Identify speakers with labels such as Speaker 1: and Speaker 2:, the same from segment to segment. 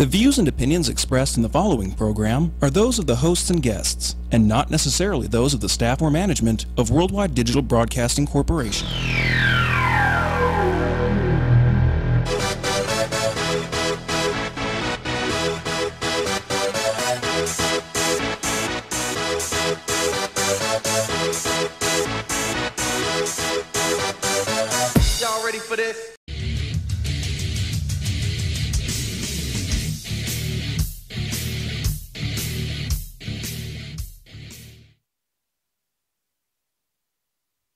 Speaker 1: The views and opinions expressed in the following program are those of the hosts and guests, and not necessarily those of the staff or management of Worldwide Digital Broadcasting Corporation.
Speaker 2: Y'all ready for this?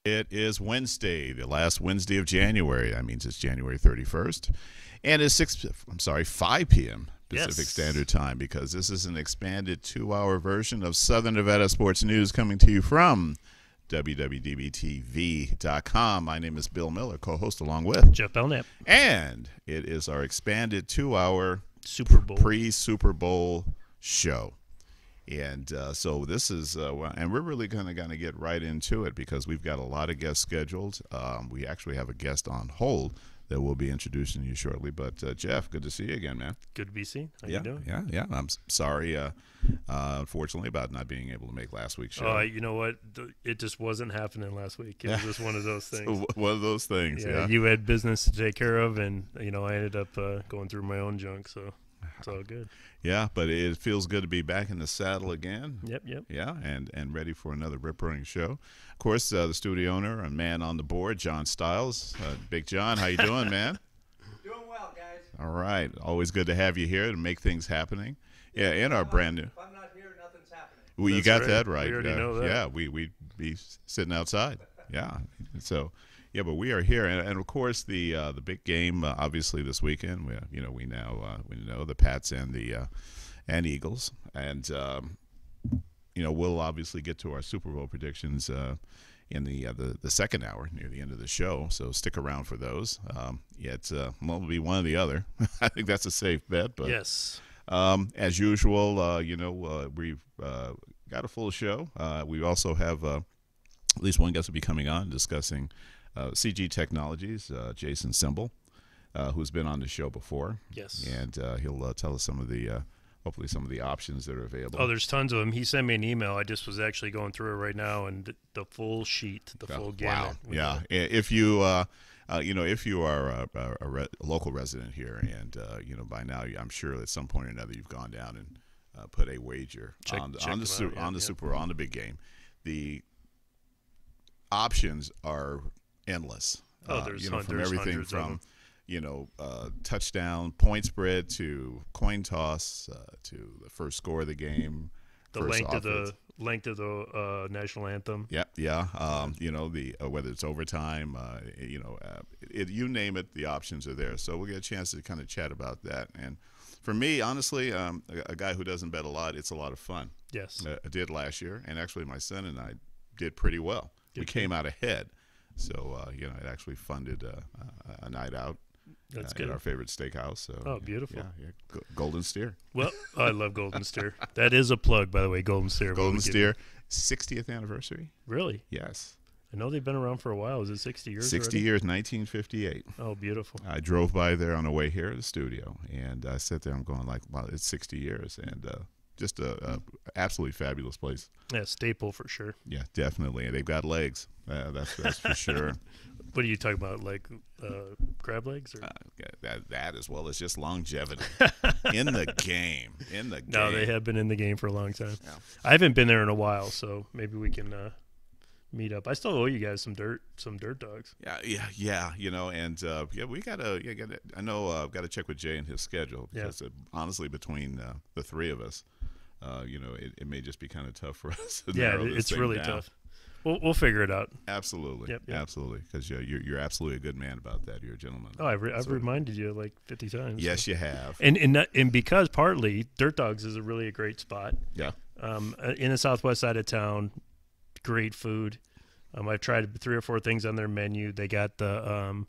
Speaker 3: It is Wednesday, the last Wednesday of January. That means it's January 31st. And it's 5 p.m. Pacific Standard Time, because this is an expanded 2-hour version of Southern Nevada Sports News coming to you from WWDBTV.com. My name is Bill Miller, co-host along with
Speaker 4: Jeff Belknap.
Speaker 3: And it is our expanded 2-hour
Speaker 4: Super Bowl
Speaker 3: pre-Super Bowl show. And so this is, and we're really going to get right into it because we've got a lot of guests scheduled. We actually have a guest on hold that we'll be introducing you shortly. But Jeff, good to see you again, man.
Speaker 4: Good to be seen. How you doing?
Speaker 3: Yeah. I'm sorry, unfortunately, about not being able to make last week's show.
Speaker 4: You know what? It just wasn't happening last week. It was just one of those things.
Speaker 3: One of those things. Yeah.
Speaker 4: You had business to take care of, and I ended up going through my own junk. So it's all good.
Speaker 3: Yeah, but it feels good to be back in the saddle again.
Speaker 4: Yep.
Speaker 3: Yeah, and ready for another rip-roaring show. Of course, the studio owner and man on the board, John Stiles. Big John, how you doing, man?
Speaker 2: Doing well, guys.
Speaker 3: All right. Always good to have you here to make things happening. Yeah, and our brand new.
Speaker 2: If I'm not here, nothing's happening.
Speaker 3: Well, you got that right.
Speaker 4: We already know that.
Speaker 3: Yeah, we'd be sitting outside. Yeah. So, yeah, but we are here, and of course the big game obviously this weekend. We know the Pats and the Eagles, and we'll obviously get to our Super Bowl predictions in the second hour near the end of the show. So stick around for those. It'll be one or the other. I think that's a safe bet. But
Speaker 4: yes,
Speaker 3: as usual, we've got a full show. We also have at least one guest will be coming on discussing CG Technologies, Jason Simbal, who's been on the show before.
Speaker 4: Yes.
Speaker 3: And he'll tell us some of the, hopefully some of the options that are available.
Speaker 4: Oh, there's tons of them. He sent me an email. I just was actually going through it right now, and the full sheet, full gamut.
Speaker 3: Wow. Yeah. If you, if you are a local resident here, and by now I'm sure at some point or another you've gone down and put a wager on the big game. The options are endless.
Speaker 4: There's
Speaker 3: from everything
Speaker 4: hundreds
Speaker 3: from touchdown, point spread to coin toss to the first score of the game,
Speaker 4: the length of the national anthem.
Speaker 3: Yeah. Whether it's overtime, you name it, the options are there. So we'll get a chance to kind of chat about that. And for me, honestly, a guy who doesn't bet a lot, it's a lot of fun.
Speaker 4: Yes,
Speaker 3: I did last year, and actually my son and I did pretty well. We came out ahead, so it actually funded a night out.
Speaker 4: That's good.
Speaker 3: At our favorite steakhouse. So,
Speaker 4: beautiful.
Speaker 3: Yeah, Golden Steer.
Speaker 4: Well, I love Golden Steer. That is a plug, by the way. Golden Steer.
Speaker 3: Golden Steer, 60th anniversary.
Speaker 4: Really?
Speaker 3: Yes.
Speaker 4: I know they've been around for a while. Is it 60 years?
Speaker 3: 60
Speaker 4: already?
Speaker 3: years, 1958.
Speaker 4: Oh, beautiful.
Speaker 3: I drove by there on the way here to the studio, and I sat there. I'm going like, wow, it's 60 years, and just a absolutely fabulous place.
Speaker 4: Yeah, staple for sure.
Speaker 3: Yeah, definitely. And they've got legs. That's for sure.
Speaker 4: What are you talking about, like crab legs? Or?
Speaker 3: That as well as just longevity in the game.
Speaker 4: No, they have been in the game for a long time.
Speaker 3: Yeah.
Speaker 4: I haven't been there in a while, so maybe we can meet up. I still owe you guys some dirt dogs.
Speaker 3: Yeah. And we gotta. I know I've got to check with Jay and his schedule because honestly, between the three of us, it may just be kind of tough for us.
Speaker 4: It's really tough. We'll figure it out.
Speaker 3: Absolutely.
Speaker 4: Yep.
Speaker 3: Absolutely. Because you're absolutely a good man about that. You're a gentleman.
Speaker 4: Oh, I've reminded you like 50 times.
Speaker 3: Yes, so. You have.
Speaker 4: And because partly Dirt Dogs is a great spot.
Speaker 3: Yeah.
Speaker 4: In the southwest side of town, great food. I've tried 3 or 4 things on their menu. They got the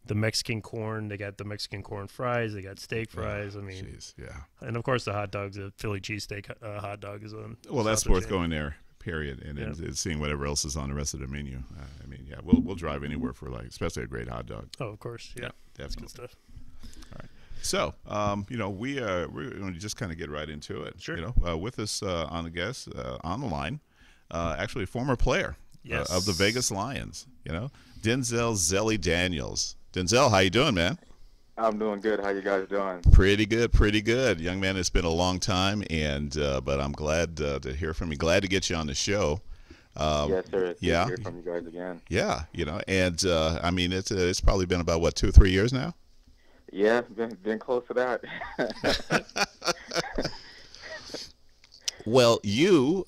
Speaker 4: Mexican corn. They got the Mexican corn fries. They got steak fries. And of course the hot dogs. The Philly cheesesteak hot dog is on.
Speaker 3: Well, that's worth going there. Period, and seeing whatever else is on the rest of the menu. We'll drive anywhere for especially a great hot dog.
Speaker 4: Oh, of course, yeah,
Speaker 3: definitely.
Speaker 4: That's good stuff.
Speaker 3: All right. So, we're going to just kind of get right into it.
Speaker 4: Sure.
Speaker 3: With us on the guest on the line, actually a former player of the Vegas Lions. Denzel Zelly Daniels. Denzel, how you doing, man?
Speaker 5: I'm doing good. How you guys doing?
Speaker 3: Pretty good. Young man, it's been a long time, but I'm glad to hear from you. Glad to get you on the show.
Speaker 5: Yes, sir. It's good
Speaker 3: yeah.
Speaker 5: to hear from you guys again.
Speaker 3: Yeah, and I mean, it's probably been about, what, 2 or 3 years now?
Speaker 5: Yeah, been close to that.
Speaker 3: Well, you're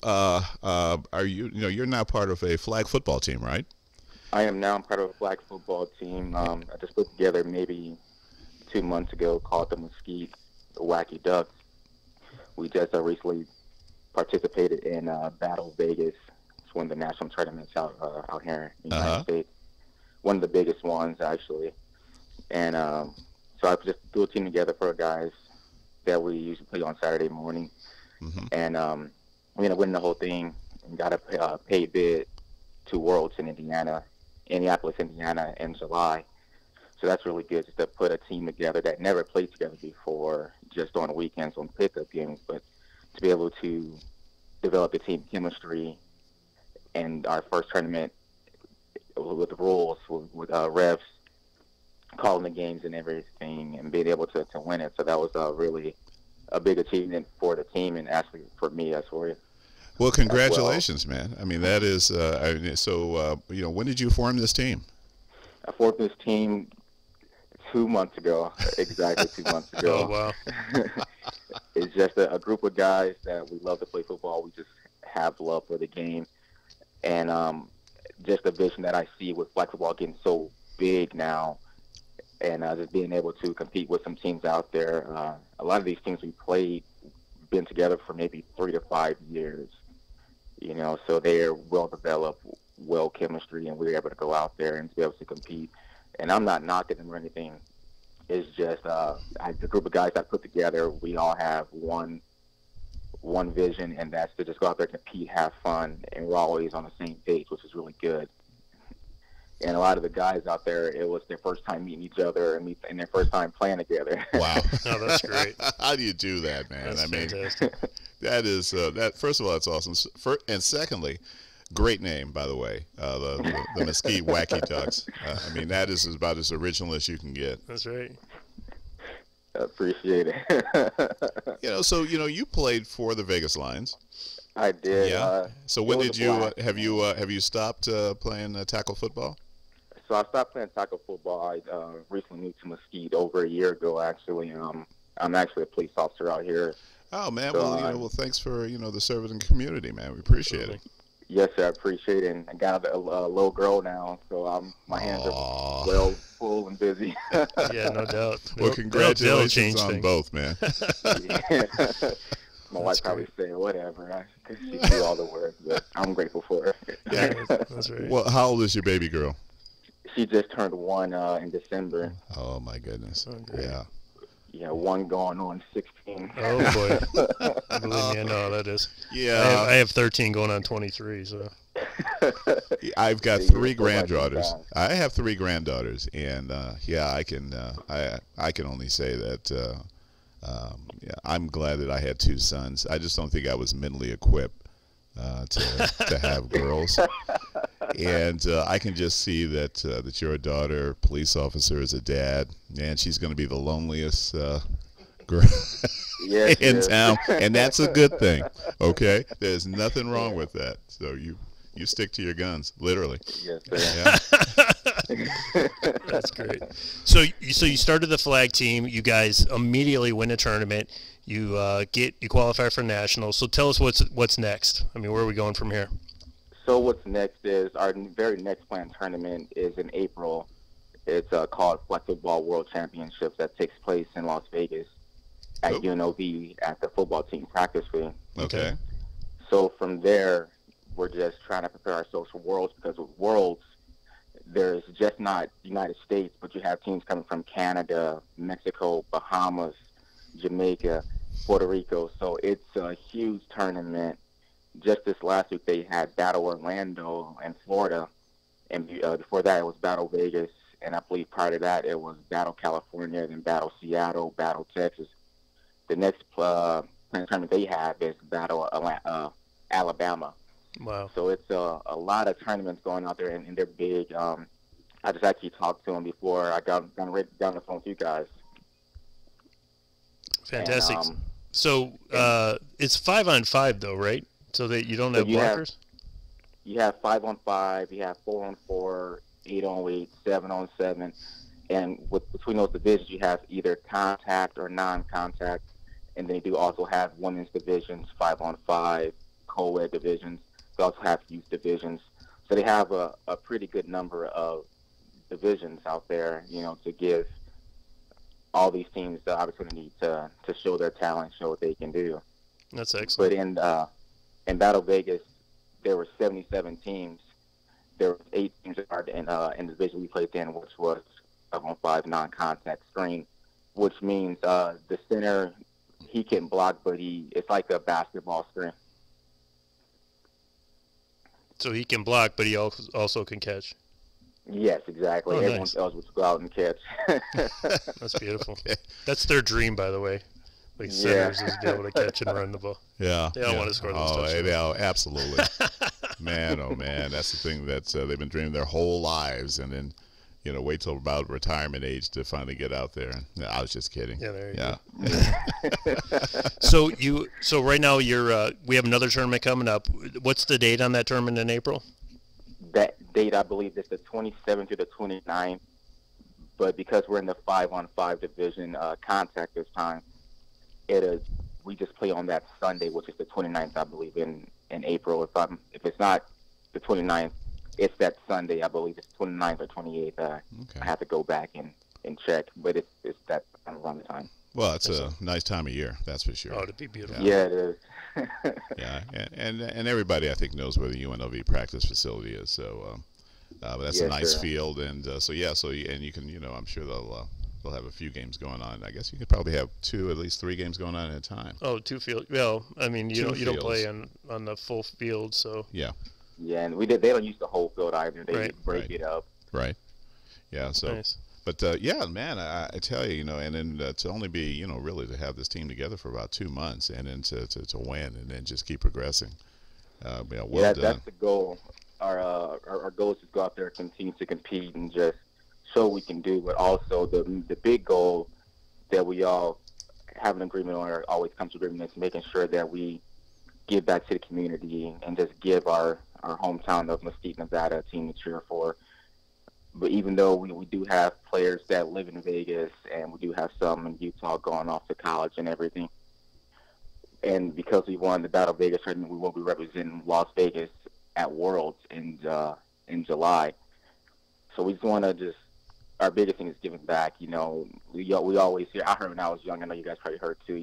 Speaker 3: now part of a flag football team, right?
Speaker 5: I am now part of a flag football team. I just put together maybe 2 months ago called the Mesquite Wacky Ducks. We just recently participated in Battle Vegas. It's one of the national tournaments out here in the United States. One of the biggest ones, actually. And so I just threw a team together for guys that we usually play on Saturday morning.
Speaker 3: Mm-hmm.
Speaker 5: And we ended up winning the whole thing and got a paid bid to Worlds in Indianapolis, Indiana in July. So that's really good, just to put a team together that never played together before, just on weekends on pickup games, but to be able to develop the team chemistry. And our first tournament with the rules, with refs calling the games and everything, and being able to win it. So that was really a big achievement for the team, and actually for me as well.
Speaker 3: Well, congratulations, man. I mean, that is when did you form this team?
Speaker 5: I formed this team 2 months ago, exactly 2 months ago.
Speaker 4: Oh, wow.
Speaker 5: It's just a group of guys that we love to play football. We just have love for the game. And just a vision that I see with flag football getting so big now, and just being able to compete with some teams out there. A lot of these teams we played been together for maybe 3 to 5 years, so they're well-developed, chemistry, and we were able to go out there and to be able to compete. And I'm not knocking them or anything. It's just the group of guys I put together, we all have one vision, and that's to just go out there, compete, have fun, and we're always on the same page, which is really good. And a lot of the guys out there, it was their first time meeting each other and their first time playing together.
Speaker 3: Wow.
Speaker 4: Oh, that's great.
Speaker 3: How do you do that, man?
Speaker 4: That's fantastic.
Speaker 3: That is first of all, that's awesome. And secondly, great name, by the way, the Mesquite Wacky Ducks. I mean, that is about as original as you can get.
Speaker 4: That's right.
Speaker 5: I appreciate it.
Speaker 3: So you played for the Vegas Lions.
Speaker 5: I did.
Speaker 3: Yeah. So when did you have you stopped playing tackle football?
Speaker 5: So I stopped playing tackle football. I recently moved to Mesquite over a year ago, actually. I'm actually a police officer out here.
Speaker 3: Oh man,
Speaker 5: So,
Speaker 3: well, thanks for the service in the community, man. We appreciate it.
Speaker 5: Yes, sir, I appreciate it. And I got a little girl now, so my hands are full and busy.
Speaker 4: Yeah, no doubt.
Speaker 3: Well, congratulations
Speaker 4: change
Speaker 3: on
Speaker 4: things.
Speaker 3: both, man.
Speaker 5: My wife probably say whatever, because she do all the work, but I'm grateful for her.
Speaker 3: Yeah.
Speaker 4: That's right.
Speaker 3: Well, how old is your baby girl?
Speaker 5: She just turned 1 in December.
Speaker 3: Oh my goodness.
Speaker 4: Oh, great.
Speaker 3: Yeah.
Speaker 5: Yeah, 1 going on 16.
Speaker 4: Oh, boy. Believe me, I know how that is.
Speaker 3: Yeah.
Speaker 4: I have 13 going on 23, so.
Speaker 3: I've got 3 granddaughters. I have 3 granddaughters, and I can only say that I'm glad that I had 2 sons. I just don't think I was mentally equipped to have girls. And I can just see that you're a daughter, police officer, is a dad, and she's going to be the loneliest girl in town, and that's a good thing. Okay, there's nothing wrong with that. So you stick to your guns, literally.
Speaker 5: Yes, sir.
Speaker 3: Yeah.
Speaker 4: That's great. So you started the flag team. You guys immediately win a tournament. You qualify for nationals. So tell us what's next. I mean, where are we going from here?
Speaker 5: So what's next is our very next planned tournament is in April. It's called Flag Football World Championships that takes place in Las Vegas at UNLV at the football team practice field.
Speaker 3: Okay.
Speaker 5: So from there, we're just trying to prepare ourselves for Worlds, because with Worlds, there's just not the United States, but you have teams coming from Canada, Mexico, Bahamas, Jamaica, Puerto Rico. So it's a huge tournament. Just this last week, they had Battle Orlando in Florida, and before that, it was Battle Vegas and I believe prior to that it was Battle California, then Battle Seattle, Battle Texas. The next tournament they have is Battle Alabama.
Speaker 4: Wow.
Speaker 5: So it's a lot of tournaments going out there, and they're big. I just actually talked to them before I got on the phone with you guys.
Speaker 4: Fantastic.
Speaker 5: And,
Speaker 4: so it's 5-on-5 though, right? So that you don't have blockers?
Speaker 5: You have 5-on-5, you have 4-on-4, 8-on-8, 7-on-7. And between those divisions, you have either contact or non-contact. And then you do also have women's divisions, 5-on-5, co-ed divisions. They also have youth divisions. So they have a pretty good number of divisions out there, to give all these teams the opportunity to show their talent, show what they can do.
Speaker 4: That's excellent.
Speaker 5: But in Battle Vegas, there were 77 teams. There were 8 teams that are in the division we played in, which was 5-on-5 non-contact screen, which means the center, he can block, but it's like a basketball screen.
Speaker 4: So he can block, but he also can catch.
Speaker 5: Yes, exactly.
Speaker 4: Oh,
Speaker 5: Everyone
Speaker 4: nice.
Speaker 5: else would go out and catch.
Speaker 4: That's beautiful. That's their dream, by the way. Like centers is to be able to catch and run the ball.
Speaker 3: Yeah.
Speaker 4: They all want to score those touchdowns.
Speaker 3: Yeah, absolutely. Man, oh man, that's the thing that they've been dreaming their whole lives, and then wait till about retirement age to finally get out there. No, I was just kidding.
Speaker 4: Yeah, there you go. So right now we have another tournament coming up. What's the date on that tournament in April?
Speaker 5: That date, I believe, is the 27th to the 29th. But because we're in the 5-on-5 division contact this time, we just play on that Sunday, which is the 29th, I believe, in April. If it's not the 29th, it's that Sunday, I believe it's 29th or 28th. Okay. I have to go back and check, but it's that around the time.
Speaker 3: Well, it's a nice time of year, that's for sure.
Speaker 4: Oh, it'd be beautiful.
Speaker 5: Yeah, it is.
Speaker 3: Yeah, and everybody I think knows where the UNLV practice facility is. So, but that's a nice field, and and you can I'm sure they'll have a few games going on. I guess you could probably have at least 3 games going on at a time.
Speaker 4: Oh, 2 fields. Well, I mean you don't play on the full field, so
Speaker 5: yeah. Yeah, and they don't use the whole field either. They break it up.
Speaker 3: Right. Yeah. So.
Speaker 4: Nice.
Speaker 3: But yeah, man, I tell you, and then to only be, really to have this team together for about 2 months, and then to win, and then just keep progressing. Well done.
Speaker 5: That's the goal. Our goal is to go out there, continue to compete, and just show what we can do. But also the big goal that we all have an agreement on, or always come to agreement, is making sure that we give back to the community and just give our hometown of Mesquite, Nevada, a team to cheer for. But even though we do have players that live in Vegas, and we do have some in Utah going off to college and everything, and because we won the Battle Vegas tournament, we will be representing Las Vegas at Worlds in July. So we just want to our biggest thing is giving back. We always hear, I heard when I was young, I know you guys probably heard too,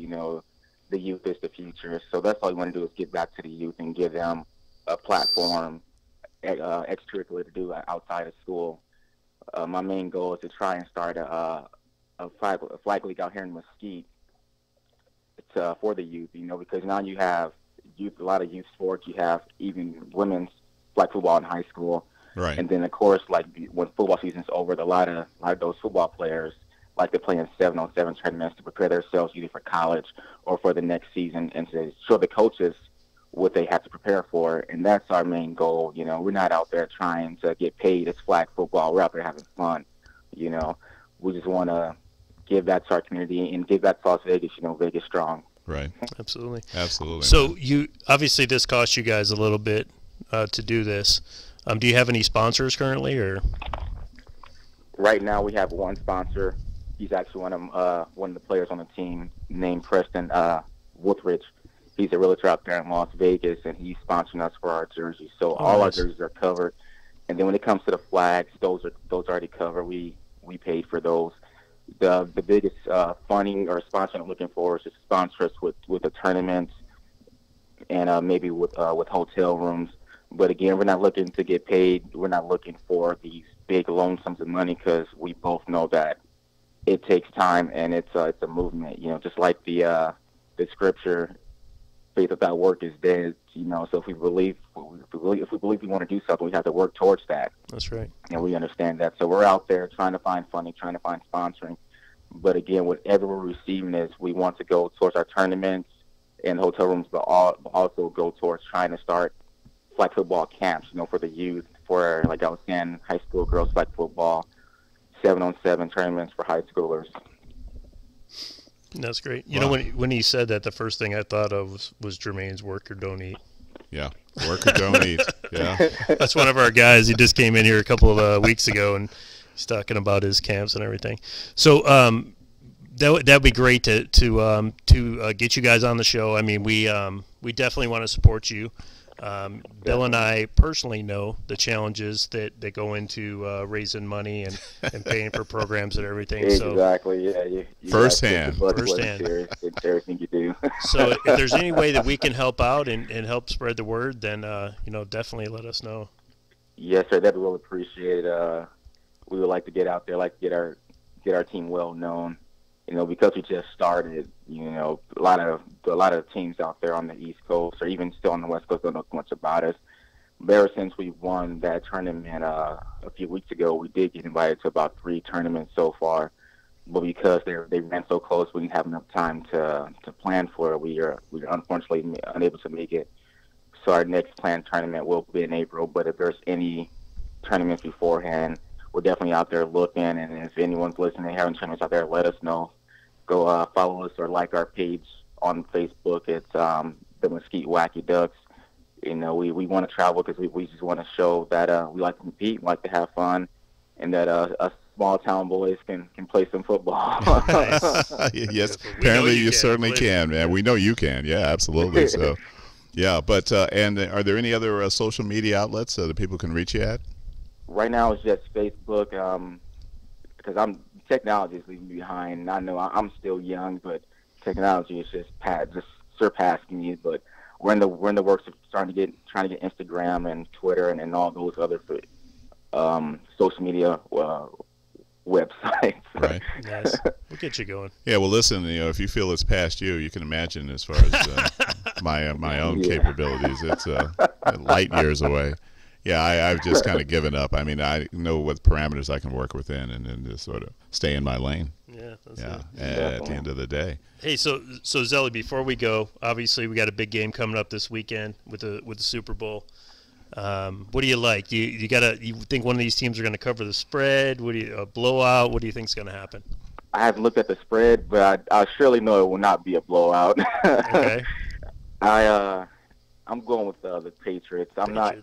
Speaker 5: the youth is the future. So that's all we want to do is give back to the youth and give them a platform, extracurricular to do outside of school. My main goal is to try and start a flag league out here in Mesquite for the youth, because now you have a lot of youth sports. You have even women's flag football in high school.
Speaker 3: Right.
Speaker 5: And then, of course, like when football season's over, a lot of those football players like to play in 7-on-7 tournaments to prepare themselves either for college or for the next season, and to show the coaches what they have to prepare for. And that's our main goal. We're not out there trying to get paid. It's flag football. We're out there having fun. We just want to give that to our community and give that to Las Vegas. Vegas strong.
Speaker 3: Right.
Speaker 4: Absolutely.
Speaker 3: So
Speaker 4: obviously this cost you guys a little bit to do this. Do you have any sponsors currently, or?
Speaker 5: Right now we have one sponsor. He's actually one of the players on the team named Preston Woodridge. He's a realtor out there in Las Vegas, and he's sponsoring us for our jerseys. So all our jerseys are covered. And then when it comes to the flags, those are already covered. We paid for those. The biggest funding or sponsor I'm looking for is to sponsor us with a tournament and maybe with hotel rooms. But again, we're not looking to get paid. We're not looking for these big loan sums of money, because we both know that it takes time and it's a movement. Just like the scripture faith without work is dead. So if we believe we want to do something, we have to work towards that.
Speaker 4: That's right.
Speaker 5: And we understand that. So we're out there trying to find funding, trying to find sponsoring. But again, whatever we're receiving is we want to go towards our tournaments and hotel rooms, but also go towards trying to start flag football camps, for the youth, for, like I was saying, high school girls flag football, 7-on-7 tournaments for high schoolers.
Speaker 4: That's great.
Speaker 3: Wow.
Speaker 4: When he said that, the first thing I thought of was Jermaine's work or don't eat.
Speaker 3: Yeah, work or don't eat. Yeah,
Speaker 4: that's one of our guys. He just came in here a couple of weeks ago, and he's talking about his camps and everything. So that'd be great to get you guys on the show. I mean, we definitely want to support you. Bill and I personally know the challenges that go into raising money and paying for programs and everything.
Speaker 5: Exactly. Yeah. You
Speaker 3: firsthand.
Speaker 5: Everything you do.
Speaker 4: So if there's any way that we can help out and help spread the word, then definitely let us know.
Speaker 5: Yes, sir. That'd be well appreciated. We would like to get out there, get our team well known. Because we just started, a lot of teams out there on the East Coast or even still on the West Coast don't know much about us. But ever since we won that tournament a few weeks ago, we did get invited to about 3 tournaments so far. But because they ran so close, we didn't have enough time to plan for it. We are unfortunately unable to make it. So our next planned tournament will be in April. But if there's any tournaments beforehand, we're definitely out there looking. And if anyone's listening, having tournaments out there, let us know. Go follow us or like our page on Facebook. It's the Mesquite Wacky Ducks. We want to travel because we just want to show that we like to compete, we like to have fun, and that us small town boys can play some football.
Speaker 3: Yes, apparently you certainly can, man. We know you can. Yeah, absolutely. So, yeah, but and are there any other social media outlets that people can reach you at?
Speaker 5: Right now it's just Facebook because technology is leaving me behind. I know I'm still young, but technology is just surpassing me. But we're in the works of trying to get Instagram and Twitter and all those other social media websites.
Speaker 4: Right. Yes. We'll get you going.
Speaker 3: Yeah. Well, listen. If you feel it's past you can imagine as far as my own capabilities. It's light years away. Yeah, I've just kind of given up. I mean, I know what parameters I can work within, and then just sort of stay in my lane.
Speaker 4: Yeah, that's
Speaker 3: at the end of the day.
Speaker 4: Hey, so Zelly, before we go, obviously we got a big game coming up this weekend with the Super Bowl. What do you like? You think one of these teams are going to cover the spread? A blowout? What do you think's going to happen?
Speaker 5: I haven't looked at the spread, but I surely know it will not be a blowout.
Speaker 4: Okay.
Speaker 5: I'm going with the Patriots. I'm not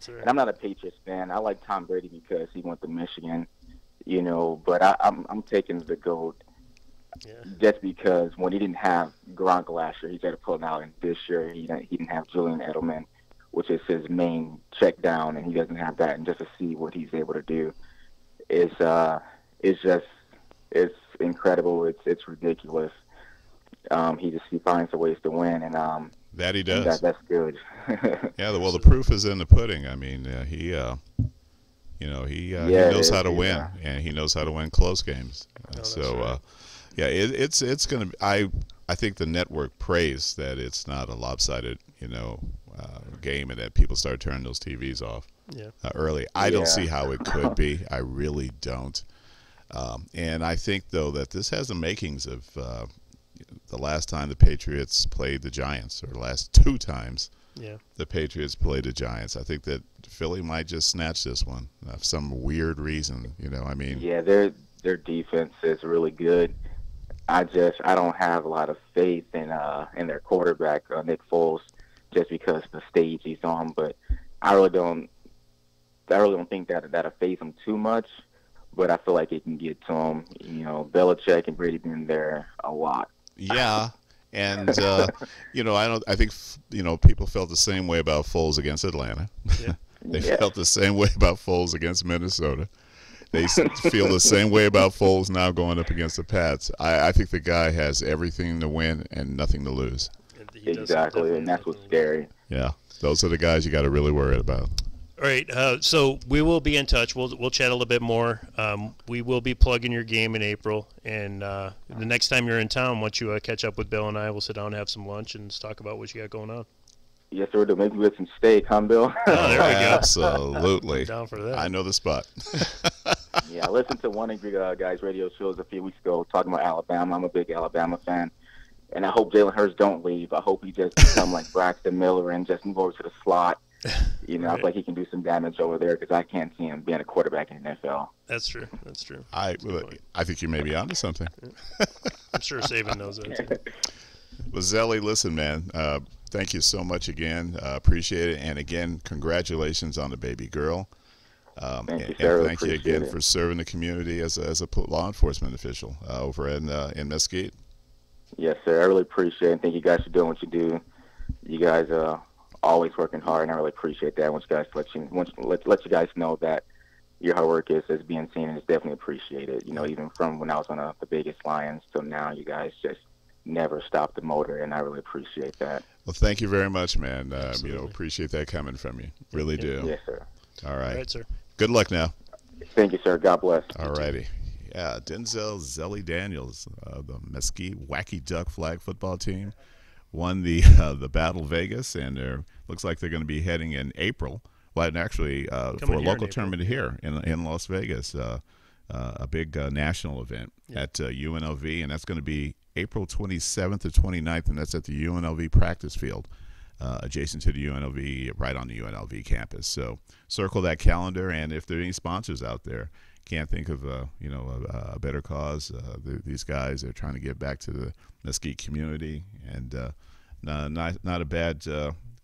Speaker 5: a Patriots fan. I like Tom Brady because he went to Michigan, But I'm taking the GOAT, just because when he didn't have Gronk last year, he had to pull him out, and this year he didn't have Julian Edelman, which is his main check down, and he doesn't have that. And just to see what he's able to do is it's incredible. It's ridiculous. He finds the ways to win, and
Speaker 3: that he does.
Speaker 5: That's good.
Speaker 3: Yeah, well, the proof is in the pudding. I mean, he knows how to win, and he knows how to win close games.
Speaker 4: Right.
Speaker 3: It's going to. I think the network prays that it's not a lopsided, game, and that people start turning those TVs off early. I don't see how it could be. I really don't. And I think though that this has the makings of. The last time the Patriots played the Giants, or the last 2 times the Patriots played the Giants, I think that Philly might just snatch this one for some weird reason.
Speaker 5: Yeah, their defense is really good. I don't have a lot of faith in their quarterback, Nick Foles, just because the stage he's on. But I really don't think that'll phase him too much. But I feel like it can get to him. Belichick and Brady been there a lot.
Speaker 3: Yeah, and I think people felt the same way about Foles against Atlanta.
Speaker 4: Yeah.
Speaker 3: They felt the same way about Foles against Minnesota. They feel the same way about Foles now going up against the Pats. I think the guy has everything to win and nothing to lose.
Speaker 5: Exactly, and that's what's scary.
Speaker 3: Yeah, those are the guys you got to really worry about.
Speaker 4: All right, so we will be in touch. We'll chat a little bit more. We will be plugging your game in April, and the next time you're in town, once you catch up with Bill and I, we'll sit down and have some lunch and just talk about what you got going on.
Speaker 5: Yes, sir. Maybe with some steak, huh, Bill?
Speaker 4: Oh, there we go.
Speaker 3: Absolutely.
Speaker 4: I'm down for that.
Speaker 3: I know the spot.
Speaker 5: Yeah, I listened to one of you guys' radio shows a few weeks ago talking about Alabama. I'm a big Alabama fan, and I hope Jalen Hurts don't leave. I hope he just become like Braxton Miller and just move over to the slot. You know, I feel like he can do some damage over there because I can't see him being a quarterback in the NFL.
Speaker 4: That's true. That's true.
Speaker 3: I think you may be onto something.
Speaker 4: I'm sure Saban knows that too.
Speaker 3: Well, Zelly, listen, man, thank you so much again. Appreciate it. And again, congratulations on the baby girl.
Speaker 5: Thank you, sir.
Speaker 3: And thank you again for serving the community as a law enforcement official over in Mesquite.
Speaker 5: Yes, sir. I really appreciate it. And thank you guys for doing what you do. You guys are always working hard, and I really appreciate that. Once you guys let you guys know that your hard work is being seen, and it's definitely appreciated. You know, even from when I was on the biggest Lions till now, you guys just never stopped the motor, and I really appreciate that.
Speaker 3: Well, thank you very much, man. Appreciate that coming from you. Really do.
Speaker 5: Yes, sir.
Speaker 3: All right.
Speaker 4: All right, sir.
Speaker 3: Good luck now.
Speaker 5: Thank you, sir. God bless.
Speaker 3: All righty. Yeah, Denzel Daniels, the Mesquite Wacky Duck flag football team, won the Battle Vegas, and looks like they're going to be heading in April. Well, actually, for a local tournament here in Las Vegas, a big national event at UNLV, and that's going to be April 27th to 29th, and that's at the UNLV practice field, adjacent to the UNLV, right on the UNLV campus. So circle that calendar, and if there are any sponsors out there, can't think of a better cause. These guys are trying to get back to the Mesquite community, and not a bad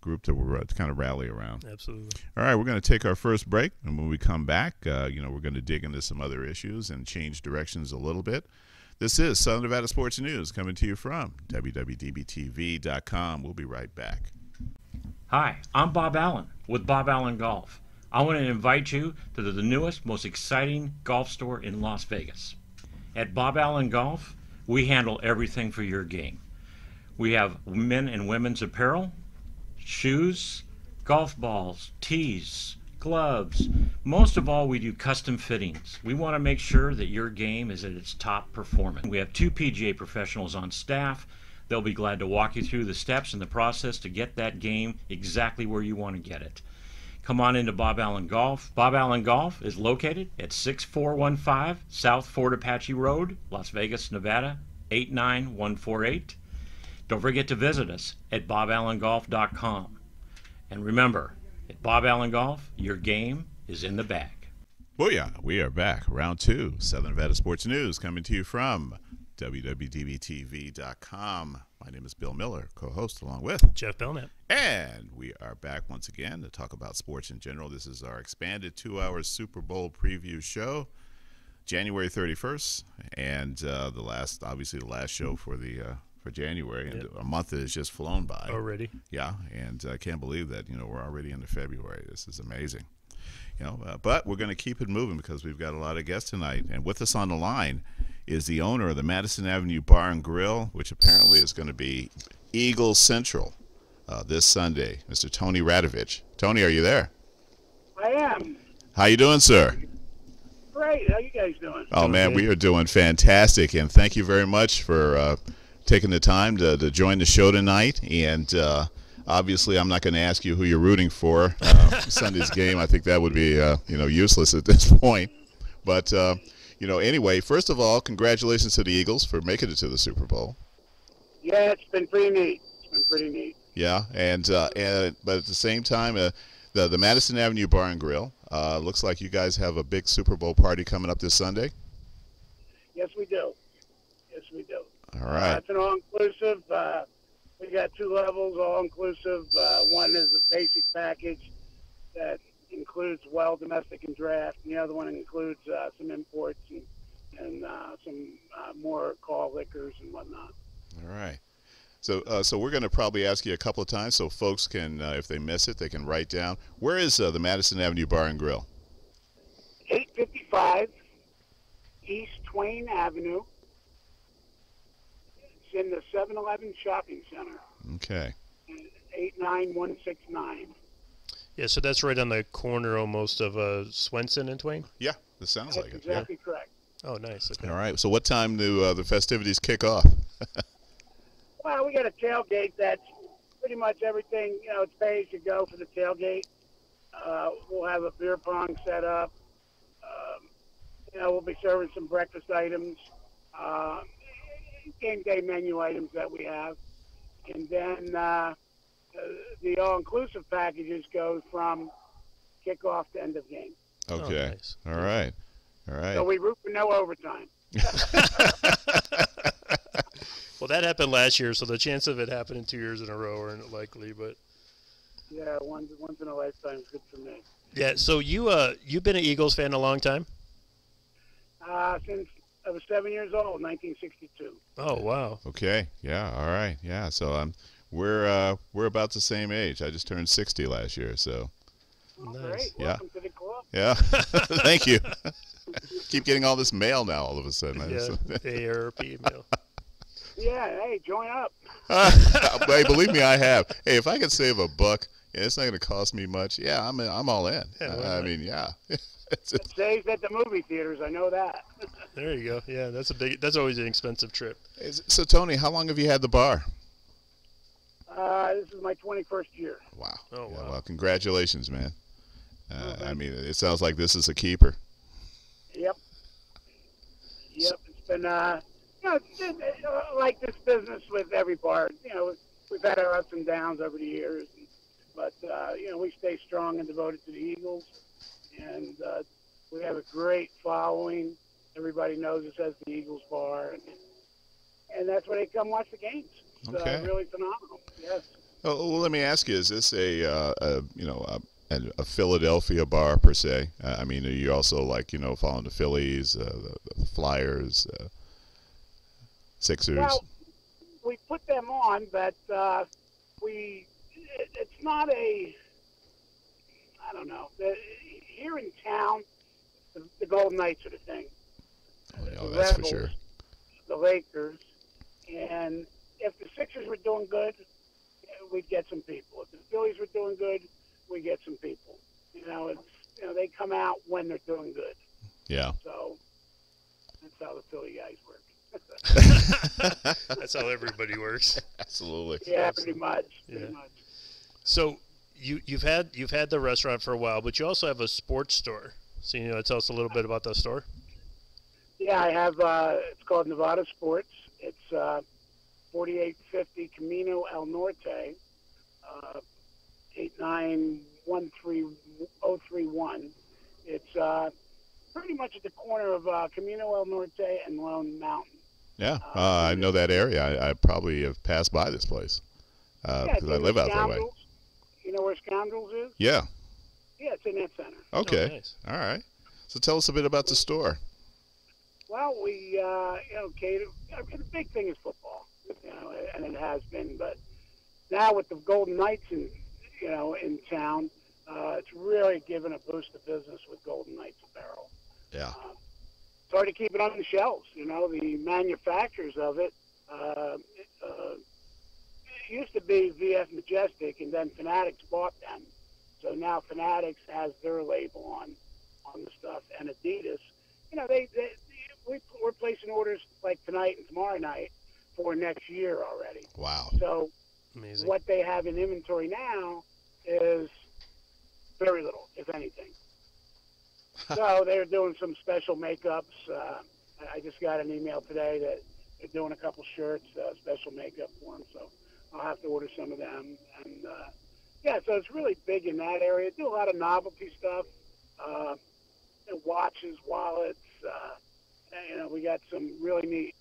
Speaker 3: group to kind of rally around.
Speaker 4: Absolutely.
Speaker 3: All right, we're going to take our first break, and when we come back, we're going to dig into some other issues and change directions a little bit. This is Southern Nevada Sports News coming to you from WWDBTV.com. We'll be right back.
Speaker 6: Hi, I'm Bob Allen with Bob Allen Golf. I want to invite you to the newest, most exciting golf store in Las Vegas. At Bob Allen Golf, we handle everything for your game. We have men and women's apparel, shoes, golf balls, tees, gloves. Most of all, we do custom fittings. We want to make sure that your game is at its top performance. We have 2 PGA professionals on staff. They'll be glad to walk you through the steps and the process to get that game exactly where you want to get it. Come on into Bob Allen Golf. Bob Allen Golf is located at 6415 South Fort Apache Road, Las Vegas, Nevada, 89148. Don't forget to visit us at boballengolf.com. And remember, at Bob Allen Golf, your game is in the bag.
Speaker 3: Booyah! We are back. Round 2, Southern Nevada Sports News, coming to you from WWDBTV.com. My name is Bill Miller, co-host along with
Speaker 4: Jeff Belknap.
Speaker 3: And we are back once again to talk about sports in general. This is our expanded 2-hour Super Bowl preview show, January 31st, and the last show for January. And a month has just flown by
Speaker 4: already.
Speaker 3: Yeah, and I can't believe that we're already into February. This is amazing. But we're going to keep it moving because we've got a lot of guests tonight, and with us on the line is the owner of the Madison Avenue Bar and Grill, which apparently is going to be Eagle Central this Sunday. Mr. Tony Radovich. Tony, are you there?
Speaker 7: I am.
Speaker 3: How you doing, sir?
Speaker 7: Great. How you guys doing?
Speaker 3: Oh, man, we are doing fantastic, and thank you very much for taking the time to join the show tonight. And obviously, I'm not going to ask you who you're rooting for Sunday's game. I think that would be useless at this point. But anyway, first of all, congratulations to the Eagles for making it to the Super Bowl.
Speaker 7: Yeah, it's been pretty neat.
Speaker 3: Yeah, but at the same time, the Madison Avenue Bar and Grill looks like you guys have a big Super Bowl party coming up this Sunday.
Speaker 7: Yes, we do.
Speaker 3: All right.
Speaker 7: It's an all-inclusive. We got 2 levels, all-inclusive. One is a basic package that includes domestic and draft, and the other one includes some imports and some more call liquors and whatnot.
Speaker 3: All right. So we're going to probably ask you a couple of times so folks can, if they miss it, they can write down. Where is the Madison Avenue Bar and Grill?
Speaker 7: 855 East Twain Avenue. It's in the 7-Eleven Shopping Center.
Speaker 3: Okay.
Speaker 7: 89169.
Speaker 4: Yeah, so that's right on the corner almost of Swenson and Twain?
Speaker 3: Yeah, this sounds
Speaker 7: That's
Speaker 3: like it.
Speaker 7: exactly correct.
Speaker 4: Oh, nice. Okay.
Speaker 3: All right. So what time do the festivities kick off?
Speaker 7: Well, we got a tailgate that's pretty much everything. It's pay as you go for the tailgate. We'll have a beer pong set up. We'll be serving some breakfast items, game day menu items that we have. And then the all-inclusive packages go from kickoff to end of game.
Speaker 3: Okay.
Speaker 4: Oh, nice.
Speaker 3: All right. All right.
Speaker 7: So we root for no overtime.
Speaker 4: Well, that happened last year, so the chance of it happening 2 years in a row aren't likely. But
Speaker 7: Yeah, once in a lifetime is good for me.
Speaker 4: yeah, so you've been an Eagles fan a long time?
Speaker 7: Since I was 7 years old, 1962.
Speaker 4: Oh, wow.
Speaker 3: Okay. Yeah. All right. Yeah. So we're about the same age. I just turned 60 last year. So
Speaker 7: Oh,
Speaker 4: Nice.
Speaker 7: great.
Speaker 3: Yeah.
Speaker 7: Welcome to the club.
Speaker 3: yeah. Thank you. Keep getting all this mail now. All of a sudden.
Speaker 4: Yeah, AARP email.
Speaker 7: Yeah, hey, join up.
Speaker 3: Hey, believe me, I have. Hey, if I could save $1, and it's not going to cost me much. Yeah, I'm all in.
Speaker 4: Yeah, why
Speaker 3: I
Speaker 4: not?
Speaker 3: mean, yeah.
Speaker 7: It saves at the movie theaters. I know that.
Speaker 4: There you go. Yeah, that's always an expensive trip.
Speaker 3: So, Tony, how long have you had the bar?
Speaker 7: This is my 21st year.
Speaker 3: Wow.
Speaker 4: Oh,
Speaker 3: Yeah,
Speaker 4: wow.
Speaker 3: well, congratulations, man.
Speaker 7: thank
Speaker 3: I mean, it sounds like this is a keeper.
Speaker 7: Yep. It's been, like this business with every bar. We've had our ups and downs over the years, but we stay strong and devoted to the Eagles, and we have a great following. Everybody knows us as the Eagles Bar, and that's where they come watch the games. It's
Speaker 3: Okay.
Speaker 7: really phenomenal. Yes.
Speaker 3: Oh, well, let me ask you: is this a Philadelphia bar per se? I mean, are you also following the Phillies, the Flyers, Sixers?
Speaker 7: Well, we put them on, but it's not a, I don't know. Here in town, the Golden Knights are the thing.
Speaker 3: Oh,
Speaker 7: The
Speaker 3: that's for
Speaker 7: Rebels,
Speaker 3: sure.
Speaker 7: The Lakers, and if the Sixers were doing good, we'd get some people. If the Phillies were doing good, we get some people. They come out when they're doing good.
Speaker 3: Yeah.
Speaker 7: So that's how the Philly guys work.
Speaker 4: That's how everybody works.
Speaker 3: Absolutely.
Speaker 7: Yeah, pretty much.
Speaker 4: Yeah.
Speaker 7: Pretty much.
Speaker 4: So you've had the restaurant for a while, but you also have a sports store. So tell us a little bit about that store.
Speaker 7: Yeah, I have. It's called Nevada Sports. It's 4850 Camino El Norte, 8913031. It's pretty much at the corner of Camino El Norte and Lone Mountain.
Speaker 3: Yeah, I know that area. I probably have passed by this place because I live out that way.
Speaker 7: You know where Scoundrels is?
Speaker 3: Yeah.
Speaker 7: Yeah, it's in that center.
Speaker 3: Okay.
Speaker 4: Oh, nice.
Speaker 3: All right. So tell us a bit about the store.
Speaker 7: Well, we, cater. The big thing is football, and it has been. But now with the Golden Knights in town, it's really given a boost to business with Golden Knights apparel.
Speaker 3: Yeah.
Speaker 7: It's hard to keep it on the shelves. The manufacturers of it. It used to be VF Majestic, and then Fanatics bought them. So now Fanatics has their label on the stuff, and Adidas. We're placing orders like tonight and tomorrow night for next year already.
Speaker 3: Wow.
Speaker 7: So
Speaker 4: Amazing.
Speaker 7: what they have in inventory now is very little, if anything. So they're doing some special makeups. I just got an email today that they're doing a couple shirts, special makeup for them. So I'll have to order some of them. And so it's really big in that area. Do a lot of novelty stuff, watches, wallets. We got some really neat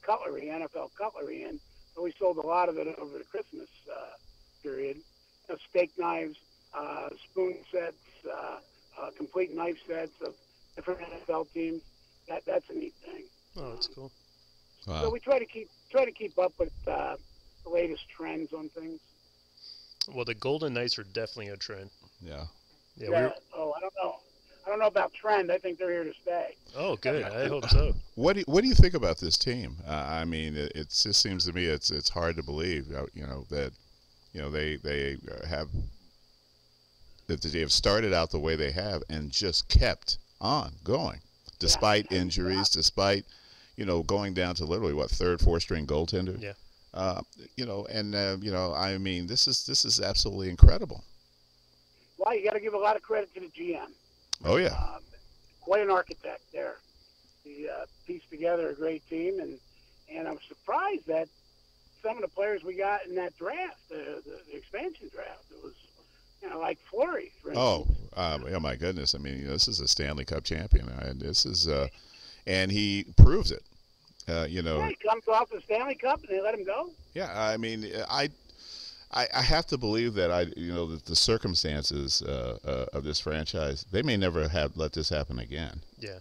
Speaker 7: cutlery, NFL cutlery in. So we sold a lot of it over the Christmas period. Steak knives, spoon sets, complete knife sets of different NFL teams. That's a neat thing.
Speaker 4: Oh, that's cool.
Speaker 3: Wow.
Speaker 7: So we try to keep up with the latest trends on things.
Speaker 4: Well, the Golden Knights are definitely a trend.
Speaker 3: Yeah.
Speaker 4: Yeah.
Speaker 7: I don't know. I don't know about trend. I think they're here to stay.
Speaker 4: Oh, good. I hope so.
Speaker 3: What do you think about this team? I mean, it just seems to me it's hard to believe, that they have that they have started out the way they have and just kept on going, despite injuries, despite, going down to literally third, fourth string goaltender.
Speaker 4: Yeah.
Speaker 3: I mean, this is absolutely incredible.
Speaker 7: Well, you got to give a lot of credit to the GM.
Speaker 3: Oh yeah.
Speaker 7: Quite an architect there. He pieced together a great team, and I'm surprised that some of the players we got in that draft, the expansion draft, it was, like Fleury, for instance.
Speaker 3: Oh my goodness! I mean, this is a Stanley Cup champion, and this is, and he proves it.
Speaker 7: Yeah, he comes off the Stanley Cup, and they let him go.
Speaker 3: Yeah, I mean, I have to believe that that the circumstances of this franchise, they may never have let this happen again.
Speaker 4: Yeah.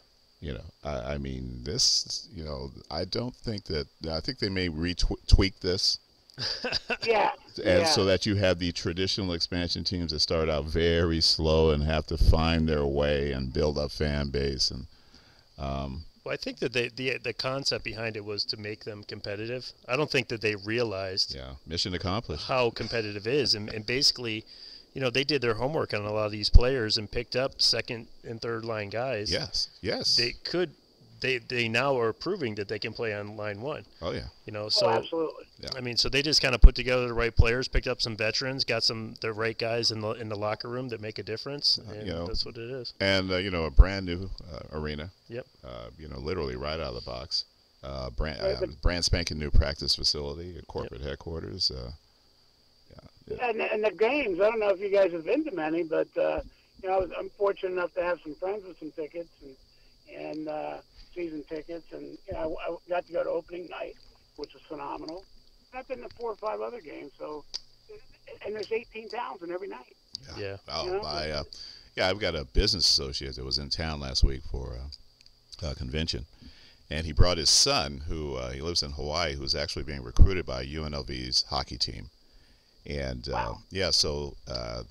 Speaker 3: I mean, this, I don't think that, I think they may retweak this.
Speaker 7: Yeah.
Speaker 3: And so that you have the traditional expansion teams that start out very slow and have to find their way and build up fan base. And
Speaker 4: well, I think that the concept behind it was to make them competitive. I don't think that they realized
Speaker 3: mission accomplished.
Speaker 4: How competitive it is. And basically, they did their homework on a lot of these players and picked up second and third line guys.
Speaker 3: Yes.
Speaker 4: They now are proving that they can play on line one.
Speaker 3: Oh yeah.
Speaker 4: So
Speaker 7: absolutely.
Speaker 3: Yeah.
Speaker 4: I mean, so they just kind of put together the right players, picked up some veterans, got the right guys in the locker room that make a difference, and that's what it is.
Speaker 3: And a brand new arena.
Speaker 4: Yep.
Speaker 3: Literally right out of the box. Brand spanking new practice facility, corporate headquarters.
Speaker 7: And the games, I don't know if you guys have been to many, but I'm fortunate enough to have some friends with some tickets and season tickets, and I got to go to opening night, which was phenomenal. I've been to 4 or 5 other games, and there's 18,000 every night.
Speaker 4: Yeah.
Speaker 3: I've got a business associate that was in town last week for a convention, and he brought his son, who he lives in Hawaii, who's actually being recruited by UNLV's hockey team. And so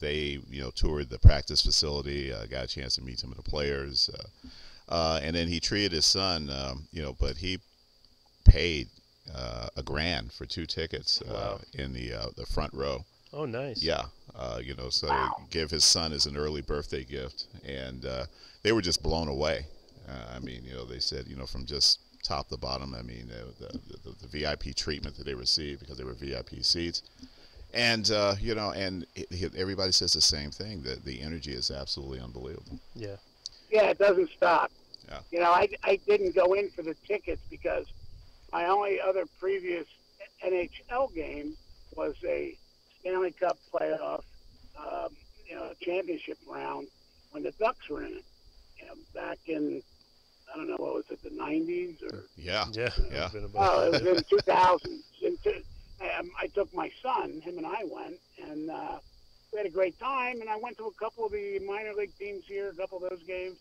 Speaker 3: they toured the practice facility, got a chance to meet some of the players, and then he treated his son, but he paid $1,000 for 2 tickets in the front row.
Speaker 4: Oh, nice.
Speaker 3: Yeah, so give his son as an early birthday gift, and they were just blown away. I mean, they said, from just top to bottom. I mean, the VIP treatment that they received because they were VIP seats. And, everybody says the same thing, that the energy is absolutely unbelievable.
Speaker 4: Yeah.
Speaker 7: Yeah, it doesn't stop.
Speaker 3: Yeah.
Speaker 7: I didn't go in for the tickets because my only other previous NHL game was a Stanley Cup playoff, championship round when the Ducks were in it. Back in, I don't know, what was it, the 90s? Or
Speaker 3: Yeah.
Speaker 7: Oh, it was in 2000. I took my son, him and I went, and we had a great time, and I went to a couple of the minor league teams here, a couple of those games.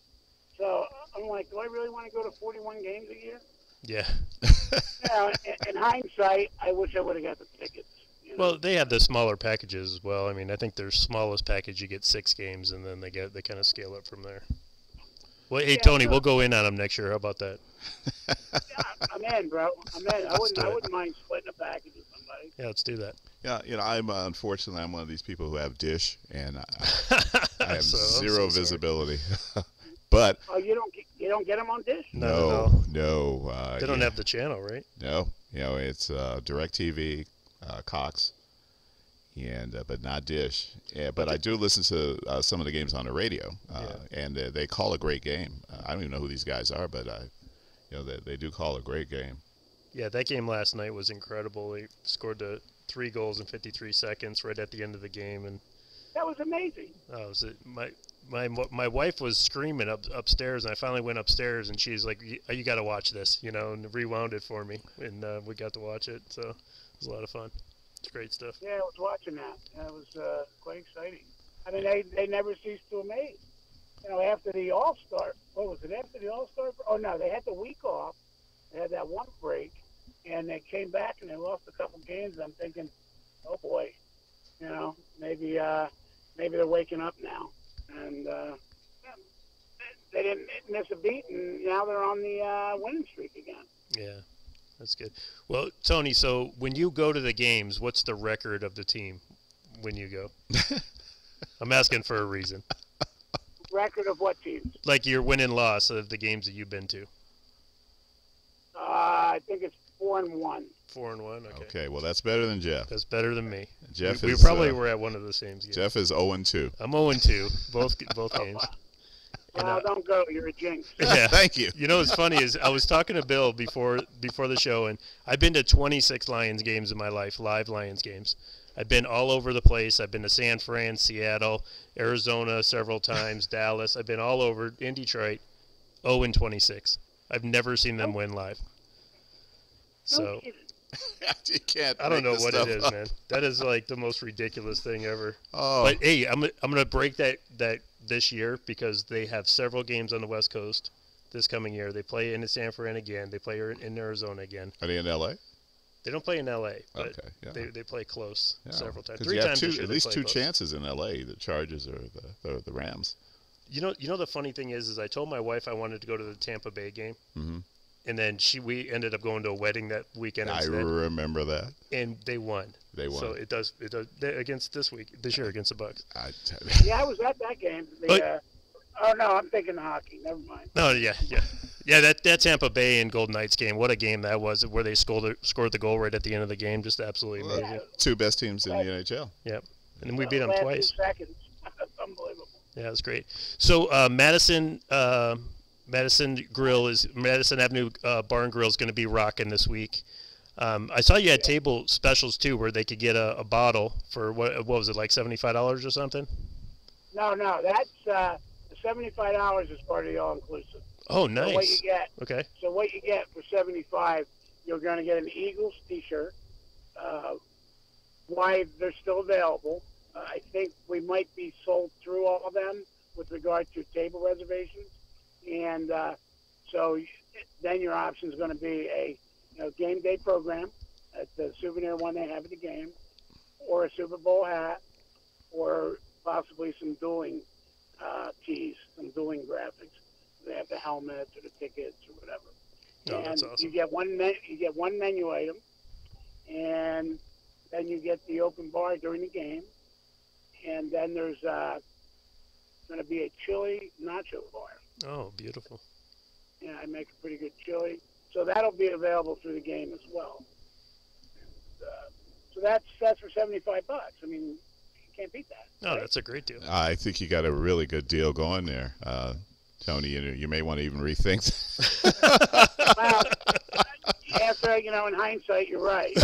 Speaker 7: So I'm like, do I really want to go to 41 games a year?
Speaker 4: Yeah.
Speaker 7: In hindsight, I wish I would have got the tickets.
Speaker 4: Well, they have the smaller packages as well. I mean, I think their smallest package, you get 6 games, and then they kind of scale up from there. Well, hey, Tony, we'll go in on them next year. How about that?
Speaker 7: Yeah, I'm in, bro. I'm in. I wouldn't mind splitting a package with somebody.
Speaker 4: Yeah, let's do that.
Speaker 3: Yeah, I'm unfortunately I'm one of these people who have Dish, and I have zero visibility. But
Speaker 7: you don't get them on Dish?
Speaker 3: No.
Speaker 4: They don't have the channel, right?
Speaker 3: No, it's DirecTV, Cox, and but not Dish. Yeah, but I do listen to some of the games on the radio, and they call a great game. I don't even know who these guys are, but they do call a great game.
Speaker 4: Yeah, that game last night was incredible. They scored 3 goals in 53 seconds right at the end of the game, and
Speaker 7: that was amazing.
Speaker 4: My wife was screaming upstairs, and I finally went upstairs, and she's like, "You got to watch this," and rewound it for me, and we got to watch it. So it was a lot of fun. It's great stuff.
Speaker 7: Yeah, I was watching that. It was quite exciting. I mean, they never cease to amaze. After the All-Star, what was it? After the All-Star? Oh no, they had the week off. They had that one break, and they came back and they lost a couple games. I'm thinking, oh boy, maybe they're waking up now. And they didn't miss a beat, and now they're on the winning streak again.
Speaker 4: Yeah, that's good. Well, Tony, so when you go to the games, what's the record of the team when you go? I'm asking for a reason.
Speaker 7: Record of what teams?
Speaker 4: Like your win and loss of the games that you've been to.
Speaker 7: I think it's 4-1.
Speaker 4: 4-1. Okay.
Speaker 3: Okay, well that's better than Jeff.
Speaker 4: That's better than me.
Speaker 3: Jeff
Speaker 4: we
Speaker 3: is,
Speaker 4: probably were at one of the same games.
Speaker 3: Jeff is 0-2.
Speaker 4: I'm 0-2, both games.
Speaker 7: Well, don't go. You're a jinx.
Speaker 4: Yeah.
Speaker 3: Thank you.
Speaker 4: You know what's funny is I was talking to Bill before the show, and I've been to 26 Lions games in my life, live Lions games. I've been all over the place. I've been to San Fran, Seattle, Arizona several times, Dallas. I've been all over in Detroit. 0-26. I've never seen them win live. So
Speaker 3: You can't.
Speaker 4: I don't know
Speaker 3: make this
Speaker 4: what
Speaker 3: stuff
Speaker 4: it is,
Speaker 3: up.
Speaker 4: man. That is like the most ridiculous thing ever.
Speaker 3: Oh,
Speaker 4: But hey, I'm gonna break that this year because they have several games on the West Coast this coming year. They play in San Fran again. They play in Arizona again.
Speaker 3: are they in L.A.?
Speaker 4: They don't play in L.A., but
Speaker 3: Okay, yeah.
Speaker 4: they play close
Speaker 3: Yeah.
Speaker 4: several times.
Speaker 3: 'Cause
Speaker 4: 3
Speaker 3: you have
Speaker 4: times this
Speaker 3: two,
Speaker 4: year
Speaker 3: at
Speaker 4: they
Speaker 3: least
Speaker 4: play
Speaker 3: 2
Speaker 4: close.
Speaker 3: chances in L.A. The Chargers or the Rams.
Speaker 4: You know the funny thing is I told my wife I wanted to go to the Tampa Bay game,
Speaker 3: Mm-hmm.
Speaker 4: and then we ended up going to a wedding that weekend
Speaker 3: I
Speaker 4: instead,
Speaker 3: remember that.
Speaker 4: and they won.
Speaker 3: They won.
Speaker 4: So it does against this year against the Bucks.
Speaker 7: Yeah, I was at that game. Oh, no, I'm thinking hockey. Never mind.
Speaker 4: No, yeah. That Tampa Bay and Golden Knights game, what a game that was! Where they scored the goal right at the end of the game, just absolutely
Speaker 3: Well,
Speaker 4: amazing.
Speaker 3: 2 best teams in the NHL.
Speaker 4: Yep, and then we beat them
Speaker 7: Last
Speaker 4: twice.
Speaker 7: 2 seconds. That's unbelievable.
Speaker 4: Yeah, it was great. So Madison Avenue Bar Grille is going to be rocking this week. I saw you had table specials too, where they could get a bottle for what was it, like $75 or something?
Speaker 7: No, that's the $75 is part of the all-inclusive.
Speaker 4: Oh,
Speaker 7: So
Speaker 4: nice.
Speaker 7: what you get?
Speaker 4: Okay.
Speaker 7: So what you get for $75, you're going to get an Eagles T-shirt. Why they're still available? I think we might be sold through all of them with regard to table reservations, and then your option is going to be a game day program at the souvenir one they have at the game, or a Super Bowl hat, or possibly some dueling tees, some dueling graphics. They have the helmets or the tickets or whatever.
Speaker 4: Oh,
Speaker 7: And
Speaker 4: that's awesome.
Speaker 7: you get one menu item, and then you get the open bar during the game, and then there's going to be a chili nacho bar.
Speaker 4: Oh, beautiful.
Speaker 7: Yeah, I make a pretty good chili, so that'll be available through the game as well. So that's for $75. I mean, you can't beat that.
Speaker 4: No,
Speaker 7: right?
Speaker 4: that's a great deal.
Speaker 3: I think you got a really good deal going there, Tony. You may want to even rethink.
Speaker 7: Well, after in hindsight, you're right.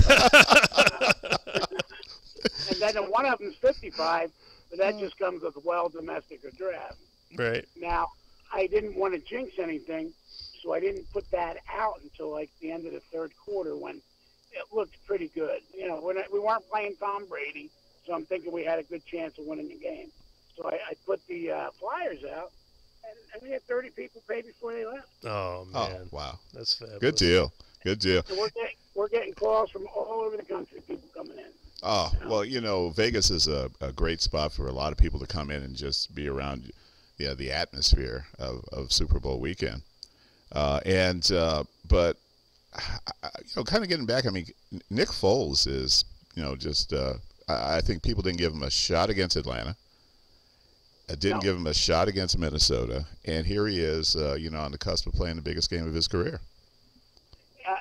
Speaker 7: And then one of them's $55, but that just comes with domestic or draft.
Speaker 4: Right.
Speaker 7: Now, I didn't want to jinx anything, so I didn't put that out until like the end of the third quarter when it looked pretty good. We weren't playing Tom Brady, so I'm thinking we had a good chance of winning the game. So I put the flyers out, and we had 30 people pay before they left.
Speaker 4: Oh,
Speaker 3: Oh,
Speaker 4: man.
Speaker 3: wow.
Speaker 4: That's fabulous.
Speaker 3: Good deal. Good deal.
Speaker 7: So we're getting calls from all over the country, people coming in.
Speaker 3: Oh, well, Vegas is a great spot for a lot of people to come in and just be around the atmosphere of Super Bowl weekend. But kind of getting back, I mean, Nick Foles is, just I think people didn't give him a shot against Atlanta. Didn't give him a shot against Minnesota. And here he is, on the cusp of playing the biggest game of his career.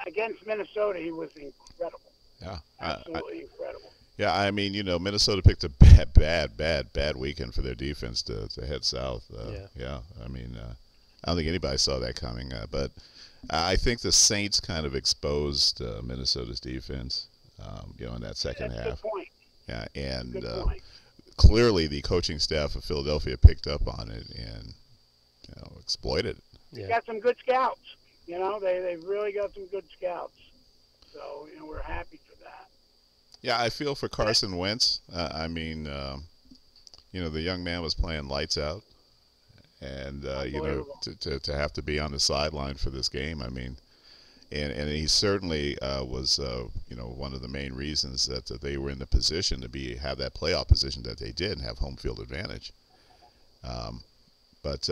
Speaker 7: Against Minnesota, he was incredible.
Speaker 3: Yeah.
Speaker 7: Absolutely incredible.
Speaker 3: Yeah, I mean, Minnesota picked a bad weekend for their defense to head south. Yeah, I mean, I don't think anybody saw that coming. But I think the Saints kind of exposed Minnesota's defense, in that second half.
Speaker 7: Good point.
Speaker 3: Yeah, and
Speaker 7: Good point.
Speaker 3: clearly the coaching staff of Philadelphia picked up on it and exploited it.
Speaker 4: Yeah.
Speaker 7: Got some good scouts. They've really got some good scouts. So, we're happy for that.
Speaker 3: Yeah, I feel for Carson Wentz. I mean, the young man was playing lights out, and to have to be on the sideline for this game. I mean, and he certainly was one of the main reasons that they were in the position to have that playoff position that they did and have home field advantage. But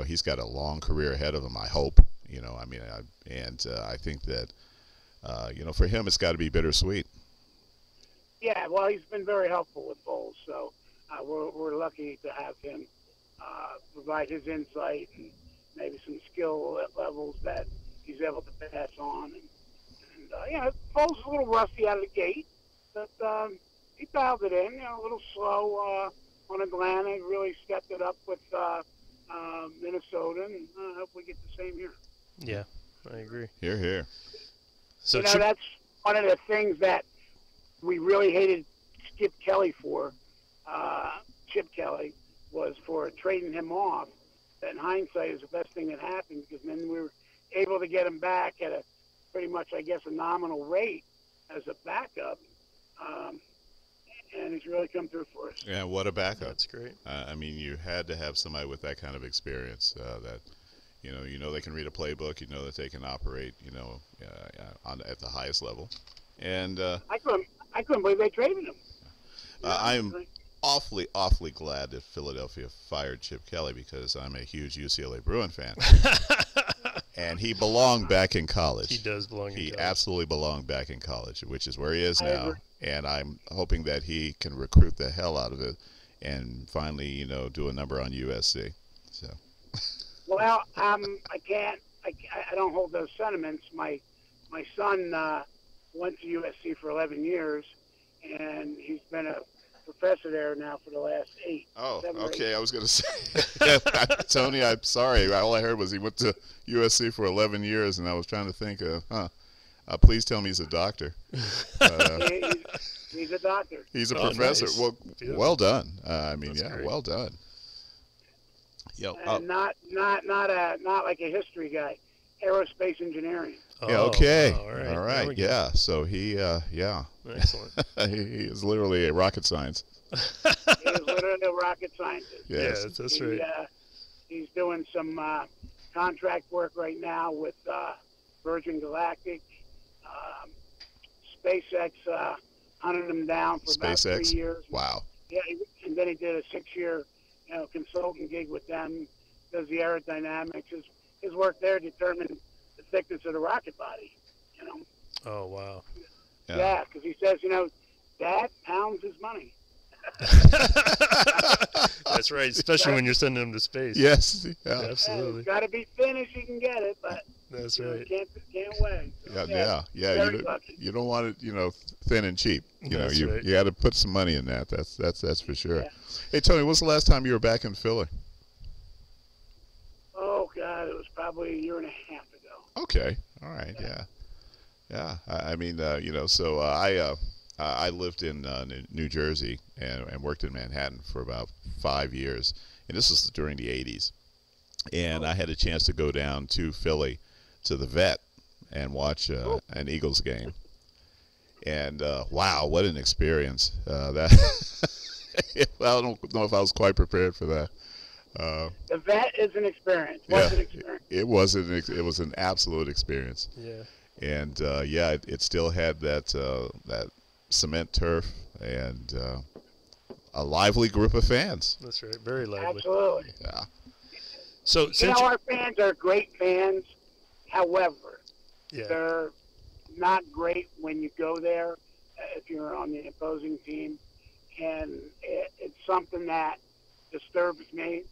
Speaker 3: he's got a long career ahead of him. I hope. I think that for him it's got to be bittersweet.
Speaker 7: Yeah, well, he's been very helpful with Foles, so we're lucky to have him provide his insight and maybe some skill levels that he's able to pass on. And Paul's a little rusty out of the gate, but he dialed it in. A little slow on Atlanta. He really stepped it up with Minnesota, and I hope we get the same here.
Speaker 4: Yeah, I agree.
Speaker 3: Here, here.
Speaker 4: So
Speaker 7: that's one of the things that we really hated Skip Kelly for. Chip Kelly was for trading him off. That in hindsight is the best thing that happened, because then we were able to get him back at a pretty much, I guess, a nominal rate as a backup. And he's really come through for us.
Speaker 3: Yeah, what a backup.
Speaker 4: That's great.
Speaker 3: I mean, you had to have somebody with that kind of experience that, they can read a playbook, that they can operate, at the highest level. And
Speaker 7: I couldn't believe they traded him.
Speaker 3: I'm awfully glad that Philadelphia fired Chip Kelly, because I'm a huge UCLA Bruin fan. And he belonged back in college.
Speaker 4: He does belong in college.
Speaker 3: He absolutely belonged back in college, which is where he is
Speaker 7: I
Speaker 3: now.
Speaker 7: agree.
Speaker 3: And I'm hoping that he can recruit the hell out of it and finally, do a number on USC. So.
Speaker 7: Well, I don't hold those sentiments. My son went to USC for 11 years, and he's been a professor there now for the last 8.
Speaker 3: Oh,
Speaker 7: 7 or 8.
Speaker 3: okay. I was going to say, Tony, I'm sorry. All I heard was he went to USC for 11 years, and I was trying to think of, please tell me he's a doctor.
Speaker 7: He's a doctor.
Speaker 3: He's a professor.
Speaker 4: Nice.
Speaker 3: Well,
Speaker 4: Yeah.
Speaker 3: well done.
Speaker 4: That's great.
Speaker 3: Well done.
Speaker 7: And not like a history guy. Aerospace engineering.
Speaker 3: Yeah, okay.
Speaker 4: All right.
Speaker 3: All
Speaker 4: There we
Speaker 3: right.
Speaker 4: go.
Speaker 3: Yeah. So he,
Speaker 4: Excellent.
Speaker 3: he is literally a rocket science.
Speaker 7: He is literally a rocket scientist.
Speaker 3: Yes.
Speaker 4: Yeah, that's right.
Speaker 7: He's doing some contract work right now with Virgin Galactic. SpaceX hunted him down for about 3
Speaker 3: SpaceX.
Speaker 7: years.
Speaker 3: Wow.
Speaker 7: Yeah, and then he did a 6-year, consulting gig with them. Does the aerodynamics. His work there determined the thickness of the rocket body.
Speaker 4: Oh, wow.
Speaker 7: Yeah, because he says, Dad pounds his money.
Speaker 4: That's right, especially when you're sending them to space.
Speaker 3: Yes. Yeah.
Speaker 4: Absolutely.
Speaker 7: It's got to be finished. You can get it, but
Speaker 4: That's
Speaker 7: you
Speaker 4: right.
Speaker 7: can't wait.
Speaker 3: Yeah.
Speaker 7: Very lucky.
Speaker 3: You don't want it, thin and cheap.
Speaker 4: That's right.
Speaker 3: You got to put some money in that. That's for sure.
Speaker 7: Yeah.
Speaker 3: Hey, Tony, when's the last time you were back in Philly?
Speaker 7: Oh God, it was probably a year and a half ago.
Speaker 3: Okay. All right. Yeah. I mean, so I lived in New Jersey and worked in Manhattan for about 5 years, and this was during the 80s. And I had a chance to go down to Philly to the Vet and watch an Eagles game. And wow, what an experience! Well, I don't know if I was quite prepared for that.
Speaker 7: The Vet is an experience.
Speaker 3: It was an absolute experience.
Speaker 4: Yeah.
Speaker 3: And it still had that cement turf and a lively group of fans.
Speaker 4: That's right. Very lively.
Speaker 7: Absolutely.
Speaker 3: Yeah.
Speaker 4: So since
Speaker 7: our fans are great fans. However,
Speaker 4: yeah.
Speaker 7: they're not great when you go there if you're on the opposing team, and it's something that disturbs me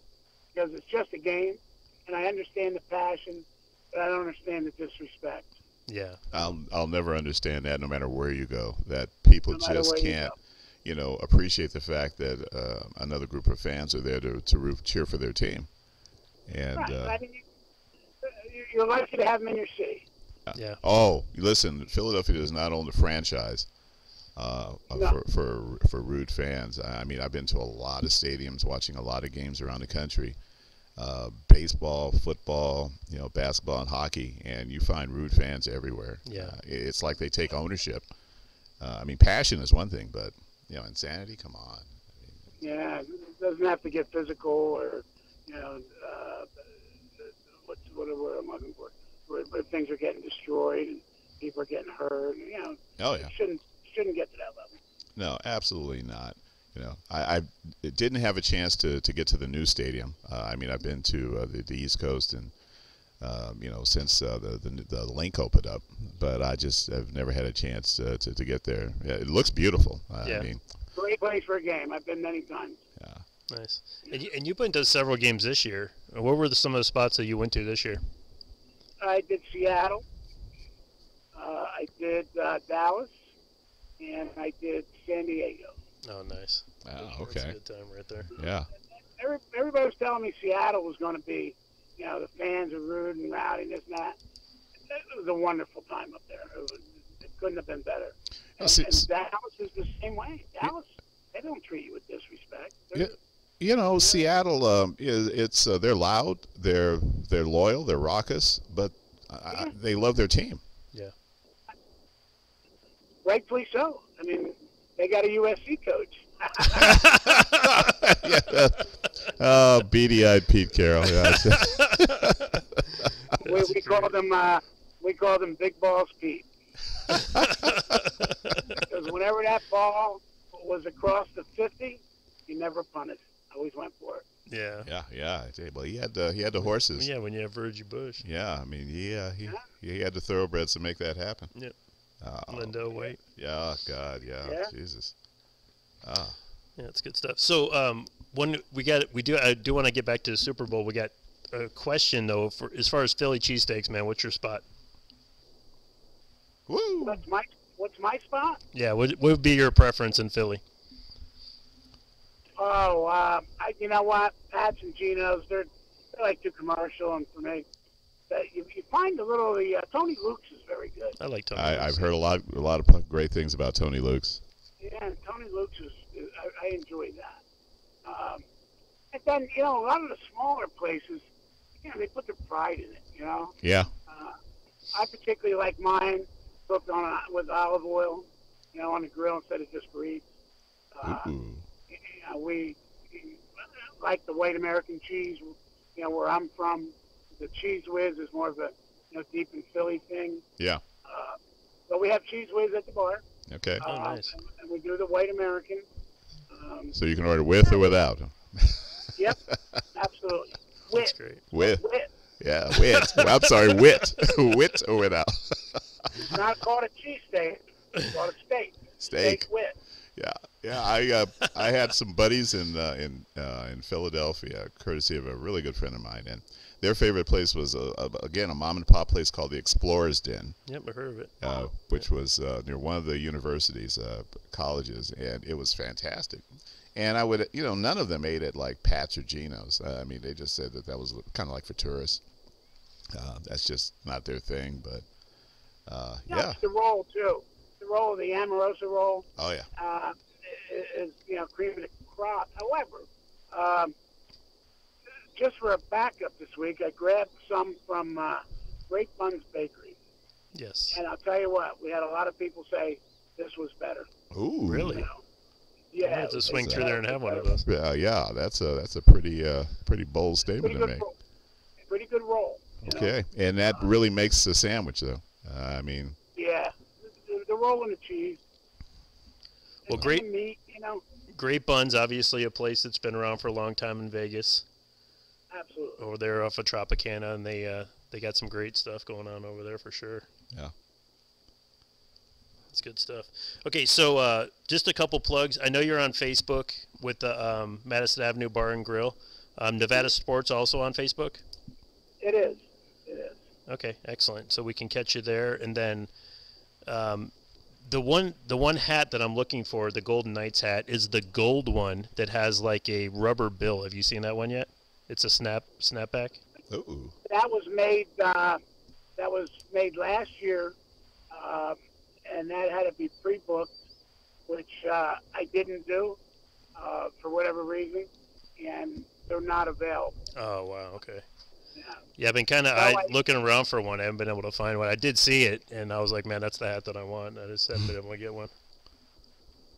Speaker 7: because it's just a game, and I understand the passion, but I don't understand the disrespect.
Speaker 4: Yeah.
Speaker 3: I'll never understand that, no matter where you go, that people
Speaker 7: No matter
Speaker 3: just
Speaker 7: where you
Speaker 3: can't, appreciate the fact that another group of fans are there to cheer for their team. And
Speaker 7: Right. I mean, you're lucky to have them in your city.
Speaker 4: Yeah.
Speaker 3: Oh, listen, Philadelphia does not own the franchise
Speaker 7: No.
Speaker 3: for rude fans. I mean, I've been to a lot of stadiums, watching a lot of games around the country, baseball, football, basketball, and hockey, and you find rude fans everywhere.
Speaker 4: Yeah.
Speaker 3: It's like they take ownership. I mean, passion is one thing, but insanity. Come on.
Speaker 7: Yeah, it doesn't have to get physical or, what word I'm looking for, where things are getting destroyed and people are getting hurt.
Speaker 3: Oh yeah.
Speaker 7: Shouldn't get to that level.
Speaker 3: No, absolutely not. I didn't have a chance to get to the new stadium. I mean, I've been to the East Coast and since the link opened up. But I just have never had a chance to get there. Yeah, it looks beautiful.
Speaker 4: Yeah.
Speaker 3: I mean,
Speaker 7: Great place for a game. I've been many times.
Speaker 3: yeah.
Speaker 4: Nice. And you've been to several games this year. What were some of the spots that you went to this year?
Speaker 7: I did Seattle. I did Dallas, and I did San Diego.
Speaker 4: Oh, nice.
Speaker 3: Oh,
Speaker 4: That's a
Speaker 3: okay.
Speaker 4: good time right there.
Speaker 3: Yeah.
Speaker 7: Everybody was telling me Seattle was going to be, the fans are rude and rowdy and this and that. It was a wonderful time up there. It couldn't have been better. And Dallas is the same way. Dallas, they don't treat you with disrespect.
Speaker 3: Seattle they're loud, they're loyal, they're raucous, but they love their team.
Speaker 4: Yeah.
Speaker 7: Rightfully so. I mean, they got a USC coach.
Speaker 3: Oh, beady-eyed Pete Carroll. Yeah.
Speaker 7: we call them Big Balls Pete. Because whenever that ball was across the 50, he never punted. Always went for it.
Speaker 4: Yeah.
Speaker 3: Yeah. Well, he had the horses.
Speaker 4: Yeah, when you have Virgie Bush.
Speaker 3: Yeah, I mean, he had the thoroughbreds to make that happen.
Speaker 4: Yep.
Speaker 3: Lindo
Speaker 4: White.
Speaker 3: Yeah, God, yeah. Jesus. Ah.
Speaker 4: Yeah, it's good stuff. So, I do want to get back to the Super Bowl. We got a question though, for as far as Philly cheesesteaks, man. What's your spot?
Speaker 3: Woo!
Speaker 7: What's my spot?
Speaker 4: Yeah, what would be your preference in Philly?
Speaker 7: Oh, you know what? Pat's and Geno's, they're like too commercial, and for me, you find a little. Tony Luke's is very good.
Speaker 4: I like Tony.
Speaker 3: I've heard a lot of great things about Tony Luke's.
Speaker 7: Yeah, Tony Luke's I enjoy that. And then a lot of the smaller places, they put their pride in it.
Speaker 3: Yeah.
Speaker 7: I particularly like mine cooked with olive oil, on the grill instead of just grease. We like the white American cheese. Where I'm from, the Cheese Whiz is more of a deep in Philly thing.
Speaker 3: Yeah.
Speaker 7: But we have Cheese Whiz at the bar.
Speaker 3: Okay.
Speaker 4: Nice.
Speaker 7: And we do the white American.
Speaker 3: So you can order with or without.
Speaker 7: Yep, absolutely.
Speaker 4: That's great.
Speaker 3: With. Yeah, wit. I'm sorry, wit. Wit or without.
Speaker 7: It's not called a cheesesteak. It's called a steak. Steak wit.
Speaker 3: Yeah. I had some buddies in Philadelphia, courtesy of a really good friend of mine, and their favorite place was again a mom and pop place called the Explorer's Den.
Speaker 4: Yep, I heard of it.
Speaker 3: Which was near one of the universities, colleges, and it was fantastic. And I would, none of them ate at like Pat's or Geno's. I mean, they just said that was kind of like for tourists. That's just not their thing, but yeah.
Speaker 7: It's the roll too. The roll, the Amorosa roll.
Speaker 3: Oh yeah.
Speaker 7: Is cream of the crop. However, just for a backup this week, I grabbed some from Great Buns Bakery.
Speaker 4: Yes.
Speaker 7: And I'll tell you what, we had a lot of people say this was better.
Speaker 3: Ooh.
Speaker 4: Really?
Speaker 7: Yeah.
Speaker 4: I have to swing through there and have one of those.
Speaker 3: Yeah. That's a pretty bold statement to make.
Speaker 7: Pretty good roll.
Speaker 3: Okay, and that really makes the sandwich, though. I mean.
Speaker 7: Yeah, the roll and the cheese.
Speaker 4: Well,
Speaker 7: and
Speaker 4: great.
Speaker 7: The meat,
Speaker 4: Great Buns, obviously a place that's been around for a long time in Vegas.
Speaker 7: Absolutely.
Speaker 4: Over there off of Tropicana, and they got some great stuff going on over there for sure.
Speaker 3: Yeah.
Speaker 4: That's good stuff. Okay, so just a couple plugs. I know you're on Facebook with the Madison Avenue Bar and Grill. Nevada Sports also on Facebook?
Speaker 7: It is.
Speaker 4: Okay, excellent. So we can catch you there, and then the one hat that I'm looking for, the Golden Knights hat, is the gold one that has like a rubber bill. Have you seen that one yet? It's a snapback.
Speaker 3: Ooh.
Speaker 7: That was made. Last year, and that had to be pre-booked, which I didn't do for whatever reason, and they're not available.
Speaker 4: Oh wow. Okay. Yeah, I've been kind of looking around for one. I haven't been able to find one. I did see it, and I was like, man, that's the hat that I want. I just haven't been able to get one.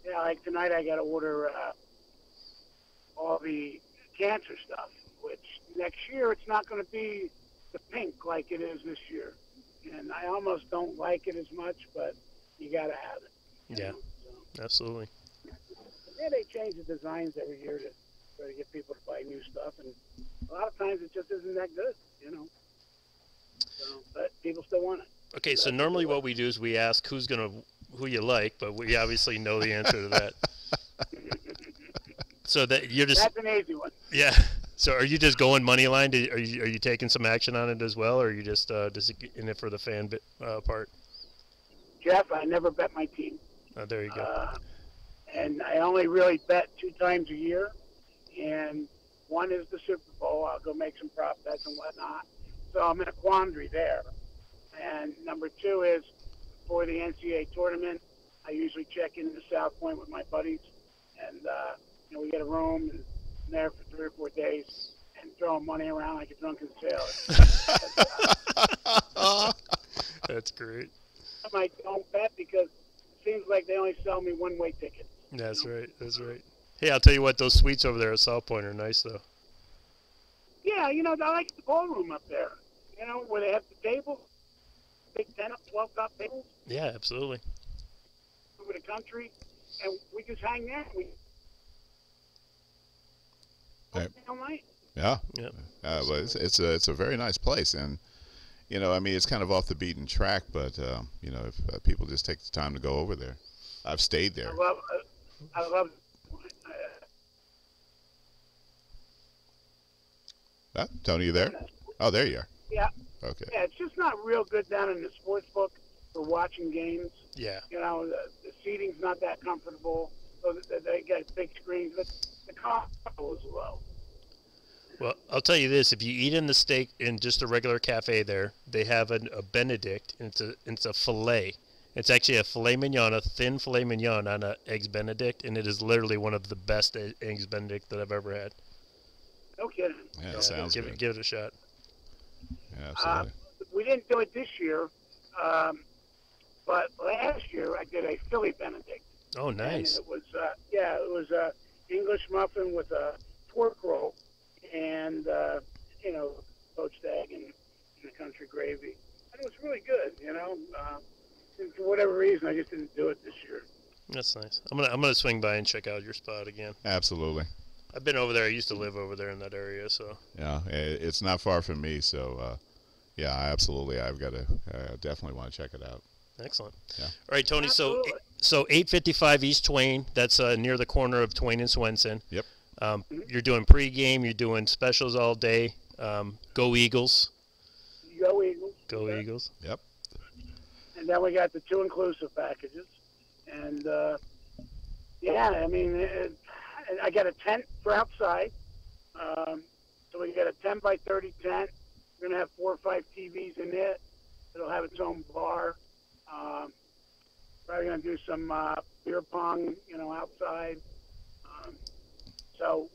Speaker 7: Yeah, like tonight I got to order all the cancer stuff, which next year it's not going to be the pink like it is this year. And I almost don't like it as much, but you got to have it.
Speaker 4: Yeah, absolutely.
Speaker 7: Yeah, they change the designs every year to try to get people to buy new stuff, and a lot of times it just isn't that good, So, but people still want it.
Speaker 4: Okay, so normally what we do is we ask who you like, but we obviously know the answer to that. So that you're just
Speaker 7: That's an easy one.
Speaker 4: yeah. So are you just going money line? Are you taking some action on it as well, or are you just in it for the fan part?
Speaker 7: Jeff, I never bet my team.
Speaker 4: Oh, there you go.
Speaker 7: And I only really bet 2 times a year. And one is the Super Bowl. I'll go make some prop bets and whatnot. So I'm in a quandary there. And number 2 is for the NCAA tournament, I usually check into South Point with my buddies. And, we get a room and I'm there for 3 or 4 days and throwing money around like a drunken sailor.
Speaker 4: That's great.
Speaker 7: I don't bet because it seems like they only sell me one-way tickets.
Speaker 4: That's right. That's right. Hey, I'll tell you what, those suites over there at South Point are nice, though.
Speaker 7: Yeah, I like the ballroom up there. Where they have the table, big 10 up, 12 top tables.
Speaker 4: Yeah, absolutely.
Speaker 7: Over the country, and we just hang there. All night.
Speaker 3: Yeah.
Speaker 4: Yep.
Speaker 3: Well, it's a very nice place, and it's kind of off the beaten track, but if people just take the time to go over there, I've stayed there.
Speaker 7: I love.
Speaker 3: Tony, you there? Oh, there you are.
Speaker 7: Yeah.
Speaker 3: Okay.
Speaker 7: Yeah, it's just not real good down in the sports book for watching games.
Speaker 4: Yeah.
Speaker 7: The seating's not that comfortable. So they got big screens, but the cost is low.
Speaker 4: Well, I'll tell you this: if you eat in the steak in just a regular cafe, there they have a Benedict. And it's a fillet. It's actually a filet mignon, a thin filet mignon on a eggs Benedict, and it is literally one of the best eggs Benedict that I've ever had.
Speaker 7: No kidding.
Speaker 3: Yeah, it sounds good.
Speaker 4: Give it a shot.
Speaker 3: Yeah, absolutely.
Speaker 7: We didn't do it this year, but last year I did a Philly Benedict.
Speaker 4: Oh, nice.
Speaker 7: And it was English muffin with a pork roll and poached egg and the country gravy. And it was really good. And for whatever reason, I just didn't do it this year.
Speaker 4: That's nice. I'm gonna swing by and check out your spot again.
Speaker 3: Absolutely.
Speaker 4: I've been over there. I used to live over there in that area, so.
Speaker 3: Yeah, it's not far from me, so yeah, absolutely. I've got to definitely want to check it out.
Speaker 4: Excellent.
Speaker 3: Yeah.
Speaker 4: All right, Tony.
Speaker 7: Absolutely.
Speaker 4: So 855 East Twain. That's near the corner of Twain and Swenson.
Speaker 3: Yep.
Speaker 4: You're doing pregame. You're doing specials all day. Go Eagles.
Speaker 7: Go Eagles.
Speaker 4: Go Eagles.
Speaker 3: Yep.
Speaker 7: And then we got the 2 inclusive packages. And, I got a tent for outside. So we got a 10 by 30 tent. We're going to have 4 or 5 TVs in it. It'll have its own bar. Probably going to do some beer pong, outside. So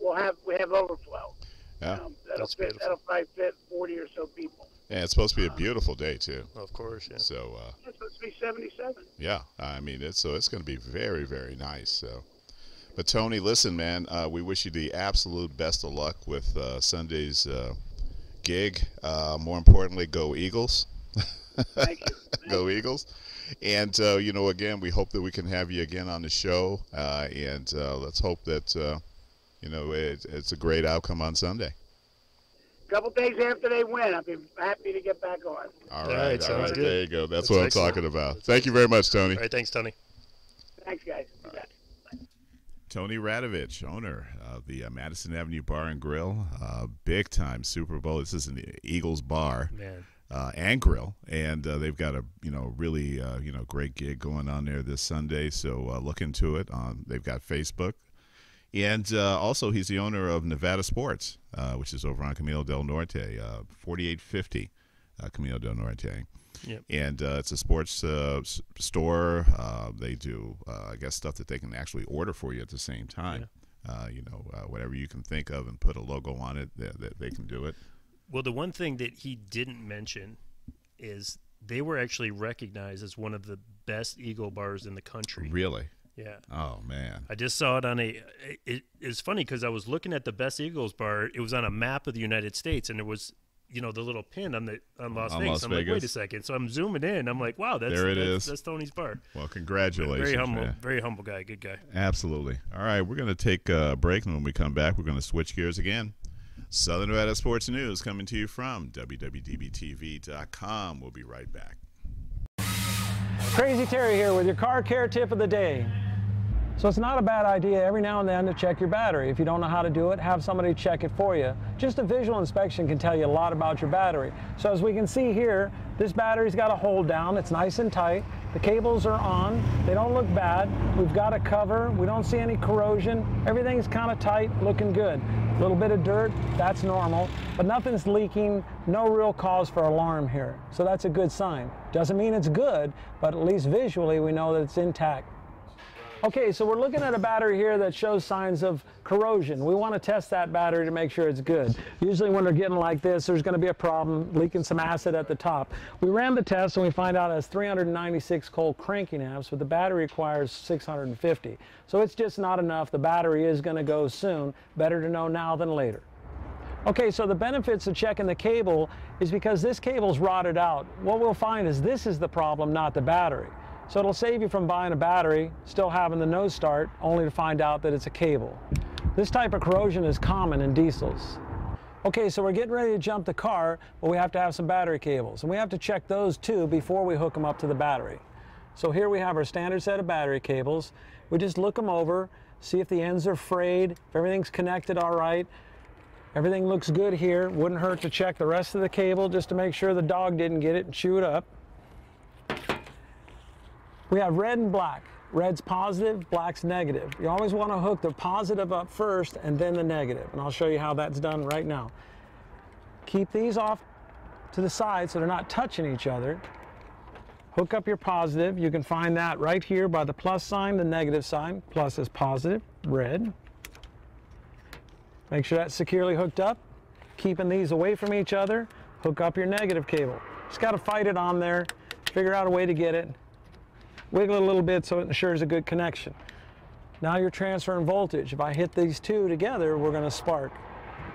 Speaker 7: we have overflow.
Speaker 3: Yeah.
Speaker 7: That'll probably fit 40 or so people.
Speaker 3: Yeah, it's supposed to be a beautiful day too.
Speaker 4: Of course, yeah.
Speaker 3: So
Speaker 7: It's supposed to be 77.
Speaker 3: yeah, I mean it's going to be very, very nice. So, but Tony, listen, man, we wish you the absolute best of luck with Sunday's gig. More importantly, go Eagles.
Speaker 7: Thank you.
Speaker 3: Go Eagles. And again, we hope that we can have you again on the show. And let's hope that it's a great outcome on Sunday.
Speaker 7: A couple days after they win, I'll be happy to get back on.
Speaker 3: All right.
Speaker 4: Sounds good.
Speaker 3: There you go. That's
Speaker 4: That's
Speaker 3: what
Speaker 4: excellent.
Speaker 3: I'm talking about. Thank you very much, Tony.
Speaker 4: All right, thanks, Tony.
Speaker 7: Thanks, guys.
Speaker 3: Tony Radovich, owner of the Madison Avenue Bar and Grill, big time Super Bowl. This is an Eagles bar
Speaker 4: Man.
Speaker 3: and grill, and they've got a really great gig going on there this Sunday. So look into it. They've got Facebook. And also, he's the owner of Nevada Sports, which is over on Camino del Norte, 4850 Camino del Norte.
Speaker 4: Yep.
Speaker 3: And it's a sports store. They do, I guess, stuff that they can actually order for you at the same time. Yeah. Whatever you can think of and put a logo on it, they can do it.
Speaker 4: Well, the one thing that he didn't mention is they were actually recognized as one of the best Eagle bars in the country.
Speaker 3: Really?
Speaker 4: Yeah.
Speaker 3: Oh, man.
Speaker 4: I just saw it on it's funny because I was looking at the best Eagles bar. It was on a map of the United States, and there was, the little pin on Las Vegas.
Speaker 3: Las
Speaker 4: I'm
Speaker 3: Vegas.
Speaker 4: like, wait a second. So I'm zooming in. I'm like, wow, that's Tony's bar.
Speaker 3: Well, congratulations.
Speaker 4: Very humble,
Speaker 3: man.
Speaker 4: very humble guy, good guy.
Speaker 3: Absolutely. All right, we're going to take a break, and when we come back, we're going to switch gears again. Southern Nevada Sports News coming to you from WWDBTV.com. We'll be right back.
Speaker 8: Crazy Terry here with your car care tip of the day. So it's not a bad idea every now and then to check your battery. If you don't know how to do it, have somebody check it for you. Just a visual inspection can tell you a lot about your battery. So as we can see here, this battery's got a hold down. It's nice and tight. The cables are on. They don't look bad. We've got a cover. We don't see any corrosion. Everything's kind of tight, looking good. A little bit of dirt, that's normal, but nothing's leaking. No real cause for alarm here. So that's a good sign. Doesn't mean it's good, but at least visually we know that it's intact. Okay, so we're looking at a battery here that shows signs of corrosion. We want to test that battery to make sure it's good. Usually when they're getting like this, there's going to be a problem, leaking some acid at the top. We ran the test and we find out it has 396 cold cranking amps, but the battery requires 650. So it's just not enough. The battery is going to go soon. Better to know now than later. Okay, so the benefits of checking the cable is because this cable's rotted out. What we'll find is this is the problem, not the battery. So it'll save you from buying a battery, still having the no start, only to find out that it's a cable. This type of corrosion is common in diesels. Okay, so we're getting ready to jump the car, but we have to have some battery cables. And we have to check those too before we hook them up to the battery. So here we have our standard set of battery cables. We just look them over, see if the ends are frayed, if everything's connected all right. Everything looks good here. Wouldn't hurt to check the rest of the cable just to make sure the dog didn't get it and chew it up. We have red and black. Red's positive, black's negative. You always want to hook the positive up first and then the negative. And I'll show you how that's done right now. Keep these off to the side so they're not touching each other. Hook up your positive. You can find that right here by the plus sign, the negative sign. Plus is positive, red. Make sure that's securely hooked up. Keeping these away from each other. Hook up your negative cable. Just got to fight it on there. Figure out a way to get it. Wiggle it a little bit so it ensures a good connection. Now you're transferring voltage. If I hit these two together, we're going to spark.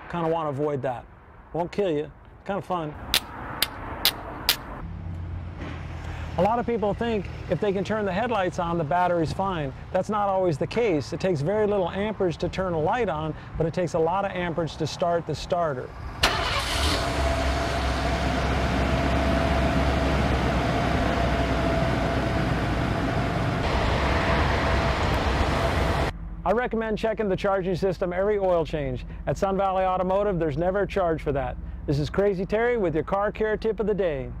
Speaker 8: Kind of want to avoid that. Won't kill you. Kind of fun. A lot of people think if they can turn the headlights on, the battery's fine. That's not always the case. It takes very little amperage to turn a light on, but it takes a lot of amperage to start the starter. I recommend checking the charging system every oil change. At Sun Valley Automotive, there's never a charge for that. This is Crazy Terry with your car care tip of the day.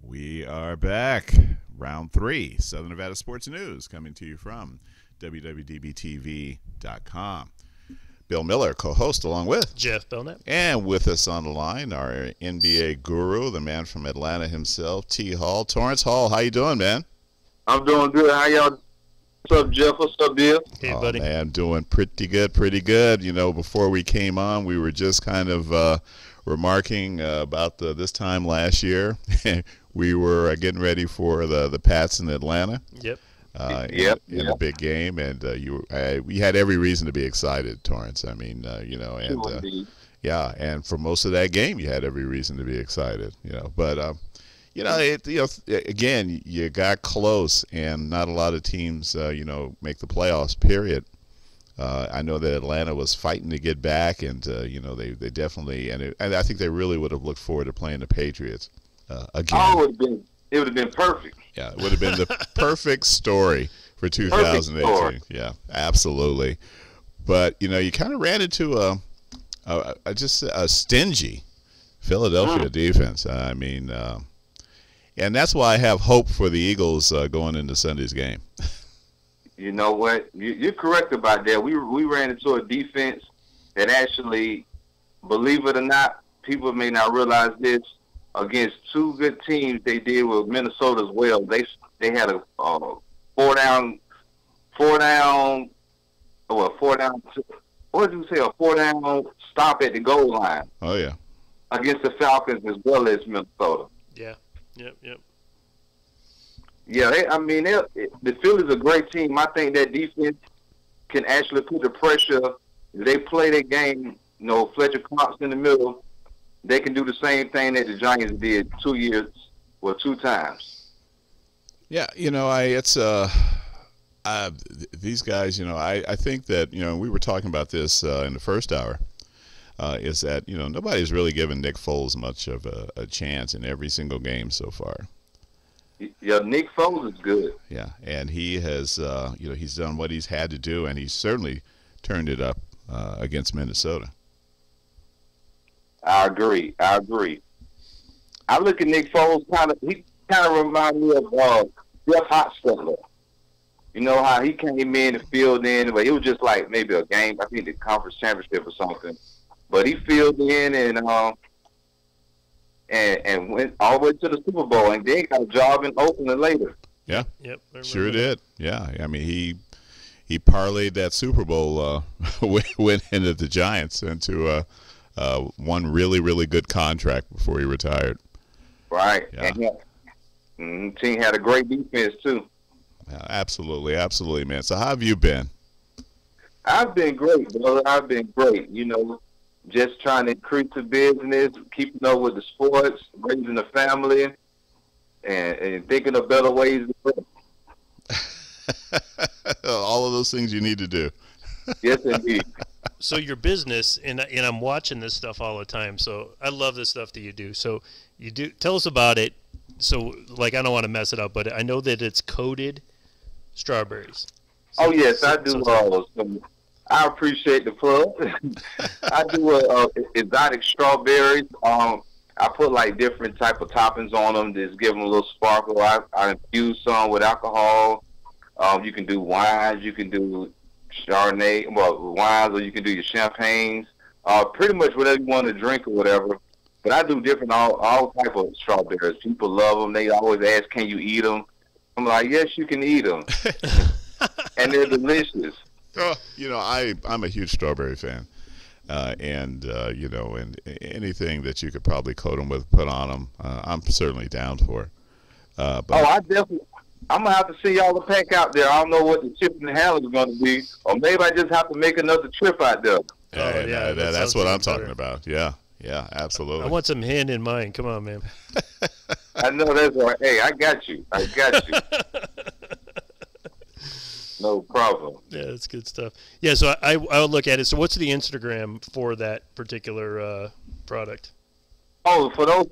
Speaker 3: We are back. Round 3, Southern Nevada Sports News, coming to you from WWDBTV.com. Bill Miller, co-host, along with
Speaker 4: Jeff Belknap.
Speaker 3: And with us on the line, our NBA guru, the man from Atlanta himself, T. Hall. Torrance Hall, how you doing, man?
Speaker 9: I'm doing good. How y'all? What's up, Jeff? What's up, Bill?
Speaker 4: Hey, buddy.
Speaker 3: Man, doing pretty good, pretty good. You know, before we came on, we were just kind of remarking about this time last year. We were getting ready for the Pats in Atlanta.
Speaker 4: Yep.
Speaker 3: In a big game, and we had every reason to be excited, Torrance. I mean, you know, and yeah, and for most of that game, you had every reason to be excited, you know. But you know, again, you got close, and not a lot of teams, you know, make the playoffs. Period. I know that Atlanta was fighting to get back, and you know, they definitely, and I think they really would have looked forward to playing the Patriots again.
Speaker 9: Oh, it would have been perfect.
Speaker 3: Yeah, it would have been the perfect story for 2018. Yeah, absolutely. But you know, you kind of ran into a stingy Philadelphia defense. I mean, and that's why I have hope for the Eagles going into Sunday's game.
Speaker 9: You know what? You're correct about that. We ran into a defense that actually, believe it or not, people may not realize this, against two good teams they did with Minnesota as well. They had a four down, what did you say, a 4-down stop at the goal line.
Speaker 3: Oh, yeah.
Speaker 9: Against the Falcons as well as Minnesota.
Speaker 4: Yeah. Yep.
Speaker 9: Yeah, the Phillies are a great team. I think that defense can actually put the pressure. If they play their game, you know, Fletcher Cox in the middle, they can do the same thing that the Giants did 2 times.
Speaker 3: Yeah, you know, These guys, I think that, we were talking about this in the first hour, is that, nobody's really given Nick Foles much of a chance in every single game so far.
Speaker 9: Yeah, Nick Foles is good.
Speaker 3: Yeah, and he has, he's done what he's had to do, and he's certainly turned it up against Minnesota.
Speaker 9: I agree. I look at Nick Foles he kind of reminds me of Jeff Hostetler. You know how he came in and filled in, but it was just like maybe a game, I think the conference championship or something. But he filled in and went all the way to the Super Bowl, and then got a job in Oakland later.
Speaker 3: Yeah,
Speaker 4: yep,
Speaker 3: sure did. Yeah, I mean he parlayed that Super Bowl win into the Giants into one really, really good contract before he retired.
Speaker 9: Right,
Speaker 3: yeah.
Speaker 9: And team had a great defense too.
Speaker 3: Yeah, absolutely, man. So how have you been?
Speaker 9: I've been great, brother. I've been great. Just trying to increase the business, keeping up with the sports, raising the family, and thinking of better ways to live.
Speaker 3: All of those things you need to do.
Speaker 9: Yes, indeed.
Speaker 4: So your business, and I'm watching this stuff all the time. So I love the stuff that you do. So tell us about it. So I don't want to mess it up, but I know that it's coated strawberries.
Speaker 9: So, yes, I do. I appreciate the plug. I do exotic strawberries. I put different type of toppings on them, just give them a little sparkle. I infuse some with alcohol. You can do wines, you can do Chardonnay, wines, or you can do your champagnes. Pretty much whatever you want to drink or whatever. But I do different all type of strawberries. People love them. They always ask, "Can you eat them?" I'm like, "Yes, you can eat them," and they're delicious.
Speaker 3: I'm a huge strawberry fan, and anything that you could probably coat them with, put on them, I'm certainly down for.
Speaker 9: I'm gonna have to see y'all the pack out there. I don't know what the chip and the handle is gonna be, or maybe I just have to make another trip out there.
Speaker 3: That's what I'm talking about. Yeah, absolutely.
Speaker 4: I want some hand in mine. Come on, man.
Speaker 9: I know that's right. Hey, I got you. No problem.
Speaker 4: Yeah, that's good stuff. Yeah, so I'll look at it. So what's the Instagram for that particular product?
Speaker 9: Oh, for those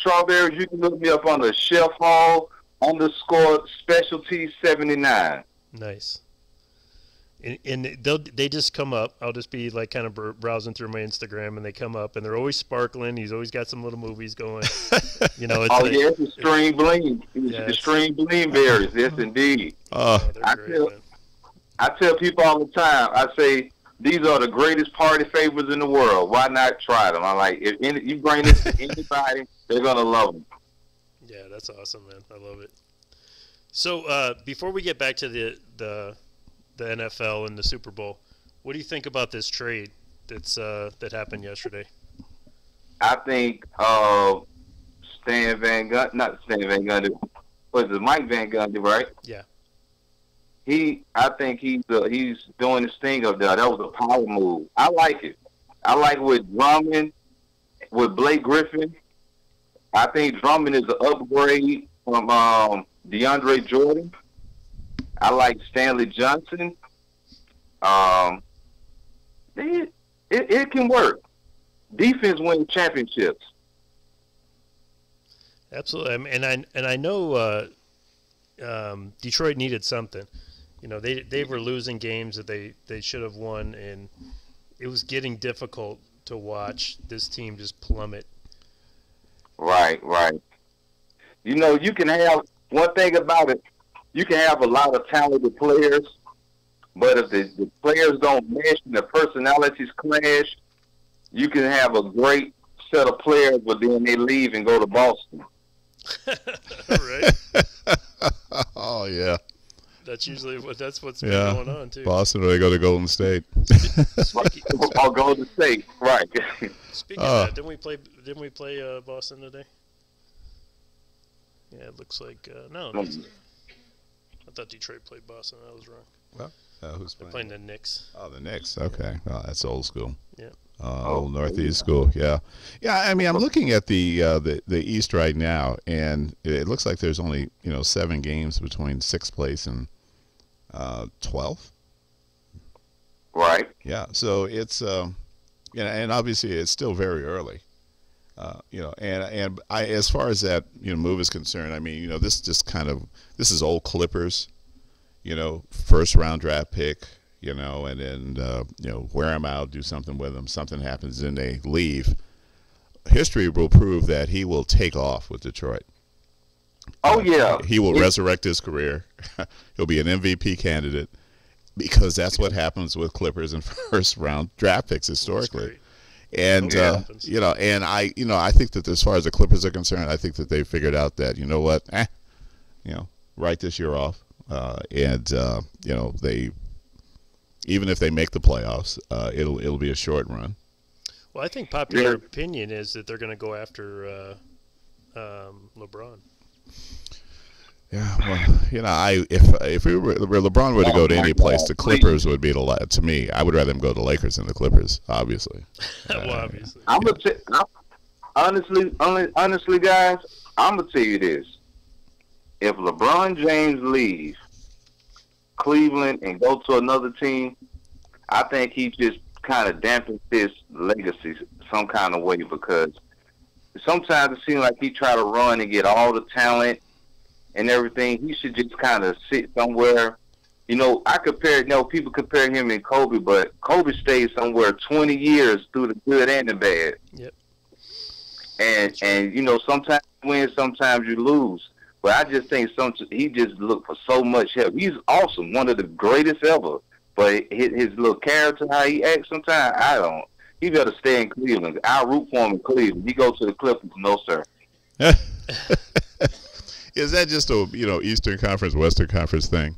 Speaker 9: strawberries, you can look me up on the Chef Hall _specialty 79.
Speaker 4: Nice. And they just come up. I'll just be kind of browsing through my Instagram, and they come up, and they're always sparkling. He's always got some little movies going. It's
Speaker 9: it's the string bling. The string bling berries. Yes, indeed. I tell people all the time. I say these are the greatest party favors in the world. Why not try them? I'm like, if you bring this to anybody, they're gonna love them.
Speaker 4: Yeah, that's awesome, man. I love it. So before we get back to the NFL and the Super Bowl, what do you think about this trade that happened yesterday?
Speaker 9: I think Mike Van Gundy, right?
Speaker 4: Yeah.
Speaker 9: I think he's doing his thing up there. That was a power move. I like it. I like with Drummond, with Blake Griffin. I think Drummond is an upgrade from DeAndre Jordan. I like Stanley Johnson. It can work. Defense wins championships.
Speaker 4: Absolutely, and I know Detroit needed something. They were losing games that they should have won, and it was getting difficult to watch this team just plummet.
Speaker 9: Right. You can have one thing about it. You can have a lot of talented players, but if the players don't mesh and the personalities clash, you can have a great set of players, but then they leave and go to Boston.
Speaker 4: Right.
Speaker 3: Oh yeah.
Speaker 4: That's usually what's been going on too.
Speaker 3: Boston, or they go to Golden State.
Speaker 9: Or Golden State, right?
Speaker 4: Speaking of that, didn't we play Boston today? Yeah, it looks like no. I thought Detroit played Boston. I was wrong.
Speaker 3: Well, who's playing?
Speaker 4: They're playing the Knicks.
Speaker 3: Oh, the Knicks. Okay. Well, that's old school.
Speaker 4: Yeah.
Speaker 3: Old Northeast school. Yeah. I mean, I'm looking at the East right now, and it looks like there's only 7 games between 6th place and 12.
Speaker 9: Right.
Speaker 3: Yeah. So it's and obviously it's still very early. And as far as that move is concerned, I mean this is old Clippers, first round draft pick, and then wear them out, do something with them, something happens, then they leave. History will prove that he will take off with Detroit.
Speaker 9: Oh yeah,
Speaker 3: he will resurrect his career. He'll be an MVP candidate because that's what happens with Clippers and first round draft picks historically. And and I think that as far as the Clippers are concerned, I think that they figured out that write this year off, they even if they make the playoffs, it'll be a short run.
Speaker 4: Well, I think popular opinion is that they're going to go after LeBron.
Speaker 3: Yeah, well, if LeBron were to go to any place, the Clippers would be to me. I would rather him go to Lakers than the Clippers, obviously.
Speaker 4: Well, obviously.
Speaker 9: Honestly, guys, I'm gonna tell you this: if LeBron James leaves Cleveland and go to another team, I think he just kind of dampens his legacy some kind of way, because sometimes it seems like he try to run and get all the talent and everything. He should just kind of sit somewhere. People compare him and Kobe, but Kobe stayed somewhere 20 years through the good and the bad.
Speaker 4: Yep.
Speaker 9: And sometimes you win, sometimes you lose. But I just think he just looked for so much help. He's awesome, one of the greatest ever. But his little character, how he acts sometimes, I don't. He better stay in Cleveland. I root for him in Cleveland. He go to the Clippers, no sir.
Speaker 3: Is that just a Eastern Conference, Western Conference thing?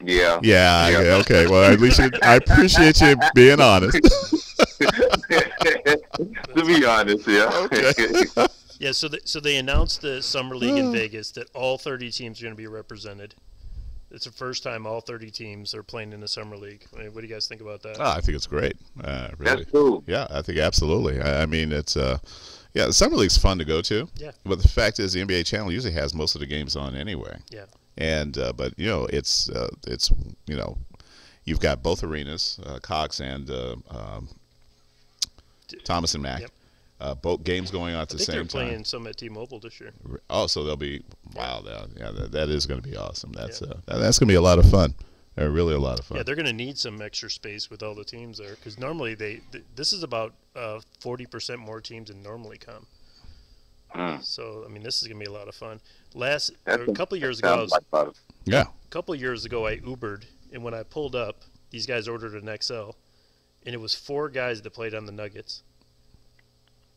Speaker 9: Yeah.
Speaker 3: Yeah. Okay. Well, at least I appreciate you being honest.
Speaker 9: To be honest, yeah.
Speaker 3: Okay.
Speaker 4: Yeah. So they announced the summer league in Vegas that all 30 teams are going to be represented. It's the first time all 30 teams are playing in the summer league. I mean, what do you guys think about that?
Speaker 3: Oh, I think it's great. Really.
Speaker 9: That's cool.
Speaker 3: Yeah, I think absolutely. I mean, it's the summer league's fun to go to.
Speaker 4: Yeah.
Speaker 3: But the fact is, the NBA channel usually has most of the games on anyway.
Speaker 4: Yeah.
Speaker 3: And but it's you've got both arenas, Cox and Thomas and Mack.
Speaker 4: Yep.
Speaker 3: Both games going on at the same time.
Speaker 4: They're playing some at T-Mobile this year.
Speaker 3: Oh, so they'll be that is going to be awesome. That's going to be a lot of fun. Really a lot of fun.
Speaker 4: Yeah, they're going to need some extra space with all the teams there, because normally this is about 40% more teams than normally come. So I mean, this is going to be a lot of fun. A couple of years ago, I Ubered, and when I pulled up, these guys ordered an XL, and it was 4 guys that played on the Nuggets.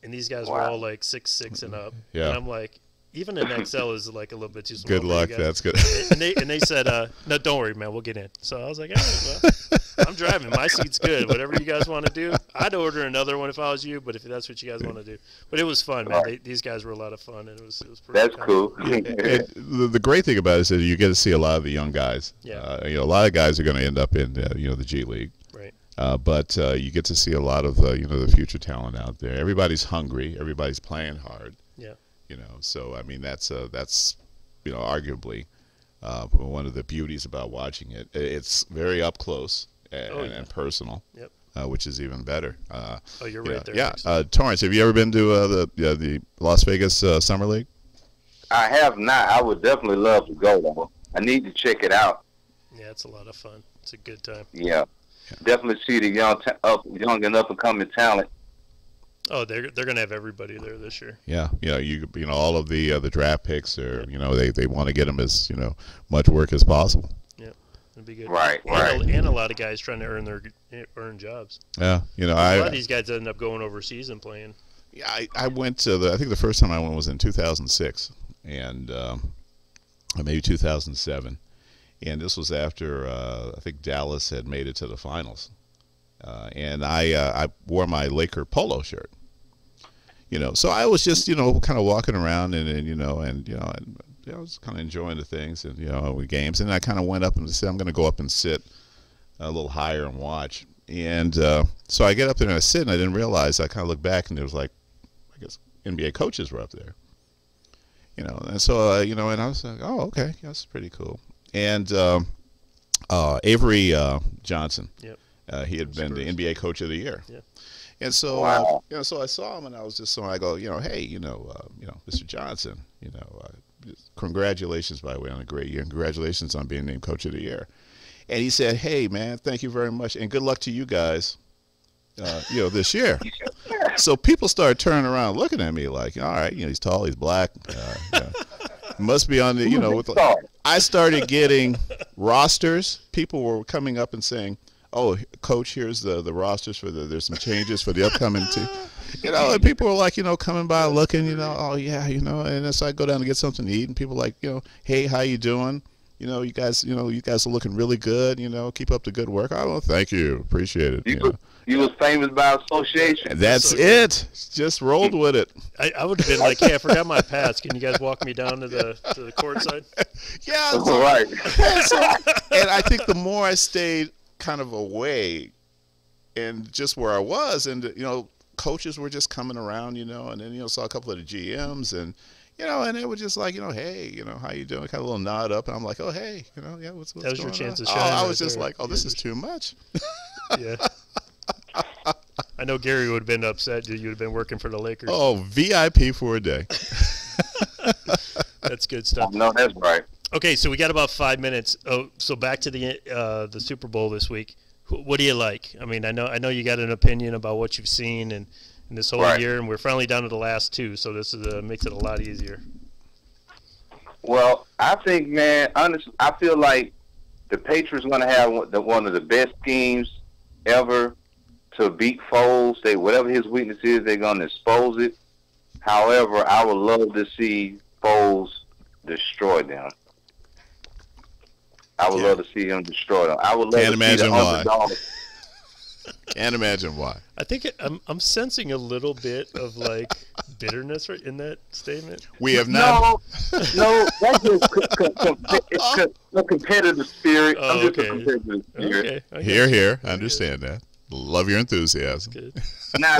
Speaker 4: And these guys were all like 6'6" and up.
Speaker 3: Yeah.
Speaker 4: And I'm like, even an XL is like a little bit too small.
Speaker 3: Good luck. That's good.
Speaker 4: And they said, no, don't worry, man, we'll get in. So I was like, all right, well, I'm driving. My seat's good. Whatever you guys want to do. I'd order another one if I was you, but if that's what you guys want to do. But it was fun, man. These guys were a lot of fun, and it was pretty
Speaker 9: That's cool.
Speaker 3: The great thing about it is that you get to see a lot of the young guys.
Speaker 4: Yeah.
Speaker 3: A lot of guys are going to end up in the G League.
Speaker 4: Right.
Speaker 3: But you get to see a lot of the future talent out there. Everybody's hungry. Everybody's playing hard.
Speaker 4: Yeah.
Speaker 3: So I mean that's arguably one of the beauties about watching it. It's very up close and personal.
Speaker 4: Yep.
Speaker 3: Which is even better.
Speaker 4: You're right there.
Speaker 3: Yeah. Torrance, have you ever been to the Las Vegas Summer League?
Speaker 9: I have not. I would definitely love to go though. I need to check it out.
Speaker 4: Yeah, it's a lot of fun. It's a good time.
Speaker 9: Yeah. Definitely see the young and up and coming talent.
Speaker 4: Oh, they're going to have everybody there this year.
Speaker 3: Yeah, all of the draft picks are they want to get them as much work as possible.
Speaker 4: Yeah, it'd be good.
Speaker 9: Right.
Speaker 4: And a lot of guys trying to earn jobs.
Speaker 3: Yeah,
Speaker 4: a lot of these guys end up going overseas and playing.
Speaker 3: Yeah, I went to I think the first time I went was in 2006 and maybe 2007. And this was after I think Dallas had made it to the finals, and I wore my Laker polo shirt. So I was just kind of walking around and I was kind of enjoying the things and with games. And I kind of went up and said I'm going to go up and sit a little higher and watch. And so I get up there and I sit and I didn't realize. I kind of looked back and there was like I guess NBA coaches were up there. And so and I was like, oh, okay, that's pretty cool. And Avery Johnson.
Speaker 4: Yep.
Speaker 3: He had been the NBA Coach of the Year.
Speaker 4: Yeah.
Speaker 3: And so,
Speaker 9: Wow.
Speaker 3: so I saw him, and I was just so I go, hey, Mr. Johnson, congratulations, by the way, on a great year. Congratulations on being named Coach of the Year. And he said, hey, man, thank you very much, and good luck to you guys, this year. So people started turning around, looking at me like, all right, he's tall, he's black, must be on the, I started getting rosters. People were coming up and saying, oh, Coach, here's the rosters for there's some changes for the upcoming team. And people were like, coming by looking, oh, yeah, and so I go down to get something to eat, and people like, hey, how you doing? You guys are looking really good, keep up the good work. Oh, well, thank you. Appreciate it.
Speaker 9: You was famous by association.
Speaker 3: That's it. Just rolled with it.
Speaker 4: I would have been like, hey, I forgot my pass. Can you guys walk me down to the court side?
Speaker 3: Yeah.
Speaker 9: All right.
Speaker 3: And I think the more I stayed kind of away and just where I was, and, coaches were just coming around, and then, saw a couple of the GMs, and, and they were just like, hey, how you doing? Kind of a little nod up, and I'm like, oh, hey, yeah, what's
Speaker 4: that was
Speaker 3: going
Speaker 4: your chance
Speaker 3: on?
Speaker 4: to shine.
Speaker 3: I was
Speaker 4: right
Speaker 3: just
Speaker 4: there.
Speaker 3: like, oh, this is too much.
Speaker 4: Yeah. I know Gary would have been upset that you would have been working for the Lakers.
Speaker 3: Oh, VIP for a day.
Speaker 4: That's good stuff.
Speaker 9: No, that's right.
Speaker 4: Okay, so we got about 5 minutes. Oh, so back to the Super Bowl this week. What do you like? I mean, I know you got an opinion about what you've seen and this whole year, and we're finally down to the last two, so this is makes it a lot easier.
Speaker 9: Well, I think, man, honestly, I feel like the Patriots going to have one of the best teams ever to beat Foles. Whatever his weakness is, they're going to expose it. However, I would love to see Foles destroy them. I would love to see him destroy them. I would love to see the underdog.
Speaker 3: Can't imagine why.
Speaker 4: I think I'm sensing a little bit of like bitterness right in that statement.
Speaker 3: We have not.
Speaker 9: No, that's just a competitive spirit.
Speaker 4: Oh,
Speaker 9: I'm just a competitive spirit.
Speaker 4: Okay.
Speaker 3: Here. I understand that. Love your enthusiasm.
Speaker 4: Good.
Speaker 9: Now,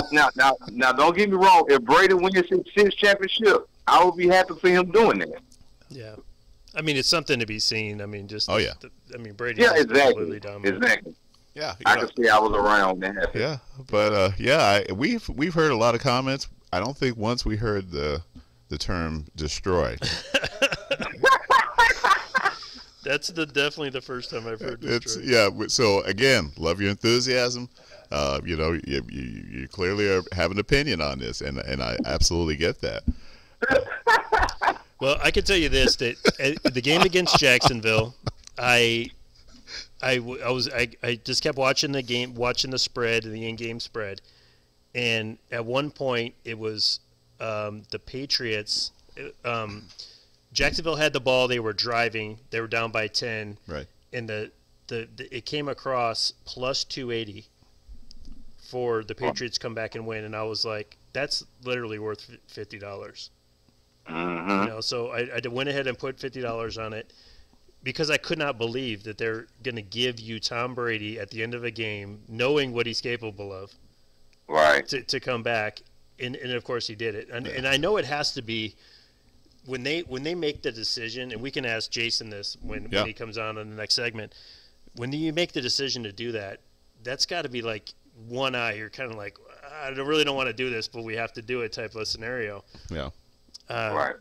Speaker 9: don't get me wrong. If Brady wins his sixth championship, I would be happy for him doing that.
Speaker 4: Yeah. I mean, it's something to be seen. I mean, just.
Speaker 3: Oh, yeah.
Speaker 4: Brady.
Speaker 9: Yeah,
Speaker 4: is
Speaker 9: exactly.
Speaker 4: completely dominant.
Speaker 9: Exactly.
Speaker 3: Yeah,
Speaker 9: I can say I was around that.
Speaker 3: Yeah, but we've heard a lot of comments. I don't think once we heard the term "destroy."
Speaker 4: That's definitely the first time I've heard destroy.
Speaker 3: Yeah. So again, love your enthusiasm. You clearly have an opinion on this, and I absolutely get that.
Speaker 4: Well, I can tell you this: that at the game against Jacksonville, I just kept watching the game, watching the spread, the in-game spread, and at one point it was the Patriots. Jacksonville had the ball. They were driving. They were down by 10.
Speaker 3: Right.
Speaker 4: And it came across plus 280 for the Patriots come back and win, and I was like, that's literally worth $50.
Speaker 9: Mm-hmm.
Speaker 4: So I went ahead and put $50 on it. Because I could not believe that they're going to give you Tom Brady at the end of a game, knowing what he's capable of,
Speaker 9: right?
Speaker 4: To come back, and of course he did it. And I know it has to be when they make the decision, and we can ask Jason this when he comes on in the next segment. When you make the decision to do that, that's got to be like one eye. You're kind of like, I really don't want to do this, but we have to do it type of scenario.
Speaker 3: Yeah.
Speaker 9: Right.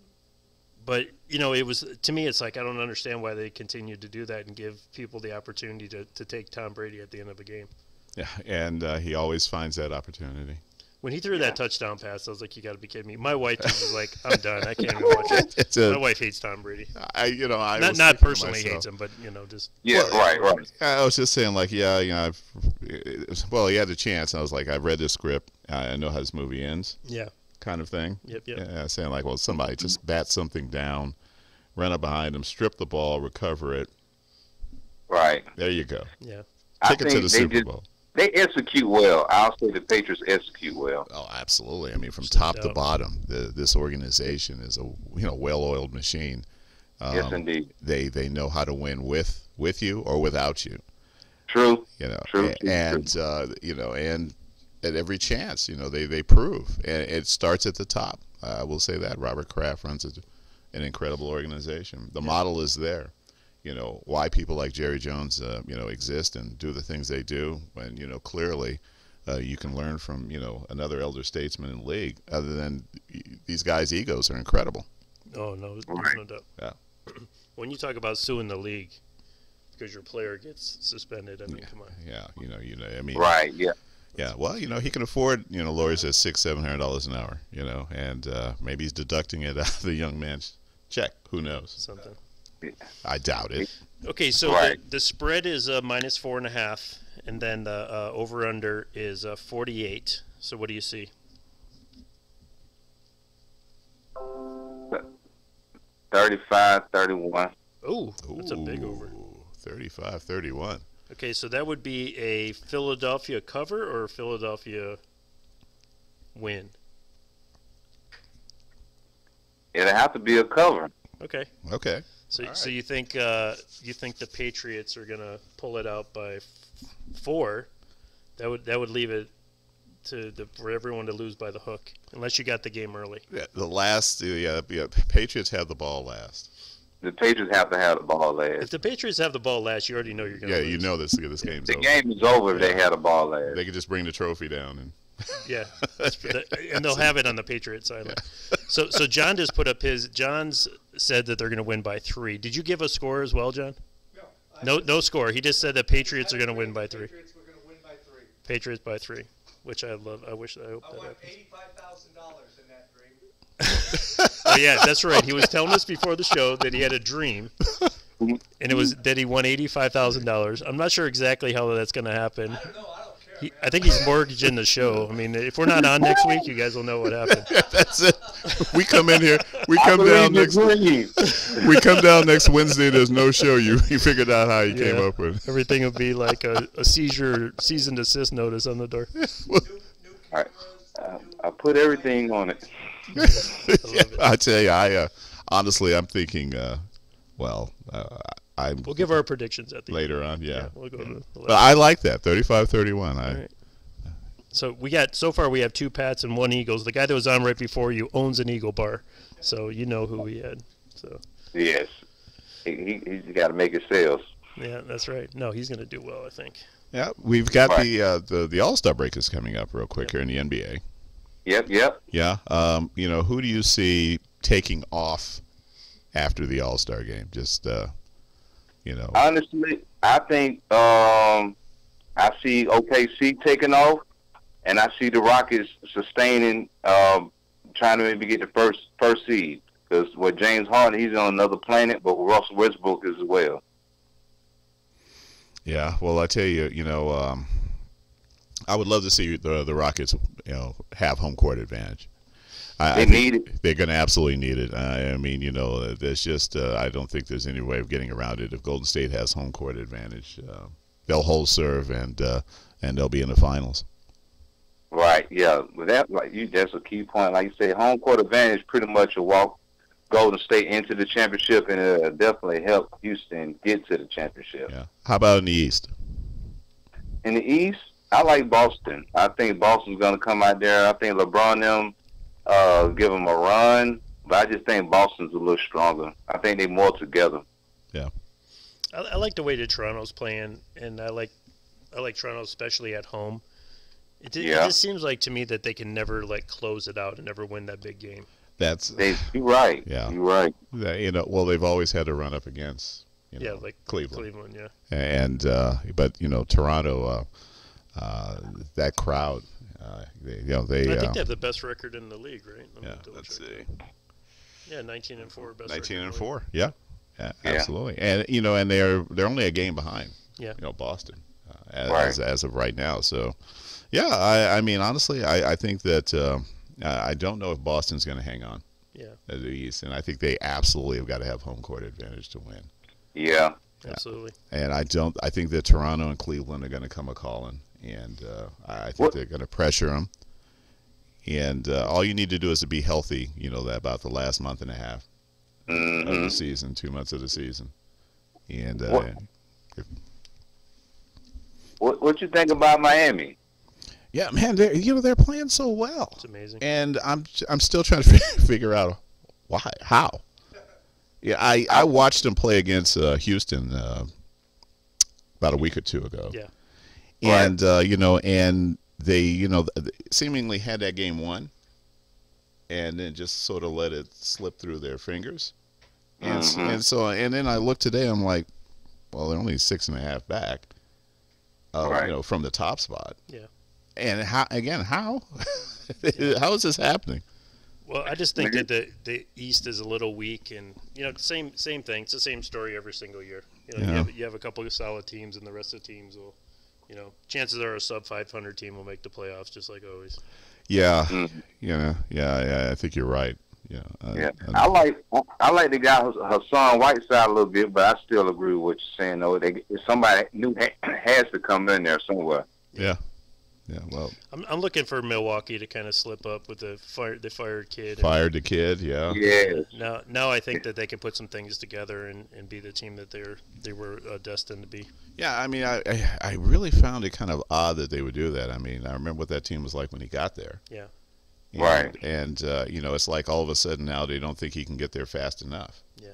Speaker 4: But, it was, to me, it's like, I don't understand why they continued to do that and give people the opportunity to take Tom Brady at the end of a game.
Speaker 3: Yeah, and he always finds that opportunity.
Speaker 4: When he threw that touchdown pass, I was like, you got to be kidding me. My wife was like, I'm done. I can't even watch it. My wife hates Tom Brady.
Speaker 3: I
Speaker 4: not personally hates him, but, just.
Speaker 9: Yeah, right.
Speaker 3: I was just saying, like, he had the chance. I was like, I've read this script. I know how this movie ends.
Speaker 4: Yeah.
Speaker 3: Kind of thing.
Speaker 4: Yep.
Speaker 3: Yeah, saying like, well, somebody just bat something down, run up behind him, strip the ball, recover it.
Speaker 9: Right.
Speaker 3: There you go.
Speaker 4: Yeah.
Speaker 3: Take it to the Super Bowl.
Speaker 9: They execute well. I'll say the Patriots execute well.
Speaker 3: Oh, absolutely. I mean, from top to bottom, this organization is a well-oiled machine.
Speaker 9: Yes, indeed.
Speaker 3: They know how to win with you or without you.
Speaker 9: True.
Speaker 3: True. And and at every chance, they prove, and it starts at the top. I will say that Robert Kraft runs an incredible organization. The model is there, why people like Jerry Jones, exist and do the things they do. When clearly, you can learn from another elder statesman in the league. Other than these guys' egos are incredible.
Speaker 4: Oh no, there's no doubt.
Speaker 3: Yeah.
Speaker 4: When you talk about suing the league because your player gets suspended, I mean, come on.
Speaker 3: Yeah, I mean.
Speaker 5: Right. Yeah.
Speaker 3: Yeah, well, he can afford, lawyers at $600-700 an hour, and maybe he's deducting it out of the young man's check. Who knows?
Speaker 4: Something.
Speaker 3: I doubt it.
Speaker 4: Okay, so
Speaker 5: Right.
Speaker 4: the spread is -4.5, and then the over/under is 48. So what do you see?
Speaker 5: 35-31.
Speaker 4: Oh, that's a big over.
Speaker 3: 35-31.
Speaker 4: Okay, so that would be a Philadelphia cover or a Philadelphia win?
Speaker 5: It'll have to be a cover.
Speaker 4: Okay.
Speaker 3: Okay.
Speaker 4: So,
Speaker 3: All
Speaker 4: so
Speaker 3: right.
Speaker 4: you think the Patriots are gonna pull it out by 4? That would leave it for everyone to lose by the hook, unless you got the game early.
Speaker 3: Yeah, the Patriots have the ball last.
Speaker 5: The Patriots have to have the ball last.
Speaker 4: If the Patriots have the ball last, you already know you're gonna
Speaker 3: Yeah,
Speaker 4: lose.
Speaker 3: you know this game's
Speaker 5: The
Speaker 3: over.
Speaker 5: game is over if they had the ball last.
Speaker 3: They could just bring the trophy down and.
Speaker 4: Yeah, and they'll have it on the Patriots side. So John just put up his. John's said that they're going to win by 3. Did you give a score as well, John? No score. He just said the Patriots are going to win by 3.
Speaker 2: Patriots were going to win by 3.
Speaker 4: Patriots by 3, which I love. I hope that
Speaker 2: I
Speaker 4: happens.
Speaker 2: won $85,000 in that dream.
Speaker 4: Oh yeah, that's right. He was telling us before the show that he had a dream, and it was that he won $85,000. I'm not sure exactly how that's going to happen.
Speaker 2: I don't know. I don't care.
Speaker 4: I think he's mortgaging the show. I mean, if we're not on next week, you guys will know what happened.
Speaker 3: That's it. We come in here. We come down next. We come down next Wednesday. There's no show. You figured out how you came up with.
Speaker 4: Everything would be like a seizure, cease and desist notice on the door.
Speaker 2: New
Speaker 5: All right.
Speaker 2: cameras,
Speaker 5: I put everything on it.
Speaker 3: I tell you, honestly, I'm thinking. I'm
Speaker 4: We'll give our predictions at the
Speaker 3: later on. Yeah.
Speaker 4: We'll go to the
Speaker 3: But I like that 35-31.
Speaker 4: right. So we have 2 Pats and 1 Eagles. The guy that was on right before you owns an Eagle bar, so you know who he had. So
Speaker 5: Yes. He's got to make his sales.
Speaker 4: yeah, that's right. No, he's going to do well, I think.
Speaker 3: Yeah, we've got
Speaker 5: Right.
Speaker 3: the All-Star break is coming up real quick here in the NBA.
Speaker 5: Yep.
Speaker 3: Yeah. Who do you see taking off after the All-Star game? Just
Speaker 5: Honestly, I think I see OKC taking off, and I see the Rockets sustaining, trying to maybe get the first seed. Because with James Harden, he's on another planet, but Russell Westbrook as well.
Speaker 3: Yeah, well, I tell you, I would love to see the Rockets, have home court advantage.
Speaker 5: They need it.
Speaker 3: They're going to absolutely need it. I mean, there's just I don't think there's any way of getting around it. If Golden State has home court advantage, they'll hold serve and they'll be in the finals.
Speaker 5: Right, yeah. But that's a key point. Like you say, home court advantage pretty much will walk Golden State into the championship, and it'll definitely help Houston get to the championship.
Speaker 3: Yeah. How about in the East?
Speaker 5: In the East, I like Boston. I think Boston's going to come out there. I think LeBron them give them a run, but I just think Boston's a little stronger. I think they're more together.
Speaker 3: Yeah.
Speaker 4: I like the way that Toronto's playing, and I like Toronto, especially at home. It just seems like to me that they can never close it out and never win that big game.
Speaker 5: You're right.
Speaker 3: Yeah.
Speaker 5: You're right.
Speaker 3: Well, they've always had to run up against
Speaker 4: Cleveland, yeah.
Speaker 3: And but Toronto, that crowd, they
Speaker 4: I think they have the best record in the league, right?
Speaker 3: Let's see.
Speaker 4: Yeah, 19-4, best.
Speaker 3: 19-4. Yeah, absolutely. And and they're only a game behind.
Speaker 4: Yeah.
Speaker 3: Boston, as of right now. So, yeah, I mean, honestly, I think that I don't know if Boston's going to hang on.
Speaker 4: Yeah.
Speaker 3: At the East, and I think they absolutely have got to have home court advantage to win.
Speaker 5: Yeah.
Speaker 4: Absolutely.
Speaker 3: And I think that Toronto and Cleveland are going to come a-calling, and I think they're going to pressure them. And all you need to do is to be healthy, about the last month and a half of the season, 2 months of the season. And
Speaker 5: what you think about Miami?
Speaker 3: Yeah, man, they're playing so well.
Speaker 4: It's amazing.
Speaker 3: And I'm still trying to figure out why, how. Yeah, I watched him play against Houston about a week or two ago.
Speaker 4: Yeah.
Speaker 3: And and they seemingly had that game won, and then just sort of let it slip through their fingers. And and then I looked today. I'm like, well, they're only 6.5 back, from the top spot.
Speaker 4: Yeah.
Speaker 3: And how how is this happening?
Speaker 4: Well, I just think that the East is a little weak, and same thing. It's the same story every single year. You have a couple of solid teams, and the rest of the teams will, chances are a sub 500 team will make the playoffs, just like always.
Speaker 3: Yeah, I think you're right. Yeah,
Speaker 9: I like the guy Hassan Whiteside a little bit, but I still agree with what you're saying. Though, somebody new has to come in there somewhere.
Speaker 3: Yeah. Yeah, well,
Speaker 4: I'm looking for Milwaukee to kind of slip up with the fired kid.
Speaker 3: Fired the kid, yeah.
Speaker 9: Yeah.
Speaker 4: Now I think that they can put some things together and be the team that they were destined to be.
Speaker 3: Yeah, I mean, I really found it kind of odd that they would do that. I mean, I remember what that team was like when he got there.
Speaker 4: Yeah.
Speaker 3: Right. And it's like all of a sudden now they don't think he can get there fast enough.
Speaker 4: Yeah.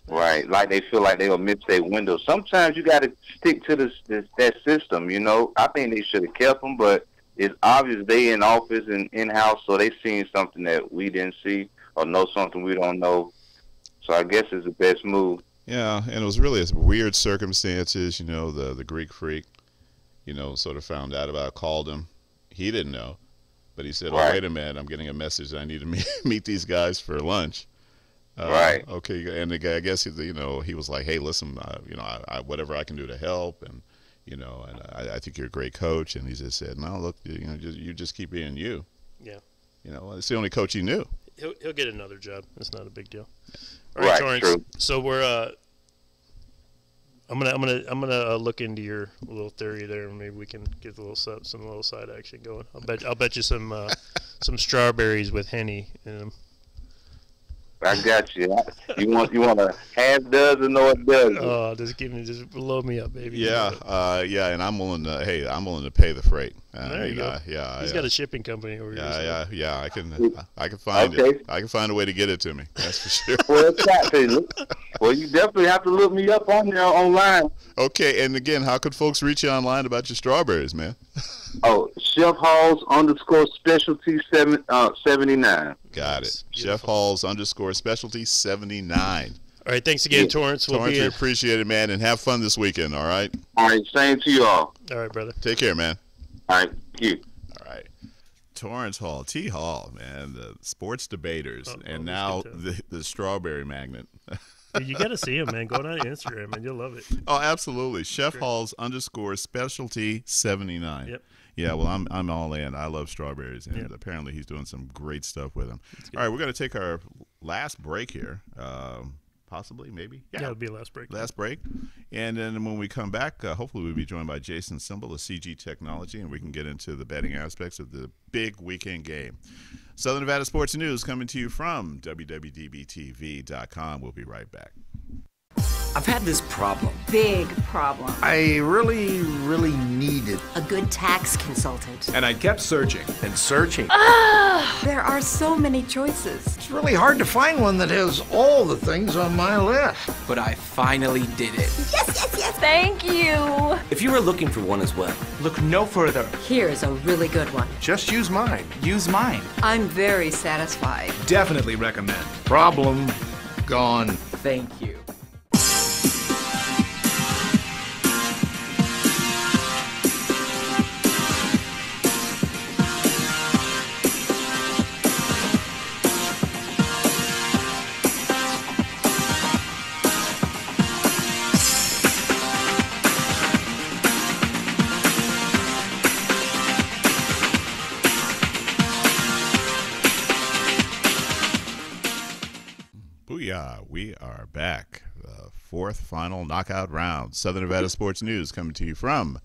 Speaker 9: Right, like they feel like they'll miss their window. Sometimes you got to stick to that system. I think they should have kept them, but it's obvious they in office and in house, so they seen something that we didn't see or know something we don't know. So I guess it's the best move.
Speaker 3: Yeah, and it was really weird circumstances. The Greek freak, sort of found out about it, called him. He didn't know, but he said, "Oh, wait a minute, I'm getting a message that I need to meet these guys for lunch."
Speaker 9: Right.
Speaker 3: Okay, and the guy, I guess he was like, "Hey, listen, I whatever I can do to help, and I think you're a great coach." And he just said, "No, look, you just keep being you."
Speaker 4: Yeah.
Speaker 3: It's the only coach he knew.
Speaker 4: He'll get another job. It's not a big deal.
Speaker 9: All right,
Speaker 4: Torrance.
Speaker 9: True.
Speaker 4: So we're I'm gonna look into your little theory there, and maybe we can get some little side action going. I'll bet you some strawberries with Henny in them.
Speaker 9: I got you. You want a half dozen or a dozen?
Speaker 4: Oh, just load me up, baby.
Speaker 3: Yeah, and I'm willing to pay the freight.
Speaker 4: There you go. He's got a shipping company over here.
Speaker 3: Yeah. I can find it. I can find a way to get it to me. That's for sure.
Speaker 9: Well, you definitely have to look me up on there online.
Speaker 3: Okay, and again, how could folks reach you online about your strawberries, man?
Speaker 9: Oh, Chef Halls _specialty 79.
Speaker 3: Got it. Chef Halls _specialty 79.
Speaker 4: All right, thanks again, Torrance.
Speaker 3: Torrance, we appreciate it, man, and have fun this weekend, all right?
Speaker 9: All right, same to you all.
Speaker 4: All right, brother.
Speaker 3: Take care, man.
Speaker 9: All right, thank you.
Speaker 3: All right. Torrance Hall, T. Hall, man, the sports debaters, and now the strawberry magnet.
Speaker 4: You got to see him, man. Go on Instagram, man. You'll love it.
Speaker 3: Oh, absolutely. Chef Halls _specialty 79.
Speaker 4: Yep.
Speaker 3: Yeah, well, I'm all in. I love strawberries, and apparently he's doing some great stuff with them. All right, we're going to take our last break here. Possibly, maybe.
Speaker 4: Yeah, it'll be last break.
Speaker 3: Last break. And then when we come back, hopefully we'll be joined by Jason Simbal of CG Technology, and we can get into the betting aspects of the big weekend game. Southern Nevada Sports News coming to you from WWDBTV.com. We'll be right back.
Speaker 10: I've had this problem.
Speaker 11: Big problem.
Speaker 10: I really needed
Speaker 11: a good tax consultant.
Speaker 10: And I kept searching and searching.
Speaker 11: There are so many choices.
Speaker 10: It's really hard to find one that has all the things on my list. But I finally did it.
Speaker 11: Yes. Thank you.
Speaker 10: If you were looking for one as well, look no further.
Speaker 11: Here's a really good one.
Speaker 10: Just use mine. Use mine.
Speaker 11: I'm very satisfied.
Speaker 10: Definitely recommend. Problem gone. Thank you.
Speaker 3: We are back. Fourth final knockout round. Southern Nevada Sports News coming to you from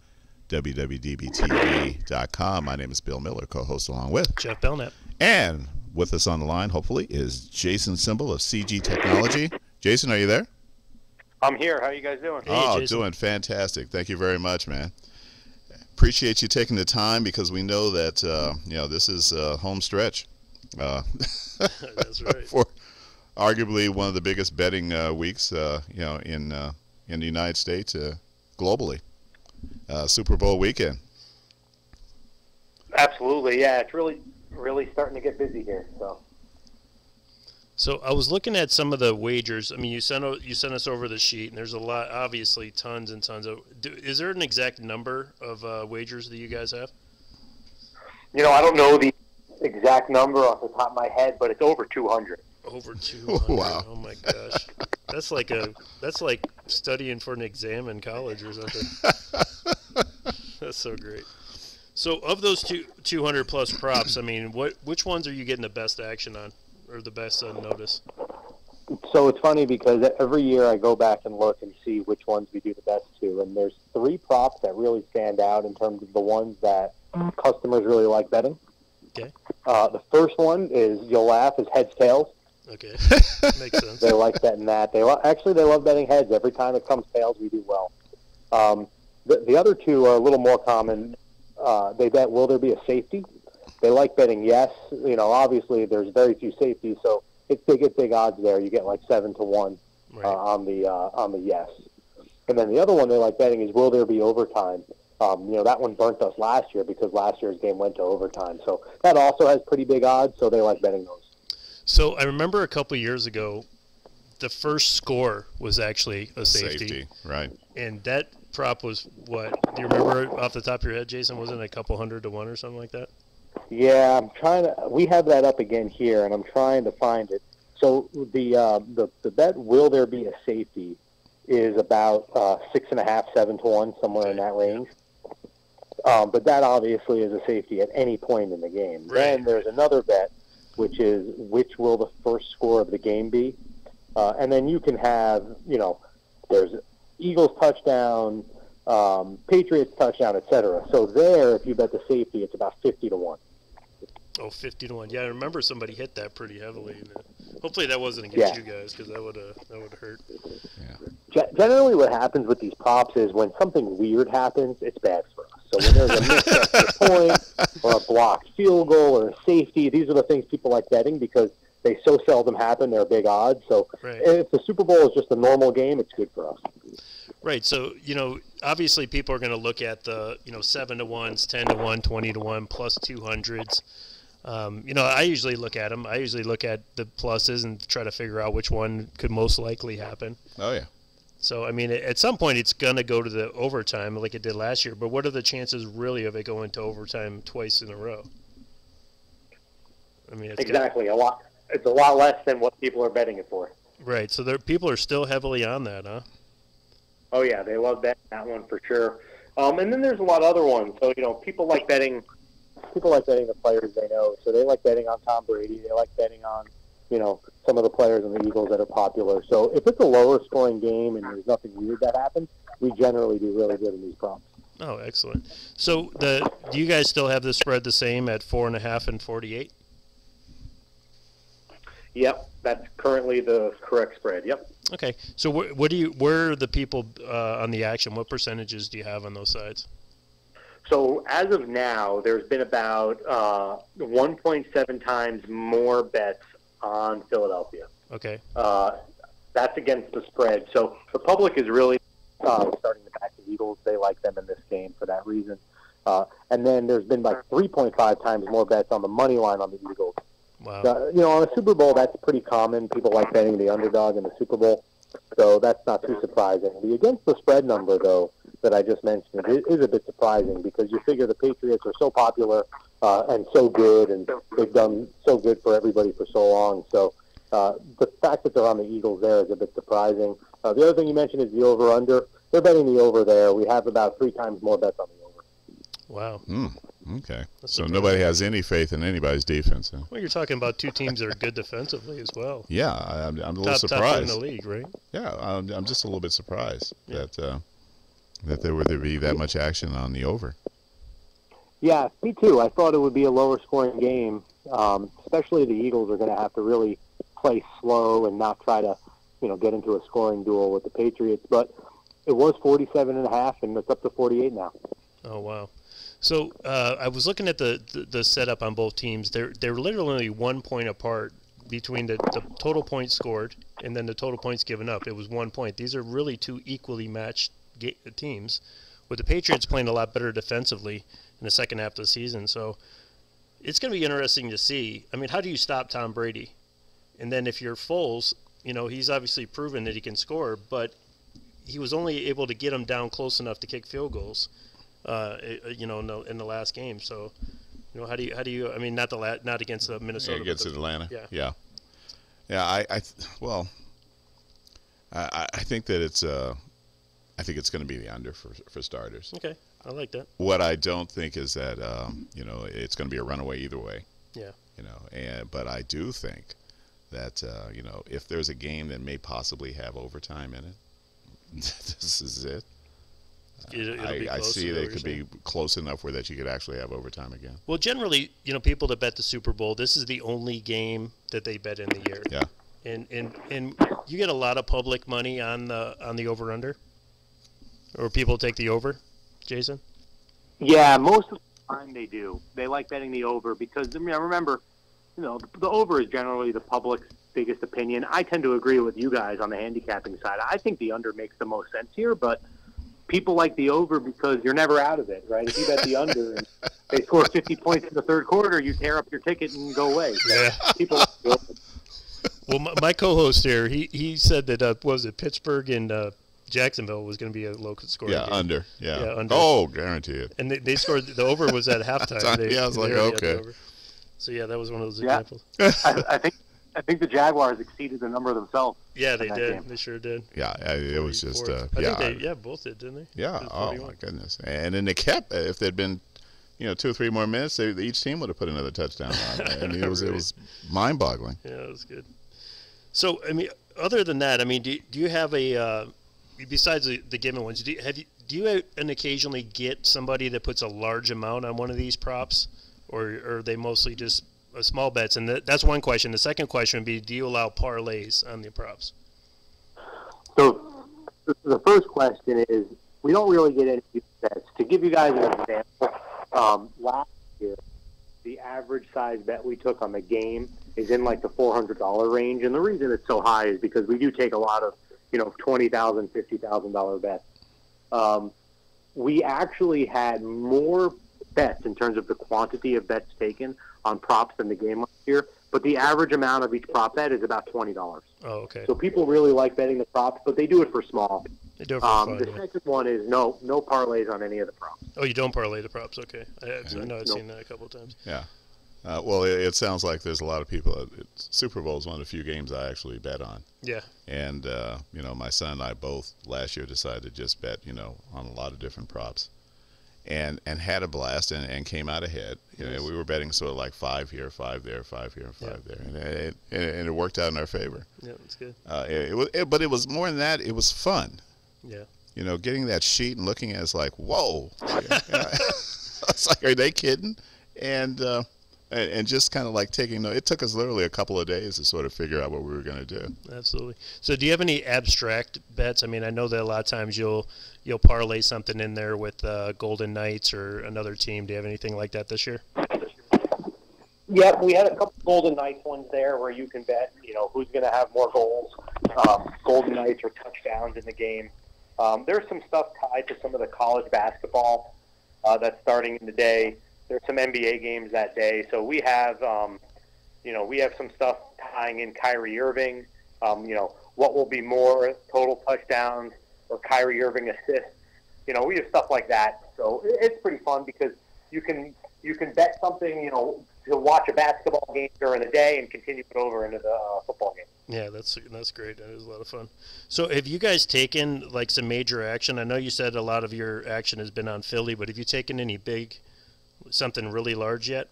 Speaker 3: WWDBTV.com. My name is Bill Miller, co-host along with
Speaker 4: Jeff Belknap.
Speaker 3: And with us on the line, hopefully, is Jason Simbal of CG Technology. Jason, are you there?
Speaker 12: I'm here. How are you guys doing?
Speaker 4: Hey,
Speaker 3: doing fantastic. Thank you very much, man. Appreciate you taking the time because we know that this is home stretch.
Speaker 4: That's right.
Speaker 3: arguably one of the biggest betting weeks, in the United States, globally. Super Bowl weekend.
Speaker 12: Absolutely, yeah. It's really starting to get busy here.
Speaker 4: So I was looking at some of the wagers. I mean, you sent us over the sheet, and there's a lot, obviously, tons and tons of. Is there an exact number of wagers that you guys have?
Speaker 12: I don't know the exact number off the top of my head, but it's over 200.
Speaker 4: Over 200.
Speaker 3: Wow.
Speaker 4: Oh my gosh. That's like studying for an exam in college or something. That's so great. So of those 200 plus props, I mean, which ones are you getting the best action on, or the best notice?
Speaker 13: So it's funny because every year I go back and look and see which ones we do the best to, and there's 3 props that really stand out in terms of the ones that customers really like betting.
Speaker 4: Okay.
Speaker 13: The first one is, you'll laugh, is heads tails.
Speaker 4: Okay, makes sense.
Speaker 13: They like betting that. They love betting heads. Every time it comes tails, we do well. The other 2 are a little more common. They bet, will there be a safety? They like betting yes. Obviously there's very few safeties, so it's big odds there. You get like 7 to 1 on the yes. And then the other one they like betting is, will there be overtime? That one burnt us last year because last year's game went to overtime. So that also has pretty big odds, so they like betting those.
Speaker 4: So I remember a couple years ago, the first score was actually a safety.
Speaker 3: Right.
Speaker 4: And that prop was what? Do you remember off the top of your head, Jason? Wasn't it a couple 100 to 1 or something like that?
Speaker 13: Yeah, we have that up again here, and I'm trying to find it. So the bet, will there be a safety, is about 6.5, 7 to 1, somewhere in that range. But that obviously is a safety at any point in the game.
Speaker 4: Right.
Speaker 13: Then there's another bet, which is, which will the first score of the game be? And then you can have, there's Eagles touchdown, Patriots touchdown, etc. So there, if you bet the safety, it's about 50 to 1.
Speaker 4: Oh, 50 to 1. Yeah, I remember somebody hit that pretty heavily. Hopefully that wasn't against you guys, because that would hurt.
Speaker 3: Yeah.
Speaker 13: Generally what happens with these props is when something weird happens, it's bad for us. So when there's a missed extra point or a blocked field goal or a safety, these are the things people like betting because they so seldom happen. They're big odds. So if the Super Bowl is just a normal game, it's good for us.
Speaker 4: Right. So, obviously people are going to look at the, 7 to 1s, 10 to 1, 20 to 1, plus 200s. I usually look at them. I usually look at the pluses and try to figure out which one could most likely happen.
Speaker 3: Oh, yeah.
Speaker 4: So, I mean, at some point it's going to go to the overtime like it did last year. But what are the chances really of it going to overtime twice in a row? I mean,
Speaker 12: exactly. A lot. It's a lot less than what people are betting it for.
Speaker 4: Right. So people are still heavily on that, huh?
Speaker 12: Oh, yeah. They love betting that one for sure. And then there's a lot of other ones. So, people like betting the players they know. So they like betting on Tom Brady. They like betting on, some of the players in the Eagles that are popular. So if it's a lower scoring game and there's nothing weird that happens, we generally do really good in these props.
Speaker 4: Oh, excellent. So do you guys still have the spread the same at 4.5 and 48?
Speaker 12: Yep, that's currently the correct spread. Yep.
Speaker 4: Okay. So where are the people on the action? What percentages do you have on those sides?
Speaker 12: So as of now, there's been about 1.7 times more bets on Philadelphia.
Speaker 4: Okay.
Speaker 12: That's against the spread. So the public is really starting to back the Eagles. They like them in this game for that reason. And then there's been like 3.5 times more bets on the money line on the Eagles.
Speaker 4: Wow.
Speaker 12: On a Super Bowl, that's pretty common. People like betting the underdog in the Super Bowl. So that's not too surprising. The against the spread number, though, that I just mentioned is a bit surprising because you figure the Patriots are so popular and so good, and they've done so good for everybody for so long. So the fact that they're on the Eagles there is a bit surprising. The other thing you mentioned is the over-under. They're betting the over there. We have about 3 times more bets on the over.
Speaker 4: Wow.
Speaker 3: Okay. So nobody has any faith in anybody's defense. Huh?
Speaker 4: Well, you're talking about 2 teams that are good defensively as well.
Speaker 3: Yeah, I'm a little surprised.
Speaker 4: Top 2 in the league, right?
Speaker 3: Yeah, I'm just a little bit surprised that there would be that much action on the over.
Speaker 13: Yeah, me too. I thought it would be a lower scoring game, especially the Eagles are going to have to really play slow and not try to, get into a scoring duel with the Patriots. But it was 47.5, and it's up to 48 now.
Speaker 4: Oh, wow. So I was looking at the setup on both teams. They're literally 1 point apart between the total points scored and then the total points given up. It was 1 point. These are really two equally matched teams, with the Patriots playing a lot better defensively in the second half of the season. So it's going to be interesting to see. I mean, how do you stop Tom Brady? And then if you're Foles, he's obviously proven that he can score, but he was only able to get him down close enough to kick field goals, in the last game. So, how do you? I mean, not against Minnesota.
Speaker 3: Yeah, against Atlanta.
Speaker 4: Yeah.
Speaker 3: I think that it's I think it's going to be the under for starters.
Speaker 4: Okay, I like that.
Speaker 3: What I don't think is that it's going to be a runaway either way.
Speaker 4: Yeah.
Speaker 3: But I do think that if there's a game that may possibly have overtime in it, this is it. I see that it could be close enough where that you could actually have overtime again.
Speaker 4: Well, generally, people that bet the Super Bowl, this is the only game that they bet in the year.
Speaker 3: Yeah.
Speaker 4: And you get a lot of public money on the over under, or people take the over, Jason.
Speaker 13: Yeah, most of the time they do. They like betting the over because remember, the over is generally the public's biggest opinion. I tend to agree with you guys on the handicapping side. I think the under makes the most sense here, but people like the over because you're never out of it, right? If you bet the under and they score 50 points in the third quarter, you tear up your ticket and go away.
Speaker 4: Yeah.
Speaker 13: People like the over.
Speaker 4: Well, my co-host here, he said that what was it, Pittsburgh and Jacksonville was going to be a low scoring game.
Speaker 3: Under.
Speaker 4: Yeah, under.
Speaker 3: Oh, guaranteed.
Speaker 4: And they scored. The over was at halftime.
Speaker 3: I was like, okay.
Speaker 4: So yeah, that was one of those examples.
Speaker 13: I think the Jaguars exceeded the number themselves.
Speaker 4: Yeah, they did.
Speaker 13: Game.
Speaker 4: They sure did.
Speaker 3: Yeah, it was just.
Speaker 4: I think they both did, didn't they?
Speaker 3: Yeah. Oh my goodness! And then they kept. If there'd been, 2 or 3 more minutes, each team would have put another touchdown on. I mean, it was mind-boggling.
Speaker 4: Yeah, it was good. So, I mean, other than that, I mean, do you have a besides the given ones? Do you occasionally get somebody that puts a large amount on one of these props, or are they mostly just small bets? And that's one question. The second question would be, do you allow parlays on the props?
Speaker 13: So the first question is, we don't really get any bets. To give you guys an example, last year, the average size bet we took on the game is in like the $400 range. And the reason it's so high is because we do take a lot of, $20,000, $50,000 bets. We actually had more bets in terms of the quantity of bets taken on props than the game last year, but the average amount of each prop bet is about $20.
Speaker 4: Oh, okay.
Speaker 13: So people really like betting the props, but they do it for small.
Speaker 4: They do it for fun.
Speaker 13: The second one is no parlays on any of the props.
Speaker 4: Oh, you don't parlay the props? Okay. I've seen that a couple of times.
Speaker 3: Yeah. Well, it sounds like there's a lot of people. Super Bowl is one of the few games I actually bet on.
Speaker 4: Yeah.
Speaker 3: And, my son and I both last year decided to just bet, on a lot of different props. And had a blast and came out ahead.
Speaker 4: Yes.
Speaker 3: We were betting sort of like 5 here, 5 there, 5 here, 5 there, and it worked out in our favor.
Speaker 4: Yeah, that's good.
Speaker 3: But it was more than that. It was fun.
Speaker 4: Yeah.
Speaker 3: Getting that sheet and looking at it's like, whoa. It's like, are they kidding? And just kind of like taking note. It took us literally a couple of days to sort of figure out what we were going to do.
Speaker 4: Absolutely. So do you have any abstract bets? I mean, I know that a lot of times you'll parlay something in there with Golden Knights or another team. Do you have anything like that this year?
Speaker 13: Yep, we had a couple Golden Knights ones there where you can bet, who's going to have more goals, Golden Knights or touchdowns in the game. There's some stuff tied to some of the college basketball that's starting in the day. There's some NBA games that day. So we have, we have some stuff tying in Kyrie Irving, what will be more total touchdowns or Kyrie Irving assists. We have stuff like that. So it's pretty fun because you can bet something, to watch a basketball game during the day and continue it over into the football game.
Speaker 4: Yeah, that's great. That is a lot of fun. So have you guys taken like some major action? I know you said a lot of your action has been on Philly, but have you taken any something really large yet?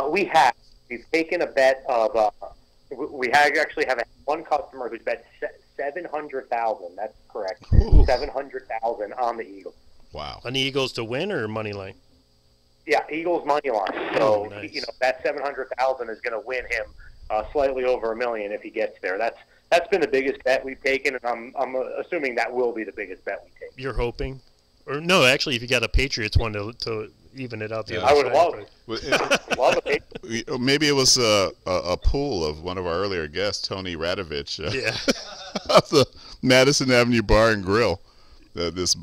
Speaker 13: We have. We've taken a bet of. We actually have one customer who's bet $700,000. That's correct. $700,000 on the Eagles.
Speaker 3: Wow.
Speaker 4: On the Eagles to win or money line?
Speaker 13: Yeah, Eagles money line. So
Speaker 4: nice.
Speaker 13: That $700,000 is going to win him slightly over $1 million if he gets there. That's been the biggest bet we've taken, and I'm assuming that will be the biggest bet we take.
Speaker 4: You're hoping, or no? Actually, if you got a Patriots one to even it out the
Speaker 3: Yeah.
Speaker 4: other
Speaker 3: I
Speaker 4: side.
Speaker 3: love it. Maybe it was a pool of one of our earlier guests, Tony Radovich, of the Madison Avenue Bar and Grill. This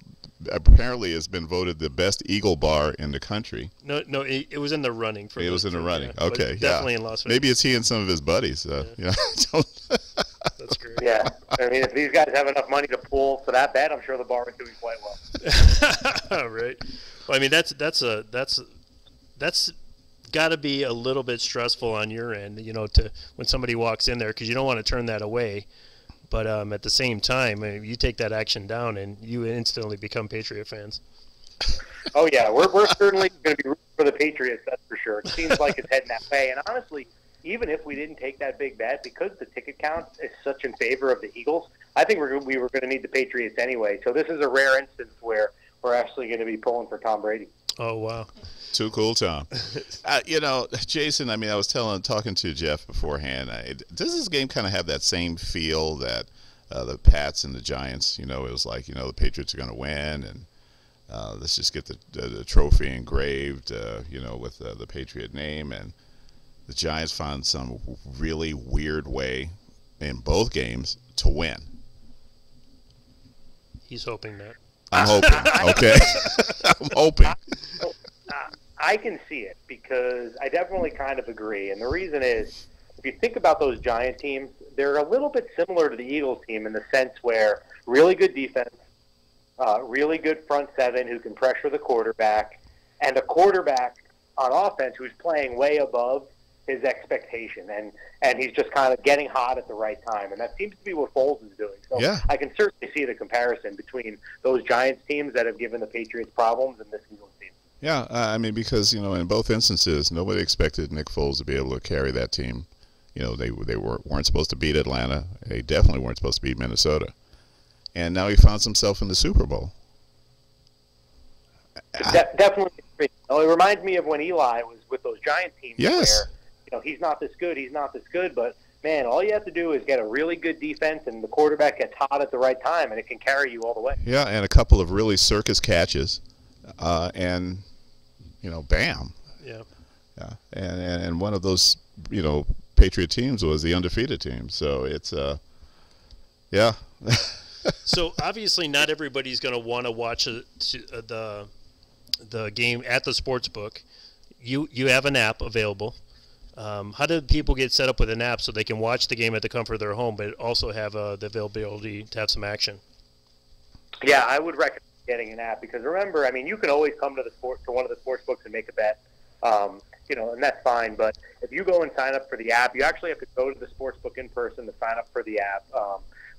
Speaker 3: apparently has been voted the best Eagle bar in the country.
Speaker 4: No, it was in the running.
Speaker 3: It was in the running.
Speaker 4: Yeah,
Speaker 3: okay,
Speaker 4: definitely in Las Vegas.
Speaker 3: Maybe it's he and some of his buddies.
Speaker 4: That's great.
Speaker 13: Yeah, I mean, if these guys have enough money to pool for that bet, I'm sure the bar is doing quite well.
Speaker 4: Right. Well, I mean, that's got to be a little bit stressful on your end, to when somebody walks in there, because you don't want to turn that away. But at the same time, you take that action down, and you instantly become Patriot fans.
Speaker 13: Oh yeah, we're certainly going to be rooting for the Patriots. That's for sure. It seems like it's heading that way. And honestly, even if we didn't take that big bet, because the ticket count is such in favor of the Eagles, I think we were going to need the Patriots anyway. So this is a rare instance where we're actually going to be pulling for Tom Brady.
Speaker 4: Oh wow.
Speaker 3: Too cool, Tom. Jason, I mean, I was talking to Jeff beforehand. Does this game kind of have that same feel that the Pats and the Giants, it was like, the Patriots are going to win, and let's just get the trophy engraved, with the Patriot name, and the Giants found some really weird way in both games to win.
Speaker 4: He's hoping that.
Speaker 3: I'm hoping. Okay. I'm hoping.
Speaker 13: I can see it because I definitely kind of agree. And the reason is, if you think about those Giant teams, they're a little bit similar to the Eagles team in the sense where really good defense, really good front seven who can pressure the quarterback, and a quarterback on offense who's playing way above his expectation. And he's just kind of getting hot at the right time. And that seems to be what Foles is doing. So
Speaker 3: yeah.
Speaker 13: I can certainly see the comparison between those Giants teams that have given the Patriots problems and this Eagles team.
Speaker 3: Yeah, I mean, because, in both instances, nobody expected Nick Foles to be able to carry that team. They weren't supposed to beat Atlanta. They definitely weren't supposed to beat Minnesota. And now he finds himself in the Super Bowl.
Speaker 13: Definitely. It reminds me of when Eli was with those Giant teams.
Speaker 3: Yes.
Speaker 13: Where, he's not this good, but, man, all you have to do is get a really good defense, and the quarterback gets hot at the right time, and it can carry you all the way.
Speaker 3: Yeah, and a couple of really circus catches. And bam.
Speaker 4: Yeah.
Speaker 3: Yeah. And one of those, Patriot teams was the undefeated team. So it's, yeah.
Speaker 4: So obviously not everybody's going to want to watch the game at the sports book. You have an app available. How do people get set up with an app so they can watch the game at the comfort of their home, but also have the availability to have some action?
Speaker 13: Yeah, I would recommend getting an app because remember, I mean, you can always come to one of the sports books and make a bet, and that's fine. But if you go and sign up for the app, you actually have to go to the sports book in person to sign up for the app.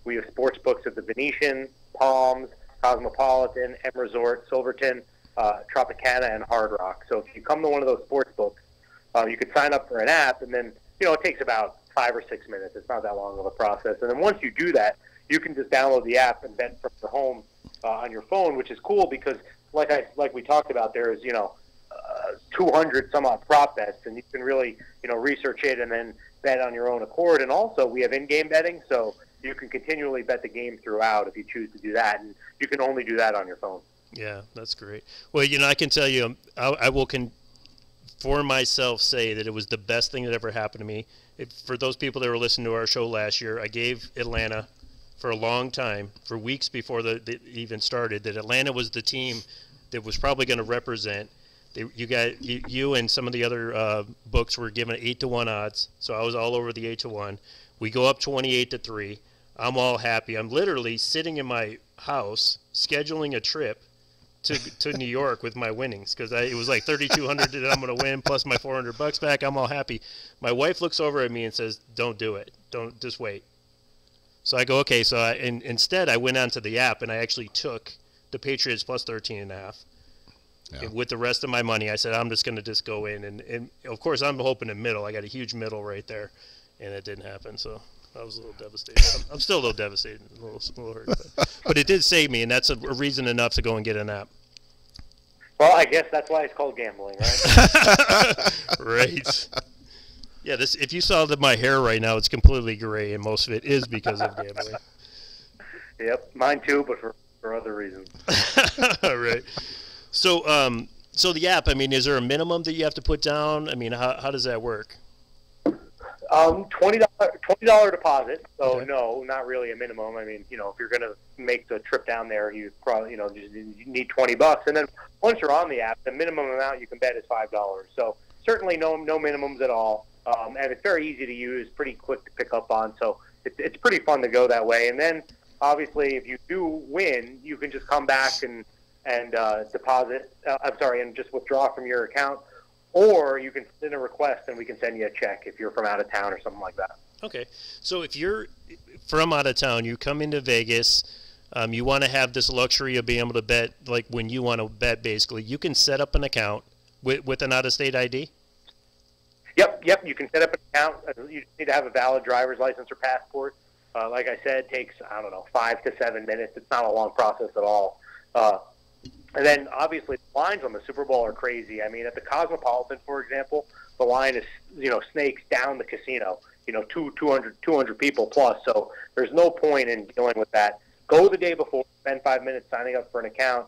Speaker 13: We have sports books at the Venetian, Palms, Cosmopolitan, M Resort, Silverton, Tropicana, and Hard Rock. So if you come to one of those sports books, you could sign up for an app, and then it takes about 5 or 6 minutes. It's not that long of a process. And then once you do that, you can just download the app and bet from your home on your phone, which is cool because, like we talked about, there is 200 some odd prop bets, and you can really research it and then bet on your own accord. And also, we have in-game betting, so you can continually bet the game throughout if you choose to do that, and you can only do that on your phone.
Speaker 4: Yeah, that's great. Well, I can tell you, I will for myself say that it was the best thing that ever happened to me. For those people that were listening to our show last year, I gave Atlanta for a long time, for weeks before the even started, that Atlanta was the team that was probably going to represent. You and some of the other books were given 8-1 odds, so I was all over the 8-1. We go up 28-3. I'm all happy. I'm literally sitting in my house scheduling a trip to New York with my winnings because it was like $3,200 that I'm going to win plus my $400 back. I'm all happy. My wife looks over at me and says, "Don't do it. Don't, just wait." So I go, okay. So instead, I went onto the app and I actually took the Patriots plus 13.5. Yeah. With the rest of my money, I said, I'm just going to go in. And of course, I'm hoping a middle. I got a huge middle right there. And it didn't happen. So I was a little devastated. I'm still a little devastated, a little hurt. But it did save me, and that's a reason enough to go and get an app.
Speaker 13: Well, I guess that's why it's called gambling, right?
Speaker 4: Right. Yeah, if you saw my hair right now, it's completely gray, and most of it is because of gambling.
Speaker 13: Yep, mine too, but for other reasons.
Speaker 4: All right. So So the app, I mean, is there a minimum that you have to put down? I mean, how does that work?
Speaker 12: $20 deposit. So okay. No, not really a minimum. I mean, if you're going to make the trip down there, you probably, you need $20. And then once you're on the app, the minimum amount you can bet is $5. So certainly no minimums at all. And it's very easy to use, pretty quick to pick up on. So it's pretty fun to go that way. And then obviously if you do win, you can just come back and deposit, and just withdraw from your account. Or you can send a request and we can send you a check if you're from out of town or something like that.
Speaker 4: Okay. So if you're from out of town, you come into Vegas, you want to have this luxury of being able to bet, like when you want to bet, basically, you can set up an account with an out-of-state ID?
Speaker 12: Yep. You can set up an account. You just need to have a valid driver's license or passport. Like I said, it takes, 5 to 7 minutes. It's not a long process at all. And then, obviously, the lines on the Super Bowl are crazy. I mean, at the Cosmopolitan, for example, the line is, snakes down the casino, 200 people plus. So there's no point in dealing with that. Go the day before, spend 5 minutes signing up for an account.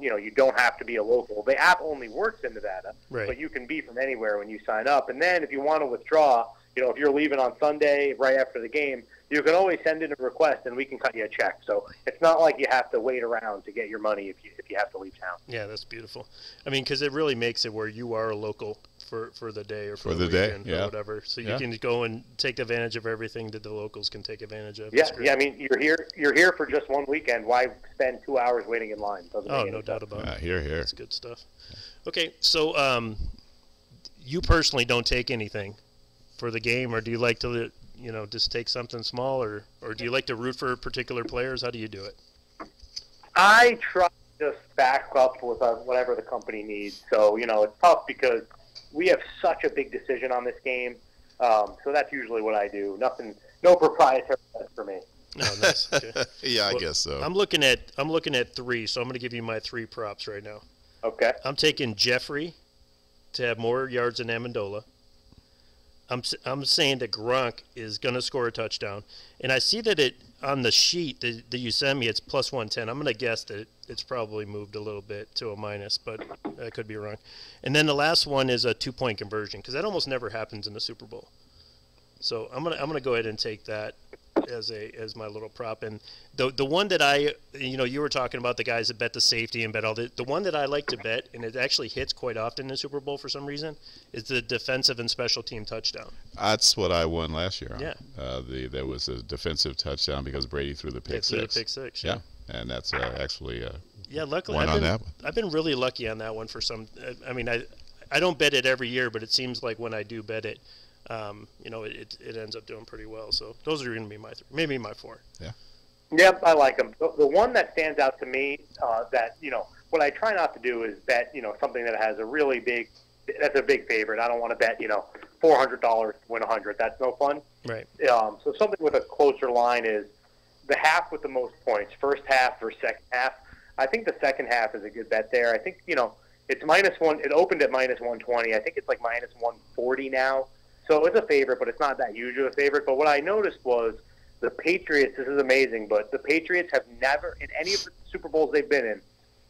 Speaker 12: You don't have to be a local. The app only works in Nevada,
Speaker 4: right.
Speaker 12: But you can be from anywhere when you sign up. And then if you want to withdraw, if you're leaving on Sunday right after the game, you can always send in a request and we can cut you a check. So it's not like you have to wait around to get your money if you have to leave town.
Speaker 4: Yeah, that's beautiful. I mean, because it really makes it where you are a local for the day or for the weekend
Speaker 3: day,
Speaker 4: or whatever. So you can go and take advantage of everything that the locals can take advantage of.
Speaker 12: Yeah. I mean, you're here for just one weekend. Why spend 2 hours waiting in line?
Speaker 4: No doubt about it.
Speaker 3: Here.
Speaker 4: That's good stuff. Okay, so you personally don't take anything for the game, or do you like to just take something small, or do you like to root for particular players? How do you do it?
Speaker 12: I try to just back up with whatever the company needs. So, it's tough because we have such a big decision on this game. So that's usually what I do. No proprietary for me.
Speaker 4: Oh, nice. Okay.
Speaker 3: Yeah, I guess so.
Speaker 4: I'm looking at 3, so I'm going to give you my 3 props right now.
Speaker 12: Okay.
Speaker 4: I'm taking Jeffrey to have more yards than Amendola. I'm saying that Gronk is going to score a touchdown. And I see that on the sheet that you sent me, it's plus 110. I'm going to guess that it's probably moved a little bit to a minus, but I could be wrong. And then the last one is a 2-point conversion, because that almost never happens in the Super Bowl. So I'm gonna go ahead and take that as my little prop. And the one that I, you were talking about the guys that bet the safety and bet all the one that I like to bet, and it actually hits quite often in the Super Bowl for some reason, is the defensive and special team touchdown.
Speaker 3: That's what I won last year on.
Speaker 4: Yeah.
Speaker 3: There was a defensive touchdown because Brady threw the pick six.
Speaker 4: Threw the pick six. Yeah.
Speaker 3: And that's actually
Speaker 4: luckily
Speaker 3: I've
Speaker 4: been really lucky on that one for some. I mean, I don't bet it every year, but it seems like when I do bet it, it ends up doing pretty well. So those are going to be maybe my 4.
Speaker 3: Yeah.
Speaker 12: Yep, I like them. The one that stands out to me that, what I try not to do is bet, something that has that's a big favorite. I don't want to bet, $400 to win 100. That's no fun.
Speaker 4: Right.
Speaker 12: So something with a closer line is the half with the most points, first half or second half. I think the second half is a good bet there. I think, it's -1. It opened at -120. I think it's like -140 now. So it's a favorite, but it's not that huge of a favorite. But what I noticed was the Patriots, this is amazing, but the Patriots have never, in any of the Super Bowls they've been in,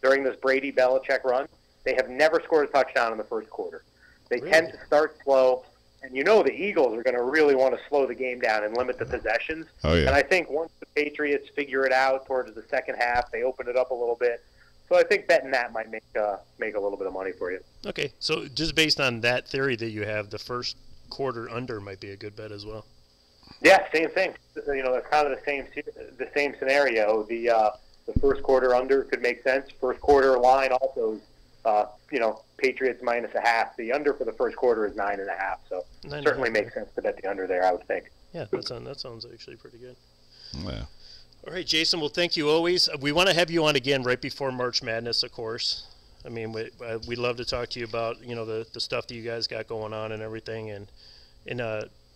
Speaker 12: during this Brady-Belichick run, they have never scored a touchdown in the first quarter. They tend to start slow, and the Eagles are going to really want to slow the game down and limit the possessions.
Speaker 3: Oh, yeah.
Speaker 12: And I think once the Patriots figure it out towards the second half, they open it up a little bit. So I think betting that might make a little bit of money for you.
Speaker 4: Okay, so just based on that theory that you have, the first quarter under might be a good bet as well.
Speaker 12: Yeah, same thing. It's kind of the same scenario. The first quarter under could make sense. First quarter line also is, Patriots -0.5. The under for the first quarter is 9.5. So certainly makes sense to bet the under there, I would think.
Speaker 4: Yeah, that sounds actually pretty good.
Speaker 3: Yeah.
Speaker 4: All right, Jason. Well, thank you always. We want to have you on again right before March Madness, of course. I mean, we'd love to talk to you about the stuff that you guys got going on and everything, and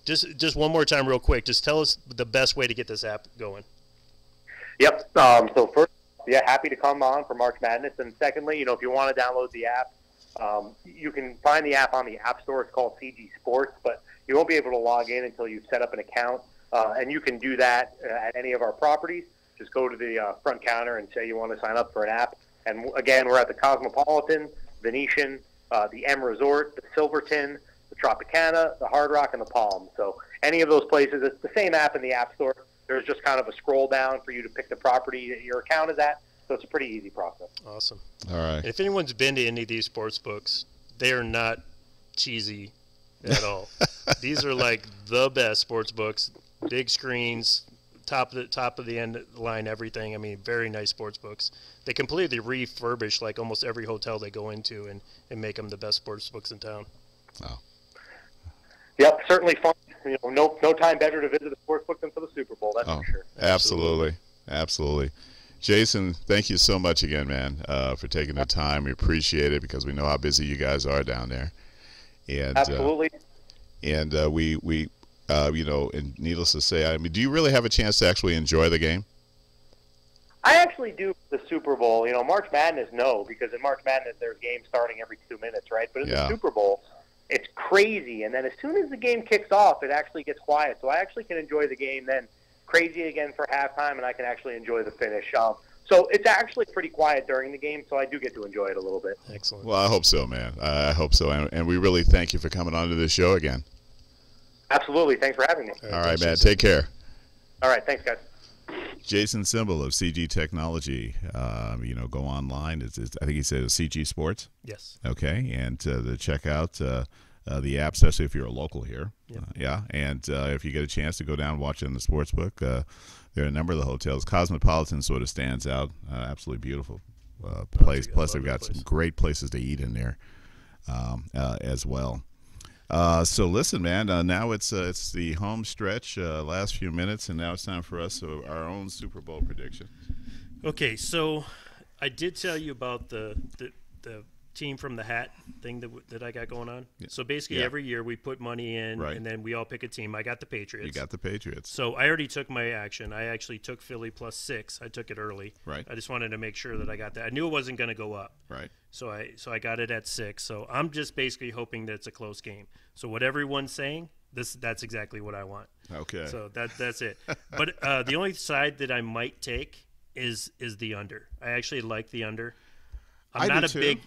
Speaker 4: just one more time, real quick. Just tell us the best way to get this app going.
Speaker 12: Yep. So first, happy to come on for March Madness, and secondly, if you want to download the app, you can find the app on the App Store. It's called CG Sports, but you won't be able to log in until you've set up an account, and you can do that at any of our properties. Just go to the front counter and say you want to sign up for an app. And again, we're at the Cosmopolitan, Venetian, the M Resort, the Silverton, the Tropicana, the Hard Rock, and the Palm. So any of those places, it's the same app in the App Store. There's just kind of a scroll down for you to pick the property that your account is at. So it's a pretty easy process.
Speaker 4: Awesome.
Speaker 3: All right.
Speaker 4: If anyone's been to any of these sports books, they are not cheesy at all. These are like the best sports books, big screens, top of the end line, everything. I mean, very nice sports books. They completely refurbish like almost every hotel they go into and make them the best sports books in town.
Speaker 3: Wow.
Speaker 12: Yep, certainly fun. You know, no time better to visit a sports book than for the Super Bowl. That's for sure.
Speaker 3: Absolutely. Jason, thank you so much again, man, for taking the time. We appreciate it because we know how busy you guys are down there. And
Speaker 12: absolutely.
Speaker 3: We you know, and needless to say, I mean, do you really have a chance to actually enjoy the game?
Speaker 12: I actually do the Super Bowl. You know, March Madness, no, because in March Madness there's games starting every 2 minutes, right? But in the Super Bowl, it's crazy. And then as soon as the game kicks off, it actually gets quiet. So I actually can enjoy the game then. Crazy again for halftime, and I can actually enjoy the finish. So it's actually pretty quiet during the game, so I do get to enjoy it a little bit.
Speaker 4: Excellent.
Speaker 3: Well, I hope so, man. I hope so. And we really thank you for coming on to this show again.
Speaker 12: Absolutely. Thanks for having me.
Speaker 3: All right, man. Take care.
Speaker 12: All right. Thanks, guys.
Speaker 3: Jason Simbal of CG Technology. You know, go online. I think he said CG Sports.
Speaker 4: Yes.
Speaker 3: Okay. And to check out the app, especially if you're a local here. And if you get a chance to go down and watch it in the sportsbook, there are a number of the hotels. Cosmopolitan sort of stands out. Absolutely beautiful place. Plus, they've got some great places to eat in there as well. So listen, man. Now it's the home stretch, last few minutes, and now it's time for us our own Super Bowl prediction.
Speaker 4: Okay, so I did tell you about the team from the hat thing that I got going on. Yeah. So basically, every year we put money in, and then we all pick a team. I got the Patriots.
Speaker 3: You got the Patriots.
Speaker 4: So I already took my action. I actually took Philly +6. I took it early.
Speaker 3: Right.
Speaker 4: I just wanted to make sure that I got that. I knew it wasn't going to go up.
Speaker 3: Right.
Speaker 4: So I got it at 6. So I'm just basically hoping that it's a close game. So what everyone's saying, that's exactly what I want.
Speaker 3: Okay.
Speaker 4: So that's it. But the only side that I might take is the under. I actually like the under. I'm not a big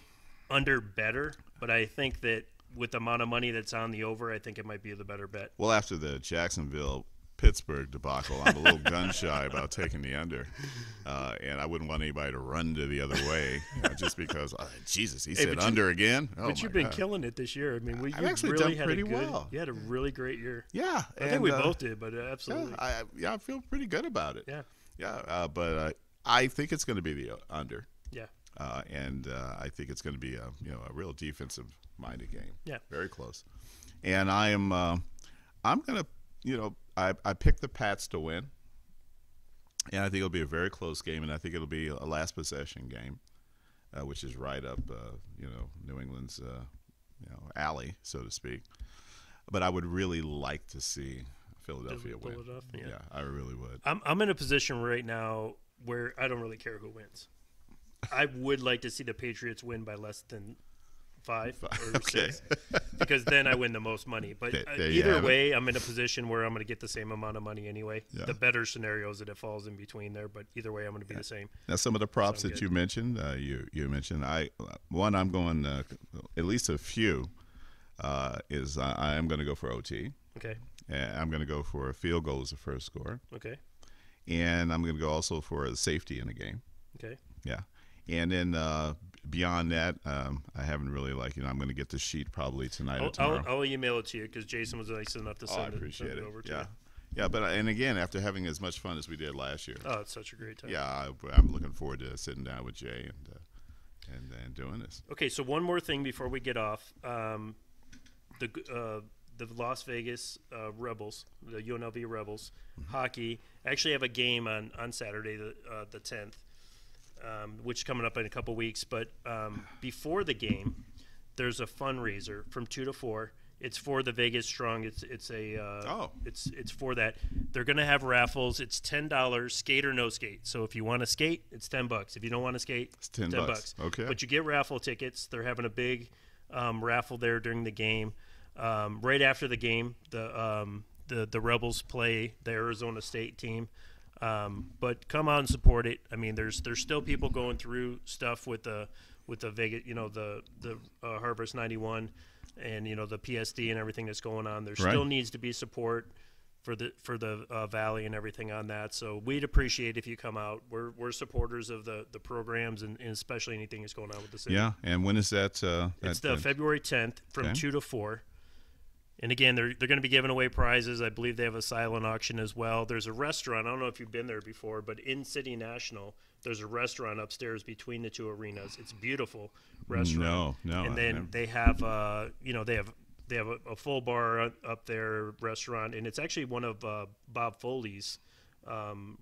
Speaker 4: under better, but I think that with the amount of money that's on the over, I think it might be the better bet.
Speaker 3: Well, after the Jacksonville-Pittsburgh debacle, I'm a little gun-shy about taking the under. And I wouldn't want anybody to run to the other way just because, Jesus, he said under again? Oh,
Speaker 4: but you've been killing it this year. I mean,
Speaker 3: I've actually
Speaker 4: really
Speaker 3: done pretty well.
Speaker 4: You had a really great year.
Speaker 3: Yeah.
Speaker 4: I think we both did, but absolutely.
Speaker 3: Yeah, I feel pretty good about it.
Speaker 4: Yeah.
Speaker 3: Yeah, but I think it's going to be the under.
Speaker 4: Yeah.
Speaker 3: And I think it's going to be a real defensive-minded game.
Speaker 4: Yeah,
Speaker 3: very close. And I'm going to I picked the Pats to win, and I think it'll be a very close game, and I think it'll be a last possession game, which is right up New England's alley, so to speak. But I would really like to see Philadelphia win. Yeah, I really would.
Speaker 4: I'm in a position right now where I don't really care who wins. I would like to see the Patriots win by less than 5 or 6, because then I win the most money. But either way, I'm in a position where I'm going to get the same amount of money anyway. Yeah. The better scenario is that it falls in between there, but either way, I'm going to be the same.
Speaker 3: Now, some of the props that you mentioned, you mentioned, I'm going at least a few. Is I am going to go for OT.
Speaker 4: Okay.
Speaker 3: And I'm going to go for a field goal as the first score.
Speaker 4: Okay.
Speaker 3: And I'm going to go also for a safety in the game.
Speaker 4: Okay.
Speaker 3: Yeah. And then beyond that, I haven't really I'm going to get the sheet probably tonight or tomorrow.
Speaker 4: I'll email it to you because Jason was nice enough to send it over to you.
Speaker 3: Yeah, but and again, after having as much fun as we did last year.
Speaker 4: Oh, it's such a great time.
Speaker 3: Yeah, I'm looking forward to sitting down with Jay and doing this.
Speaker 4: Okay, so one more thing before we get off. The Las Vegas Rebels, the UNLV Rebels, hockey, actually have a game on Saturday, the 10th. Which is coming up in a couple weeks. But before the game, there's a fundraiser from 2 to 4. It's for the Vegas Strong. It's for that. They're gonna have raffles. It's $10, skate or no skate. So if you want to skate, it's $10. If you don't want to skate,
Speaker 3: it's $10. Okay.
Speaker 4: But you get raffle tickets. They're having a big raffle there during the game. Right after the game, the Rebels play the Arizona State team. But come out and support it. I mean, there's still people going through stuff with the with the Vegas, the Harvest 91, and the PSD and everything that's going on. There still needs to be support for the Valley and everything on that. So we'd appreciate if you come out. We're supporters of the programs and especially anything that's going on with the city.
Speaker 3: Yeah, and when is that?
Speaker 4: It's February 10th from 2 to 4. And again, they're going to be giving away prizes. I believe they have a silent auction as well. There's a restaurant. I don't know if you've been there before, but in City National, there's a restaurant upstairs between the two arenas. It's a beautiful restaurant.
Speaker 3: No.
Speaker 4: And then they have, they have a full bar up there, restaurant, and it's actually one of Bob Foley's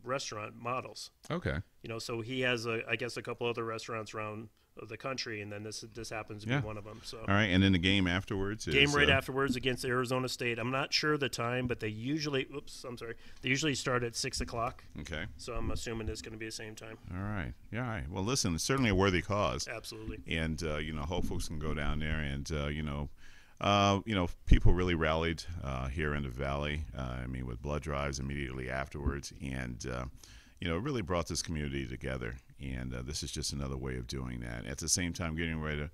Speaker 4: restaurant models.
Speaker 3: Okay.
Speaker 4: So he has I guess a couple other restaurants around the country, and then this happens to be one of them. So
Speaker 3: all right, and then the game afterwards.
Speaker 4: Afterwards against Arizona State. I'm not sure the time, but they usually start at 6:00.
Speaker 3: Okay.
Speaker 4: So I'm assuming it's going to be the same time.
Speaker 3: All right. Yeah. All right. Well, listen, it's certainly a worthy cause.
Speaker 4: Absolutely.
Speaker 3: And hope folks can go down there, and people really rallied here in the Valley. With blood drives immediately afterwards, and it really brought this community together. And this is just another way of doing that. At the same time, getting ready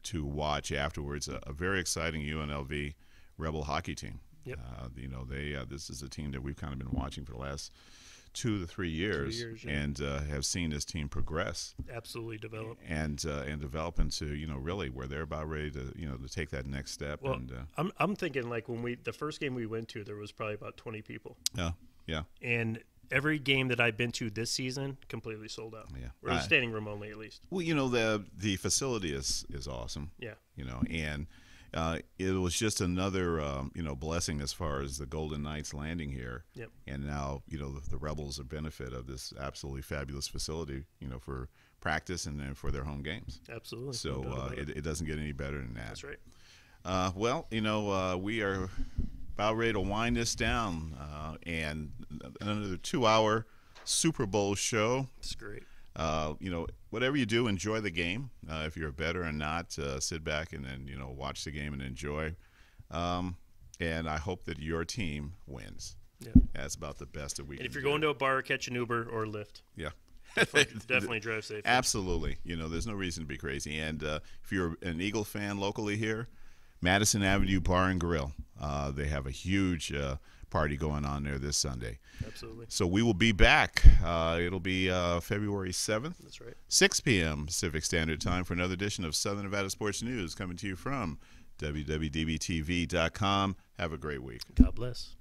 Speaker 3: to watch afterwards a very exciting UNLV Rebel hockey team.
Speaker 4: Yep.
Speaker 3: This is a team that we've kind of been watching for the last 2 to 3 years, and have seen this team progress.
Speaker 4: Absolutely develop.
Speaker 3: And develop into really where they're about ready to to take that next step.
Speaker 4: Well,
Speaker 3: and
Speaker 4: I'm thinking like when the first game we went to, there was probably about 20 people.
Speaker 3: Yeah.
Speaker 4: And every game that I've been to this season completely sold out.
Speaker 3: Yeah.
Speaker 4: Or standing room only, at least.
Speaker 3: Well, the facility is awesome.
Speaker 4: Yeah.
Speaker 3: And it was just another blessing as far as the Golden Knights landing here.
Speaker 4: Yep.
Speaker 3: And now the Rebels are benefit of this absolutely fabulous facility for practice and then for their home games.
Speaker 4: Absolutely.
Speaker 3: So it doesn't get any better than that.
Speaker 4: That's right.
Speaker 3: We are about ready to wind this down, and another 2-hour Super Bowl show.
Speaker 4: That's great.
Speaker 3: Whatever you do, enjoy the game. If you're a bettor or not, sit back and then watch the game and enjoy. And I hope that your team wins.
Speaker 4: Yeah,
Speaker 3: that's about the best that we can.
Speaker 4: And if you're going to a bar, catch an Uber or Lyft.
Speaker 3: Yeah.
Speaker 4: Definitely drive safe.
Speaker 3: Absolutely. There's no reason to be crazy. And if you're an Eagle fan locally here, Madison Avenue Bar and Grille. They have a huge party going on there this Sunday.
Speaker 4: Absolutely.
Speaker 3: So we will be back. It'll be February 7th.
Speaker 4: That's right.
Speaker 3: 6 p.m. Pacific Standard Time for another edition of Southern Nevada Sports News coming to you from WWDBTV.com. Have a great week.
Speaker 4: God bless.